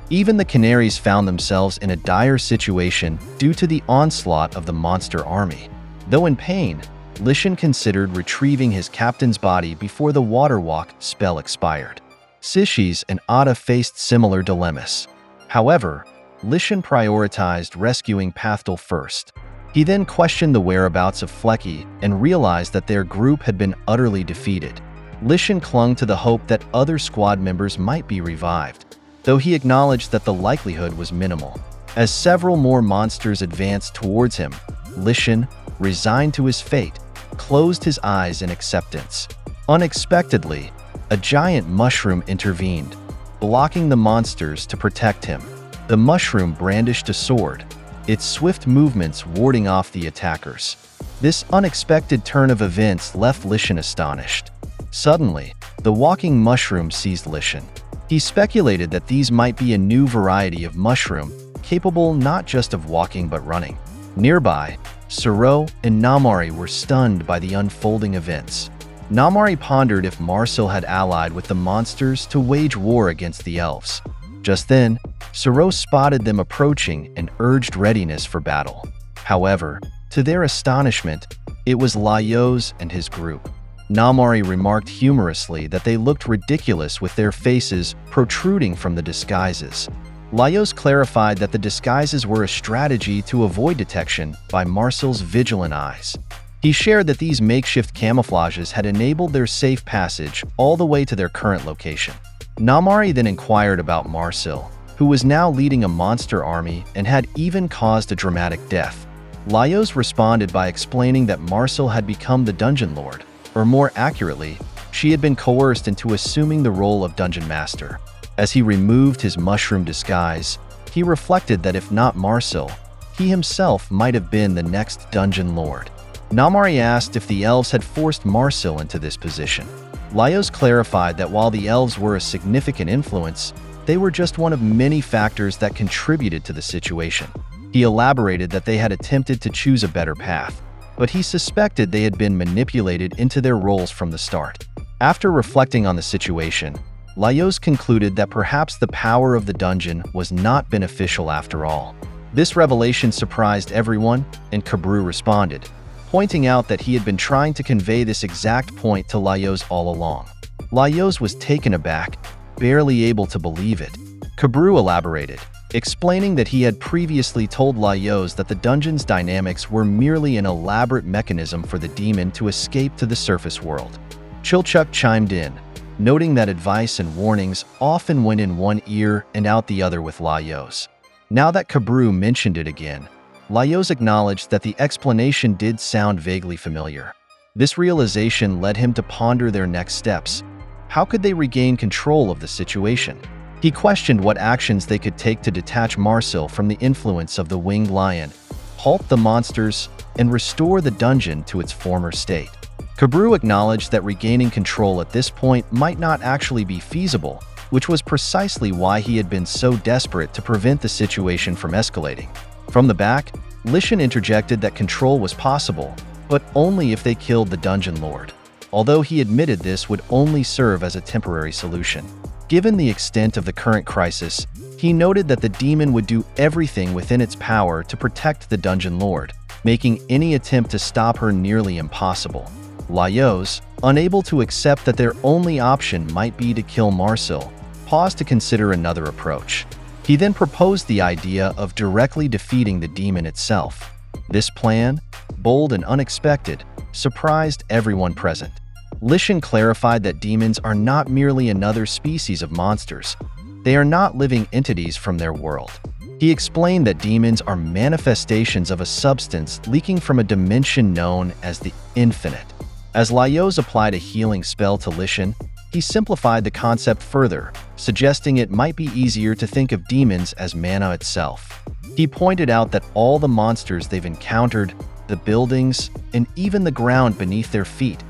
Even the canaries found themselves in a dire situation due to the onslaught of the monster army. Though in pain, Lichen considered retrieving his captain's body before the water walk spell expired. Sishis and Ada faced similar dilemmas. However, Lichen prioritized rescuing Pathel first. He then questioned the whereabouts of Flecky and realized that their group had been utterly defeated. Lichen clung to the hope that other squad members might be revived, though he acknowledged that the likelihood was minimal. As several more monsters advanced towards him, Lichen, resigned to his fate, closed his eyes in acceptance. Unexpectedly, a giant mushroom intervened, blocking the monsters to protect him. The mushroom brandished a sword, its swift movements warding off the attackers. This unexpected turn of events left Lichen astonished. Suddenly, the walking mushroom seized Lichen. He speculated that these might be a new variety of mushroom, capable not just of walking but running. Nearby, Suro and Namari were stunned by the unfolding events. Namari pondered if Marcel had allied with the monsters to wage war against the elves. Just then, Suro spotted them approaching and urged readiness for battle. However, to their astonishment, it was Laios and his group. Namari remarked humorously that they looked ridiculous with their faces protruding from the disguises. Laios clarified that the disguises were a strategy to avoid detection by Marcel's vigilant eyes. He shared that these makeshift camouflages had enabled their safe passage all the way to their current location. Namari then inquired about Marcel, who was now leading a monster army and had even caused a dramatic death. Laios responded by explaining that Marcel had become the dungeon lord, or more accurately, she had been coerced into assuming the role of dungeon master. As he removed his mushroom disguise, he reflected that if not Marcel, he himself might have been the next dungeon lord. Namari asked if the elves had forced Marcel into this position. Laios clarified that while the elves were a significant influence, they were just one of many factors that contributed to the situation. He elaborated that they had attempted to choose a better path, but he suspected they had been manipulated into their roles from the start. After reflecting on the situation, Laios concluded that perhaps the power of the dungeon was not beneficial after all. This revelation surprised everyone, and Kabru responded, pointing out that he had been trying to convey this exact point to Laios all along. Laios was taken aback, barely able to believe it. Kabru elaborated, explaining that he had previously told Laios that the dungeon's dynamics were merely an elaborate mechanism for the demon to escape to the surface world. Chilchuk chimed in, noting that advice and warnings often went in one ear and out the other with Laios. Now that Kabru mentioned it again, Laios acknowledged that the explanation did sound vaguely familiar. This realization led him to ponder their next steps. How could they regain control of the situation? He questioned what actions they could take to detach Marcel from the influence of the winged lion, halt the monsters, and restore the dungeon to its former state. Kabru acknowledged that regaining control at this point might not actually be feasible, which was precisely why he had been so desperate to prevent the situation from escalating. From the back, Lichen interjected that control was possible, but only if they killed the dungeon lord, although he admitted this would only serve as a temporary solution. Given the extent of the current crisis, he noted that the demon would do everything within its power to protect the dungeon lord, making any attempt to stop her nearly impossible. Laios, unable to accept that their only option might be to kill Marcel, paused to consider another approach. He then proposed the idea of directly defeating the demon itself. This plan, bold and unexpected, surprised everyone present. Lichen clarified that demons are not merely another species of monsters. They are not living entities from their world. He explained that demons are manifestations of a substance leaking from a dimension known as the infinite. As Laios applied a healing spell to Lichen, he simplified the concept further, suggesting it might be easier to think of demons as mana itself. He pointed out that all the monsters they've encountered, the buildings, and even the ground beneath their feet,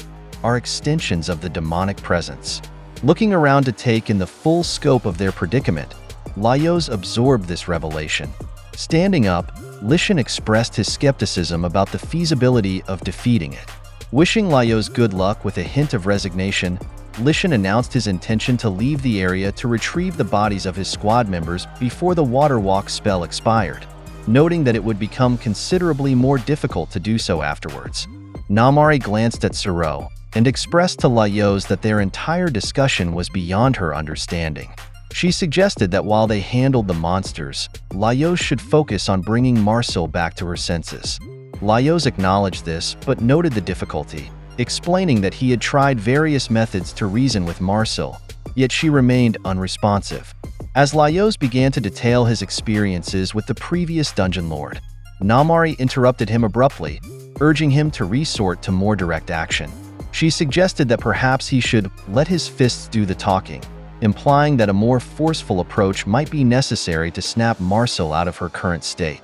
are extensions of the demonic presence. Looking around to take in the full scope of their predicament, Laios absorbed this revelation. Standing up, Lichan expressed his skepticism about the feasibility of defeating it. Wishing Laios good luck with a hint of resignation, Lichan announced his intention to leave the area to retrieve the bodies of his squad members before the water walk spell expired, noting that it would become considerably more difficult to do so afterwards. Namari glanced at Suro and expressed to Laios that their entire discussion was beyond her understanding. She suggested that while they handled the monsters, Laios should focus on bringing Marcel back to her senses. Laios acknowledged this but noted the difficulty, explaining that he had tried various methods to reason with Marcel, yet she remained unresponsive. As Laios began to detail his experiences with the previous Dungeon Lord, Namari interrupted him abruptly, urging him to resort to more direct action. She suggested that perhaps he should let his fists do the talking, implying that a more forceful approach might be necessary to snap Marcel out of her current state.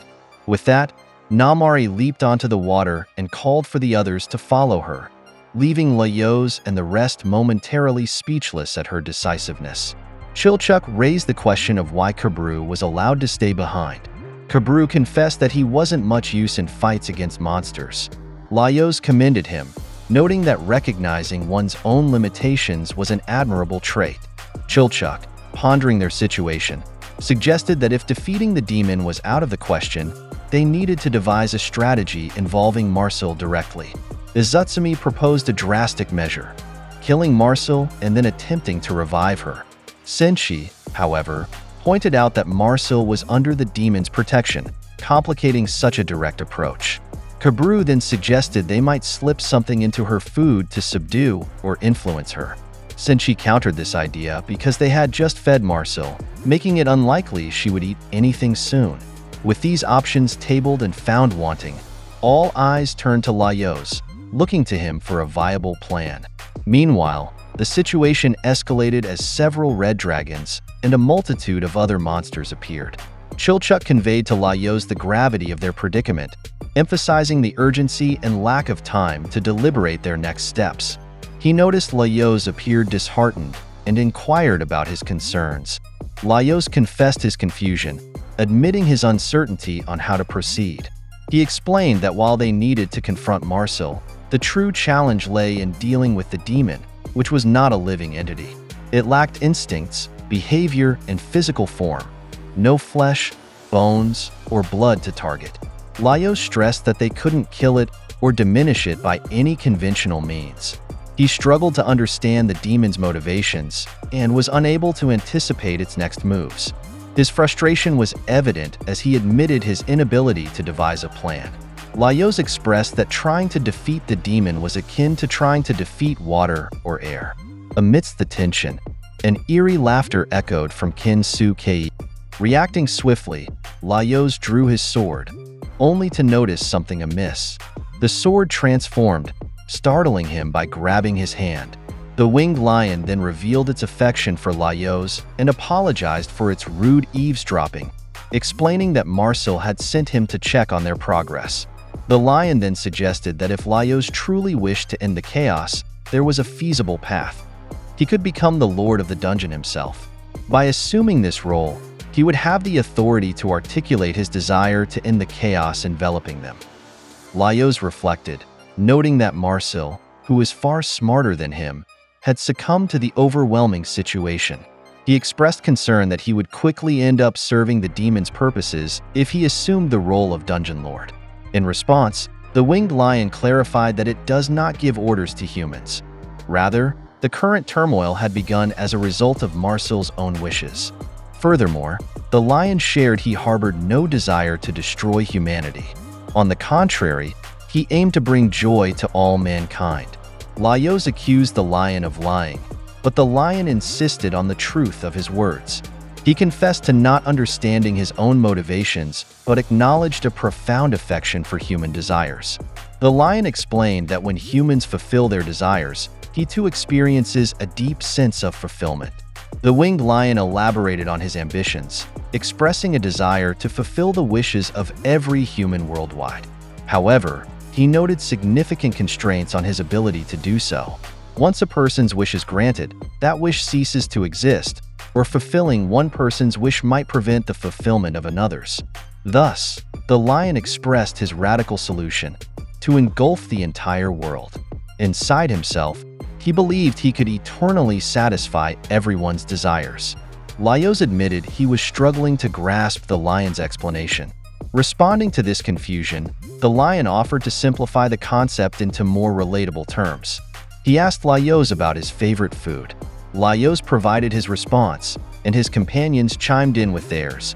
With that, Namari leaped onto the water and called for the others to follow her, leaving Laios and the rest momentarily speechless at her decisiveness. Chilchuk raised the question of why Kabru was allowed to stay behind. Kabru confessed that he wasn't much use in fights against monsters. Laios commended him, noting that recognizing one's own limitations was an admirable trait. Chilchuk, pondering their situation, suggested that if defeating the demon was out of the question, they needed to devise a strategy involving Marcel directly. Izutsumi proposed a drastic measure, killing Marcel and then attempting to revive her. Senshi, however, pointed out that Marcel was under the demon's protection, complicating such a direct approach. Kabru then suggested they might slip something into her food to subdue or influence her. Senshi countered this idea because they had just fed Marcel, making it unlikely she would eat anything soon. With these options tabled and found wanting, all eyes turned to Laios, looking to him for a viable plan. Meanwhile, the situation escalated as several red dragons and a multitude of other monsters appeared. Chilchuk conveyed to Laios the gravity of their predicament, emphasizing the urgency and lack of time to deliberate their next steps. He noticed Laios appeared disheartened and inquired about his concerns. Laios confessed his confusion, admitting his uncertainty on how to proceed. He explained that while they needed to confront Marcel, the true challenge lay in dealing with the demon, which was not a living entity. It lacked instincts, behavior, and physical form. No flesh, bones, or blood to target. Laios stressed that they couldn't kill it or diminish it by any conventional means. He struggled to understand the demon's motivations and was unable to anticipate its next moves. His frustration was evident as he admitted his inability to devise a plan. Laios expressed that trying to defeat the demon was akin to trying to defeat water or air. Amidst the tension, an eerie laughter echoed from Kin Su-kei. Reacting swiftly, Laios drew his sword, only to notice something amiss. The sword transformed, startling him by grabbing his hand. The winged lion then revealed its affection for Laios and apologized for its rude eavesdropping, explaining that Marcel had sent him to check on their progress. The lion then suggested that if Laios truly wished to end the chaos, there was a feasible path. He could become the lord of the dungeon himself. By assuming this role, he would have the authority to articulate his desire to end the chaos enveloping them. Laios reflected, noting that Marcel, who was far smarter than him, had succumbed to the overwhelming situation. He expressed concern that he would quickly end up serving the demon's purposes if he assumed the role of Dungeon Lord. In response, the winged lion clarified that it does not give orders to humans. Rather, the current turmoil had begun as a result of Marcel's own wishes. Furthermore, the lion shared he harbored no desire to destroy humanity. On the contrary, he aimed to bring joy to all mankind. Laios accused the lion of lying, but the lion insisted on the truth of his words. He confessed to not understanding his own motivations, but acknowledged a profound affection for human desires. The lion explained that when humans fulfill their desires, he too experiences a deep sense of fulfillment. The winged lion elaborated on his ambitions, expressing a desire to fulfill the wishes of every human worldwide. However, he noted significant constraints on his ability to do so. Once a person's wish is granted, that wish ceases to exist, or fulfilling one person's wish might prevent the fulfillment of another's. Thus, the lion expressed his radical solution: to engulf the entire world. Inside himself, he believed he could eternally satisfy everyone's desires. Laios admitted he was struggling to grasp the lion's explanation. Responding to this confusion, the lion offered to simplify the concept into more relatable terms. He asked Laios about his favorite food. Laios provided his response, and his companions chimed in with theirs.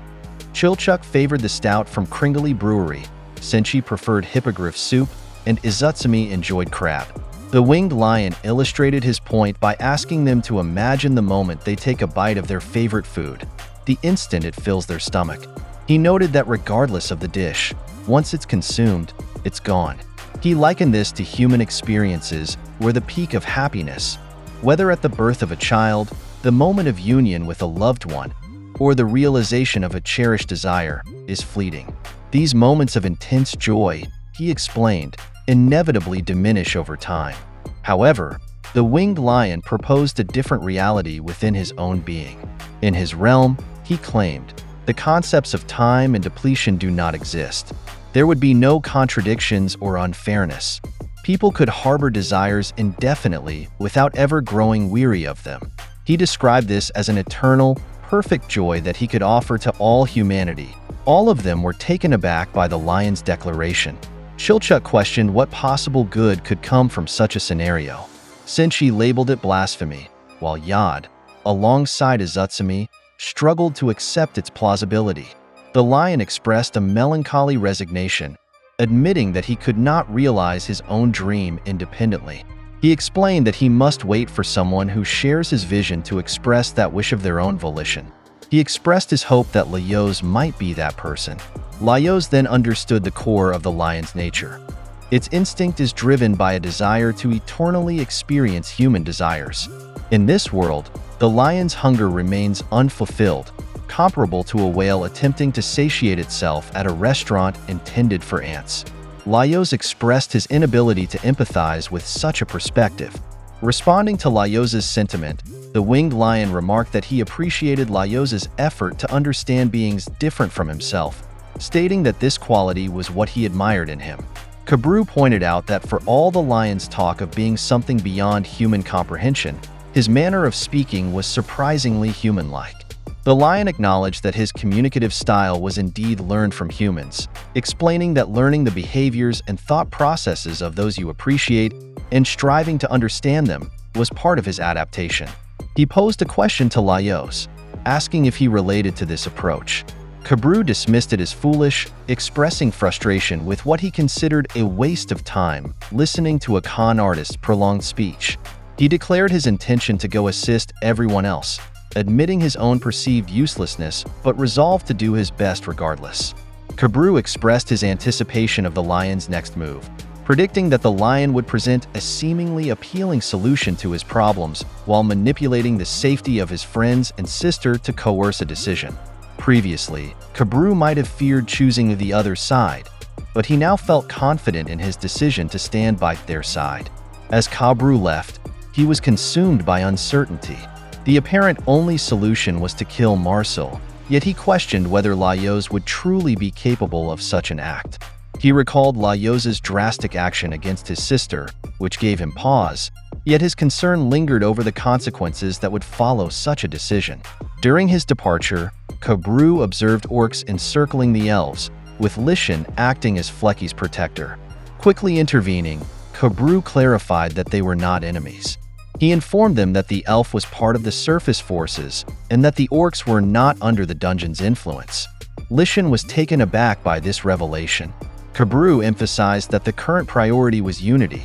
Chilchuk favored the stout from Kringley Brewery, Senshi preferred hippogriff soup, and Izutsumi enjoyed crab. The winged lion illustrated his point by asking them to imagine the moment they take a bite of their favorite food, the instant it fills their stomach. He noted that regardless of the dish, once it's consumed, it's gone. He likened this to human experiences where the peak of happiness, whether at the birth of a child, the moment of union with a loved one, or the realization of a cherished desire, is fleeting. These moments of intense joy, he explained, inevitably diminish over time. However, the winged lion proposed a different reality within his own being. In his realm, he claimed, the concepts of time and depletion do not exist. There would be no contradictions or unfairness. People could harbor desires indefinitely without ever growing weary of them. He described this as an eternal, perfect joy that he could offer to all humanity. All of them were taken aback by the lion's declaration. Chilchuk questioned what possible good could come from such a scenario. Senshi labeled it blasphemy, while Yod, alongside Izutsumi, struggled to accept its plausibility. The lion expressed a melancholy resignation, admitting that he could not realize his own dream independently. He explained that he must wait for someone who shares his vision to express that wish of their own volition. He expressed his hope that Laios might be that person. Laios then understood the core of the lion's nature. Its instinct is driven by a desire to eternally experience human desires. In this world, the lion's hunger remains unfulfilled, comparable to a whale attempting to satiate itself at a restaurant intended for ants. Laios expressed his inability to empathize with such a perspective. Responding to Laios's sentiment, the winged lion remarked that he appreciated Laios's effort to understand beings different from himself, stating that this quality was what he admired in him. Kabru pointed out that for all the lion's talk of being something beyond human comprehension, his manner of speaking was surprisingly human-like. The lion acknowledged that his communicative style was indeed learned from humans, explaining that learning the behaviors and thought processes of those you appreciate and striving to understand them was part of his adaptation. He posed a question to Laios, asking if he related to this approach. Kabru dismissed it as foolish, expressing frustration with what he considered a waste of time listening to a con artist's prolonged speech. He declared his intention to go assist everyone else, admitting his own perceived uselessness but resolved to do his best regardless. Kabru expressed his anticipation of the lion's next move, predicting that the lion would present a seemingly appealing solution to his problems while manipulating the safety of his friends and sister to coerce a decision. Previously, Kabru might have feared choosing the other side, but he now felt confident in his decision to stand by their side. As Kabru left, he was consumed by uncertainty. The apparent only solution was to kill Marcel, yet he questioned whether Laios would truly be capable of such an act. He recalled Laios's drastic action against his sister, which gave him pause, yet his concern lingered over the consequences that would follow such a decision. During his departure, Kabru observed orcs encircling the elves, with Lishan acting as Flecky's protector. Quickly intervening, Kabru clarified that they were not enemies. He informed them that the elf was part of the surface forces and that the orcs were not under the dungeon's influence. Lishan was taken aback by this revelation. Kabru emphasized that the current priority was unity.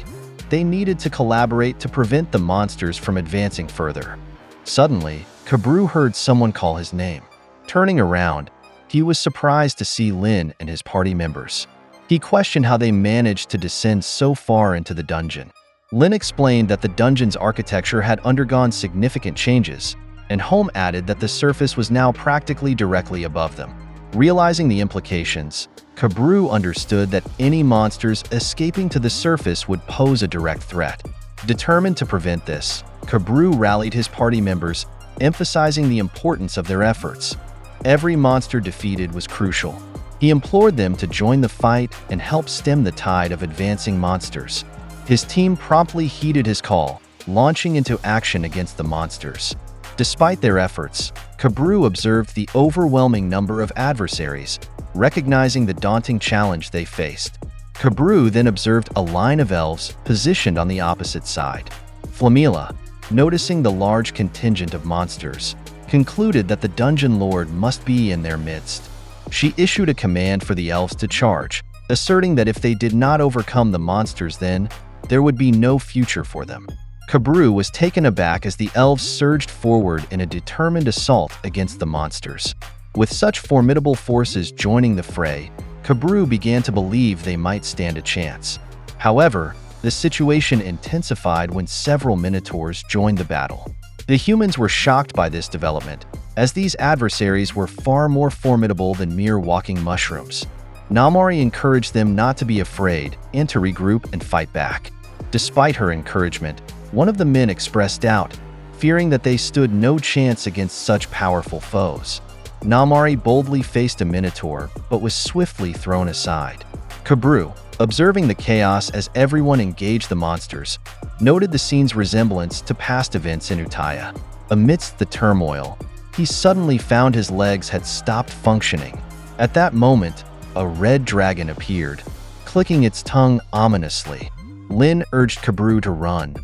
They needed to collaborate to prevent the monsters from advancing further. Suddenly, Kabru heard someone call his name. Turning around, he was surprised to see Lin and his party members. He questioned how they managed to descend so far into the dungeon. Lin explained that the dungeon's architecture had undergone significant changes, and Home added that the surface was now practically directly above them. Realizing the implications, Kabru understood that any monsters escaping to the surface would pose a direct threat. Determined to prevent this, Kabru rallied his party members, emphasizing the importance of their efforts. Every monster defeated was crucial. He implored them to join the fight and help stem the tide of advancing monsters. His team promptly heeded his call, launching into action against the monsters. Despite their efforts, Kabru observed the overwhelming number of adversaries, recognizing the daunting challenge they faced. Kabru then observed a line of elves positioned on the opposite side. Flamila, noticing the large contingent of monsters, concluded that the dungeon lord must be in their midst. She issued a command for the elves to charge, asserting that if they did not overcome the monsters, then there would be no future for them. Kabru was taken aback as the elves surged forward in a determined assault against the monsters. With such formidable forces joining the fray, Kabru began to believe they might stand a chance. However, the situation intensified when several minotaurs joined the battle. The humans were shocked by this development, as these adversaries were far more formidable than mere walking mushrooms. Namari encouraged them not to be afraid and to regroup and fight back. Despite her encouragement, one of the men expressed doubt, fearing that they stood no chance against such powerful foes. Namari boldly faced a minotaur, but was swiftly thrown aside. Kabru, observing the chaos as everyone engaged the monsters, noted the scene's resemblance to past events in Uttaya. Amidst the turmoil, he suddenly found his legs had stopped functioning. At that moment, a red dragon appeared, clicking its tongue ominously. Lin urged Kabru to run,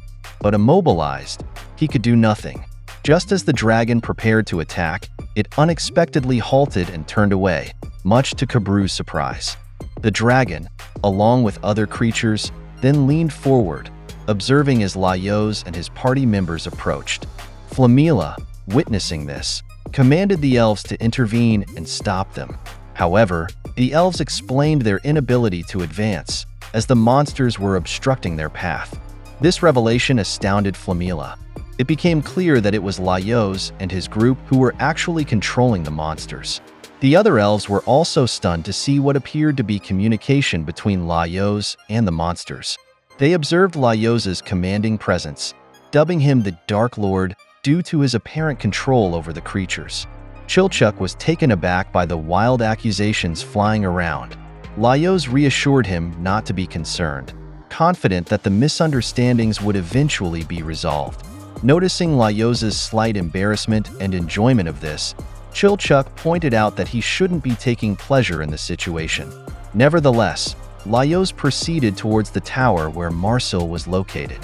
but immobilized, he could do nothing. Just as the dragon prepared to attack, it unexpectedly halted and turned away, much to Kabru's surprise. The dragon, along with other creatures, then leaned forward, observing as Laios and his party members approached. Flamila, witnessing this, commanded the elves to intervene and stop them. However, the elves explained their inability to advance, as the monsters were obstructing their path. This revelation astounded Flamila. It became clear that it was Laios and his group who were actually controlling the monsters. The other elves were also stunned to see what appeared to be communication between Laios and the monsters. They observed Laios' commanding presence, dubbing him the Dark Lord due to his apparent control over the creatures. Chilchuk was taken aback by the wild accusations flying around. Laios reassured him not to be concerned, confident that the misunderstandings would eventually be resolved. Noticing Laios' slight embarrassment and enjoyment of this, Chilchuk pointed out that he shouldn't be taking pleasure in the situation. Nevertheless, Laios proceeded towards the tower where Marcel was located.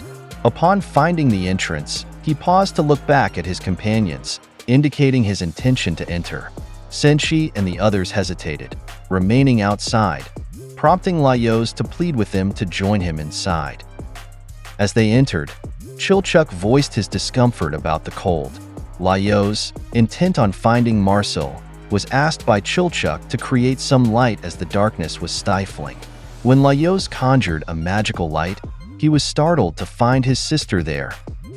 Upon finding the entrance, he paused to look back at his companions, indicating his intention to enter. Senshi and the others hesitated, remaining outside, prompting Laios to plead with them to join him inside. As they entered, Chilchuk voiced his discomfort about the cold. Laios, intent on finding Marcel, was asked by Chilchuk to create some light as the darkness was stifling. When Laios conjured a magical light, he was startled to find his sister there,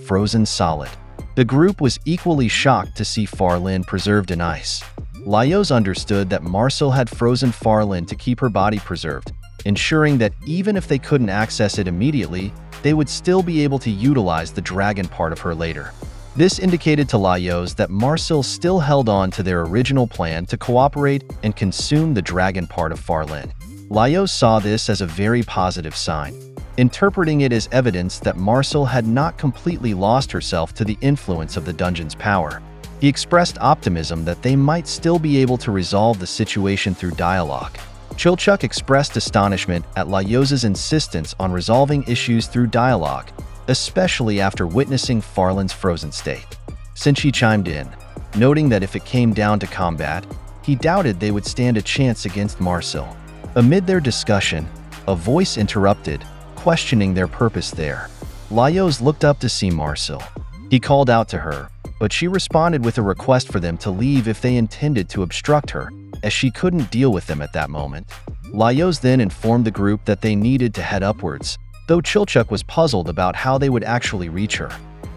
frozen solid. The group was equally shocked to see Farlin preserved in ice. Laios understood that Marcel had frozen Farlin to keep her body preserved, ensuring that even if they couldn't access it immediately, they would still be able to utilize the dragon part of her later. This indicated to Laios that Marcel still held on to their original plan to cooperate and consume the dragon part of Farlin. Laios saw this as a very positive sign, interpreting it as evidence that Marcel had not completely lost herself to the influence of the dungeon's power. He expressed optimism that they might still be able to resolve the situation through dialogue. Chilchuk expressed astonishment at Laios' insistence on resolving issues through dialogue, especially after witnessing Farlin's frozen state. Senshi chimed in, noting that if it came down to combat, he doubted they would stand a chance against Marcel. Amid their discussion, a voice interrupted, questioning their purpose there. Laios looked up to see Marcel. He called out to her, but she responded with a request for them to leave if they intended to obstruct her, as she couldn't deal with them at that moment. Laios then informed the group that they needed to head upwards, though Chilchuk was puzzled about how they would actually reach her.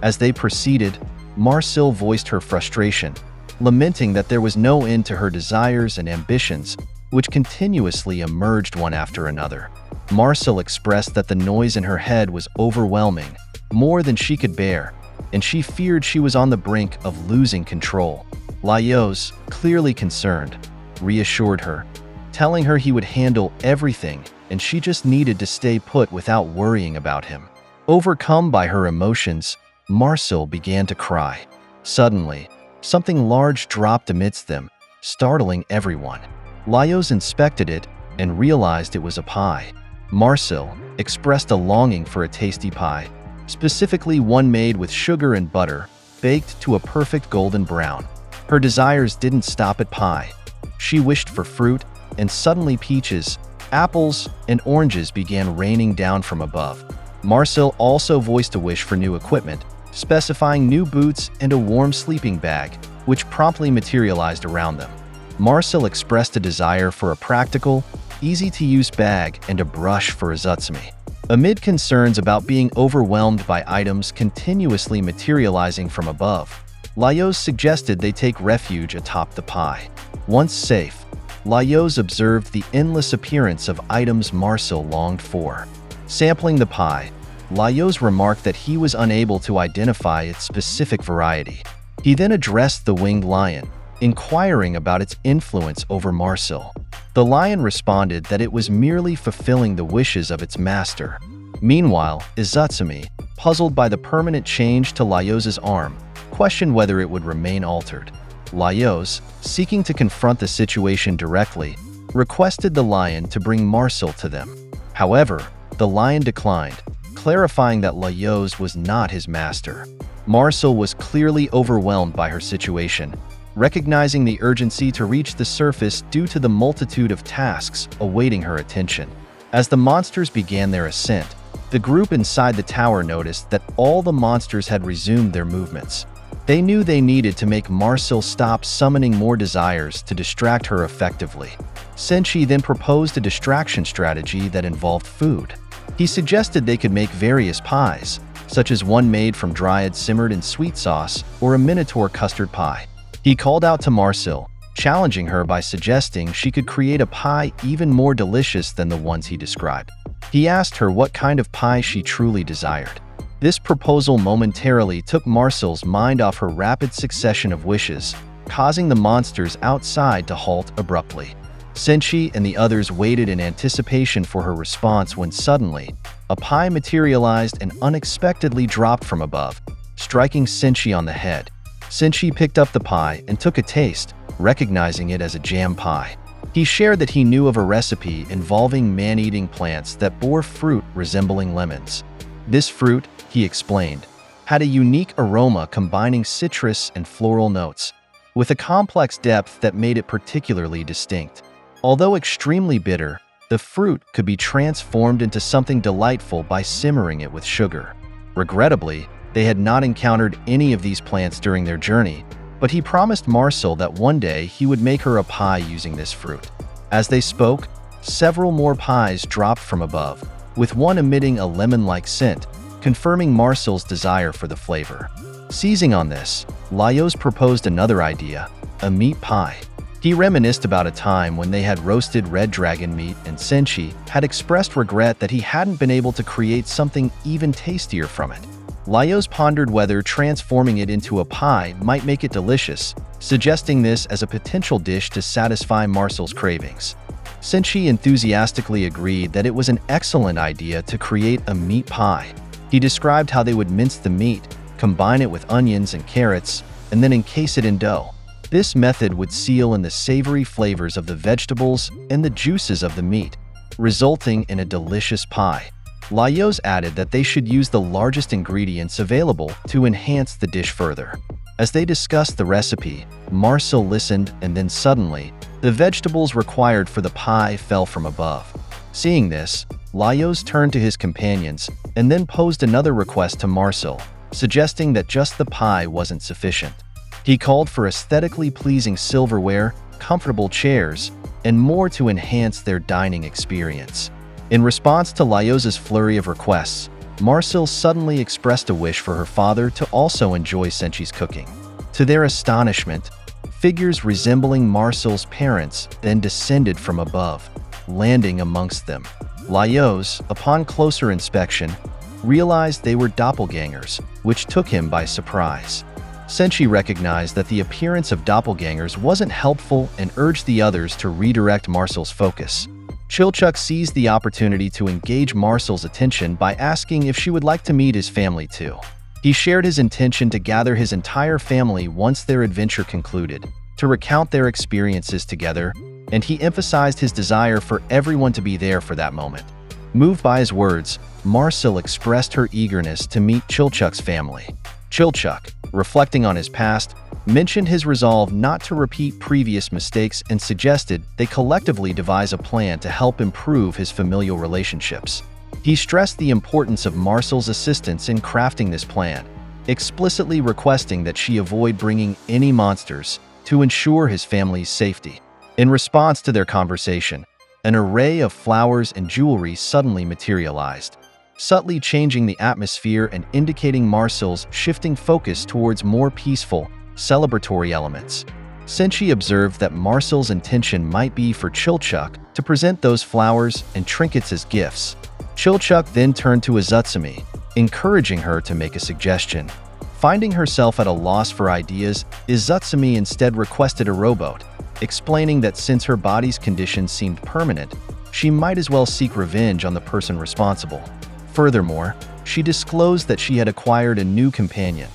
As they proceeded, Marcel voiced her frustration, lamenting that there was no end to her desires and ambitions, which continuously emerged one after another. Marcel expressed that the noise in her head was overwhelming, more than she could bear, and she feared she was on the brink of losing control. Laios, clearly concerned, reassured her, telling her he would handle everything and she just needed to stay put without worrying about him. Overcome by her emotions, Marcel began to cry. Suddenly, something large dropped amidst them, startling everyone. Laios inspected it and realized it was a pie. Marcel expressed a longing for a tasty pie, specifically one made with sugar and butter, baked to a perfect golden brown. Her desires didn't stop at pie. She wished for fruit, and suddenly peaches, apples, and oranges began raining down from above. Marcel also voiced a wish for new equipment, specifying new boots and a warm sleeping bag, which promptly materialized around them. Marcel expressed a desire for a practical, easy-to-use bag and a brush for Izutsumi. Amid concerns about being overwhelmed by items continuously materializing from above, Laios suggested they take refuge atop the pie. Once safe, Laios observed the endless appearance of items Marcel longed for. Sampling the pie, Laios remarked that he was unable to identify its specific variety. He then addressed the winged lion, inquiring about its influence over Marcel. The lion responded that it was merely fulfilling the wishes of its master. Meanwhile, Izutsumi, puzzled by the permanent change to Laios' arm, questioned whether it would remain altered. Laios, seeking to confront the situation directly, requested the lion to bring Marcel to them. However, the lion declined, clarifying that Laios was not his master. Marcel was clearly overwhelmed by her situation, recognizing the urgency to reach the surface due to the multitude of tasks awaiting her attention. As the monsters began their ascent, the group inside the tower noticed that all the monsters had resumed their movements. They knew they needed to make Marcel stop summoning more desires to distract her effectively. Senshi then proposed a distraction strategy that involved food. He suggested they could make various pies, such as one made from dryad simmered in sweet sauce or a minotaur custard pie. He called out to Marcel, challenging her by suggesting she could create a pie even more delicious than the ones he described. He asked her what kind of pie she truly desired. This proposal momentarily took Marcel's mind off her rapid succession of wishes, causing the monsters outside to halt abruptly. Senshi and the others waited in anticipation for her response when suddenly, a pie materialized and unexpectedly dropped from above, striking Senshi on the head. Senshi picked up the pie and took a taste, recognizing it as a jam pie. He shared that he knew of a recipe involving man-eating plants that bore fruit resembling lemons. This fruit, he explained, had a unique aroma combining citrus and floral notes, with a complex depth that made it particularly distinct. Although extremely bitter, the fruit could be transformed into something delightful by simmering it with sugar. Regrettably, they had not encountered any of these plants during their journey, but he promised Marcel that one day he would make her a pie using this fruit. As they spoke, several more pies dropped from above, with one emitting a lemon-like scent, confirming Marcel's desire for the flavor. Seizing on this, Laios proposed another idea, a meat pie. He reminisced about a time when they had roasted red dragon meat and Senshi had expressed regret that he hadn't been able to create something even tastier from it. Laios pondered whether transforming it into a pie might make it delicious, suggesting this as a potential dish to satisfy Marcel's cravings. Senshi enthusiastically agreed that it was an excellent idea to create a meat pie. He described how they would mince the meat, combine it with onions and carrots, and then encase it in dough. This method would seal in the savory flavors of the vegetables and the juices of the meat, resulting in a delicious pie. Laios added that they should use the largest ingredients available to enhance the dish further. As they discussed the recipe, Marcel listened, and then suddenly, the vegetables required for the pie fell from above. Seeing this, Laios turned to his companions and then posed another request to Marcel, suggesting that just the pie wasn't sufficient. He called for aesthetically pleasing silverware, comfortable chairs, and more to enhance their dining experience. In response to Laios' flurry of requests, Marcel suddenly expressed a wish for her father to also enjoy Senshi's cooking. To their astonishment, figures resembling Marcel's parents then descended from above, landing amongst them. Laios, upon closer inspection, realized they were doppelgangers, which took him by surprise. Senshi recognized that the appearance of doppelgangers wasn't helpful and urged the others to redirect Marcel's focus. Chilchuk seized the opportunity to engage Marcel's attention by asking if she would like to meet his family too. He shared his intention to gather his entire family once their adventure concluded, to recount their experiences together, and he emphasized his desire for everyone to be there for that moment. Moved by his words, Marcel expressed her eagerness to meet Chilchuk's family. Chilchuk, reflecting on his past, mentioned his resolve not to repeat previous mistakes and suggested they collectively devise a plan to help improve his familial relationships. He stressed the importance of Marcel's assistance in crafting this plan, explicitly requesting that she avoid bringing any monsters to ensure his family's safety. In response to their conversation, an array of flowers and jewelry suddenly materialized, subtly changing the atmosphere and indicating Marcel's shifting focus towards more peaceful, celebratory elements. Senshi observed that Marcel's intention might be for Chilchuk to present those flowers and trinkets as gifts. Chilchuk then turned to Izutsumi, encouraging her to make a suggestion. Finding herself at a loss for ideas, Izutsumi instead requested a rowboat, explaining that since her body's condition seemed permanent, she might as well seek revenge on the person responsible. Furthermore, she disclosed that she had acquired a new companion,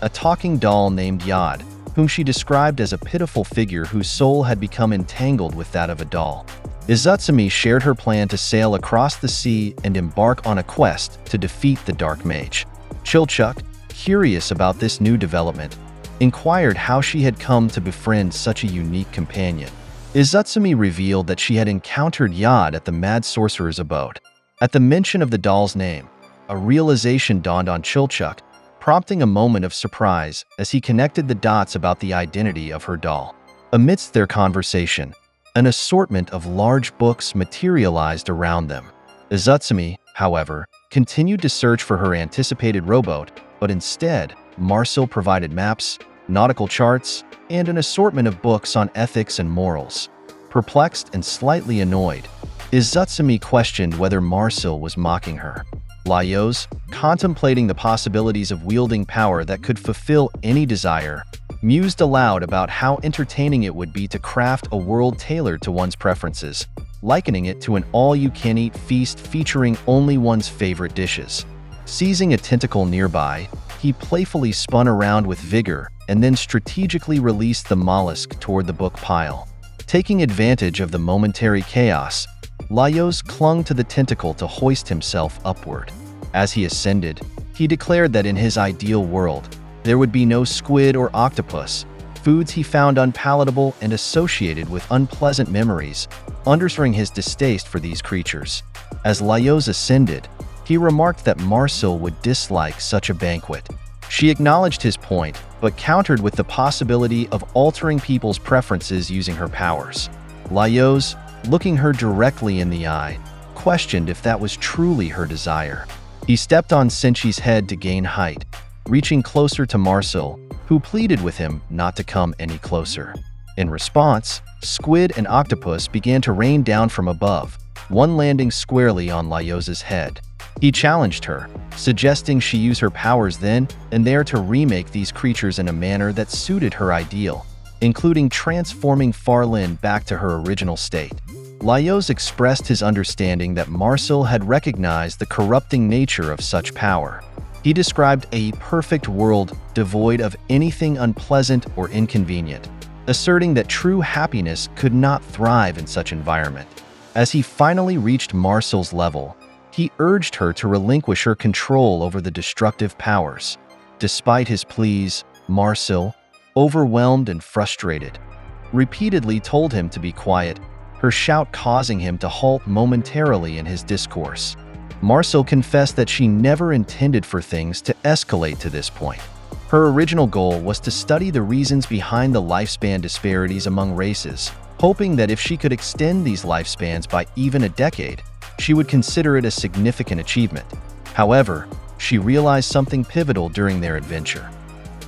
a talking doll named Yod, whom she described as a pitiful figure whose soul had become entangled with that of a doll. Izutsumi shared her plan to sail across the sea and embark on a quest to defeat the Dark Mage. Chilchuk, curious about this new development, inquired how she had come to befriend such a unique companion. Izutsumi revealed that she had encountered Yod at the Mad Sorcerer's abode. At the mention of the doll's name, a realization dawned on Chilchuk, prompting a moment of surprise as he connected the dots about the identity of her doll. Amidst their conversation, an assortment of large books materialized around them. Izutsumi, however, continued to search for her anticipated rowboat, but instead, Marcel provided maps, nautical charts, and an assortment of books on ethics and morals. Perplexed and slightly annoyed, Izutsumi questioned whether Marcel was mocking her. Laios, contemplating the possibilities of wielding power that could fulfill any desire, mused aloud about how entertaining it would be to craft a world tailored to one's preferences, likening it to an all-you-can-eat feast featuring only one's favorite dishes. Seizing a tentacle nearby, he playfully spun around with vigor and then strategically released the mollusk toward the book pile. Taking advantage of the momentary chaos, Laios clung to the tentacle to hoist himself upward. As he ascended, he declared that in his ideal world, there would be no squid or octopus, foods he found unpalatable and associated with unpleasant memories, underscoring his distaste for these creatures. As Laios ascended, he remarked that Marcel would dislike such a banquet. She acknowledged his point, but countered with the possibility of altering people's preferences using her powers. Laios, looking her directly in the eye, questioned if that was truly her desire. He stepped on Senshi's head to gain height, reaching closer to Marcel, who pleaded with him not to come any closer. In response, squid and octopus began to rain down from above, one landing squarely on Laios' head. He challenged her, suggesting she use her powers then and there to remake these creatures in a manner that suited her ideal, including transforming Farlin back to her original state. Laios expressed his understanding that Marcel had recognized the corrupting nature of such power. He described a perfect world devoid of anything unpleasant or inconvenient, asserting that true happiness could not thrive in such environment. As he finally reached Marcel's level, he urged her to relinquish her control over the destructive powers. Despite his pleas, Marcel, overwhelmed and frustrated, repeatedly told him to be quiet, her shout causing him to halt momentarily in his discourse. Marcel confessed that she never intended for things to escalate to this point. Her original goal was to study the reasons behind the lifespan disparities among races, hoping that if she could extend these lifespans by even a decade, she would consider it a significant achievement. However, she realized something pivotal during their adventure.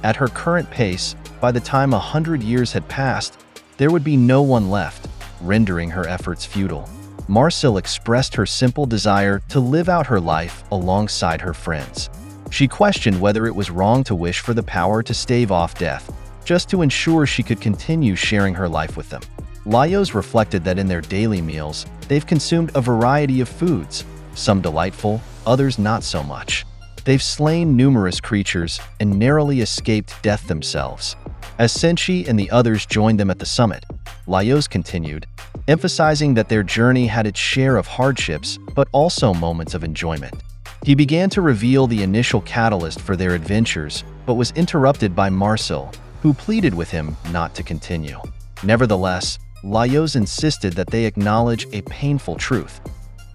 At her current pace, by the time 100 years had passed, there would be no one left, rendering her efforts futile. Marcel expressed her simple desire to live out her life alongside her friends. She questioned whether it was wrong to wish for the power to stave off death, just to ensure she could continue sharing her life with them. Laios reflected that in their daily meals, they've consumed a variety of foods, some delightful, others not so much. They've slain numerous creatures and narrowly escaped death themselves. As Senshi and the others joined them at the summit, Laios continued, emphasizing that their journey had its share of hardships but also moments of enjoyment. He began to reveal the initial catalyst for their adventures, but was interrupted by Marcel, who pleaded with him not to continue. Nevertheless, Laios insisted that they acknowledge a painful truth.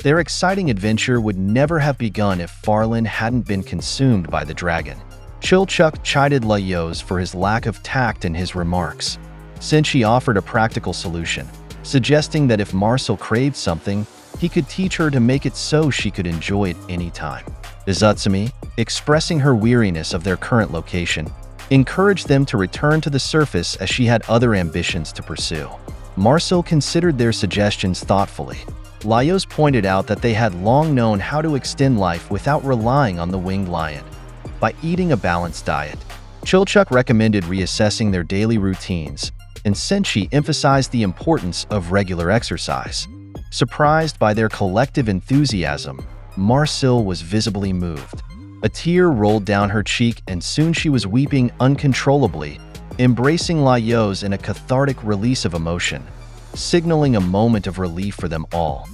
Their exciting adventure would never have begun if Farlin hadn't been consumed by the dragon. Chilchuk chided Laios for his lack of tact in his remarks. Senshi offered a practical solution, suggesting that if Marcel craved something, he could teach her to make it so she could enjoy it anytime. Izutsumi, expressing her weariness of their current location, encouraged them to return to the surface as she had other ambitions to pursue. Marcel considered their suggestions thoughtfully. Laios pointed out that they had long known how to extend life without relying on the winged lion. By eating a balanced diet, Chilchuk recommended reassessing their daily routines, and Senshi emphasized the importance of regular exercise. Surprised by their collective enthusiasm, Marcel was visibly moved. A tear rolled down her cheek and soon she was weeping uncontrollably, embracing Laios in a cathartic release of emotion, signaling a moment of relief for them all.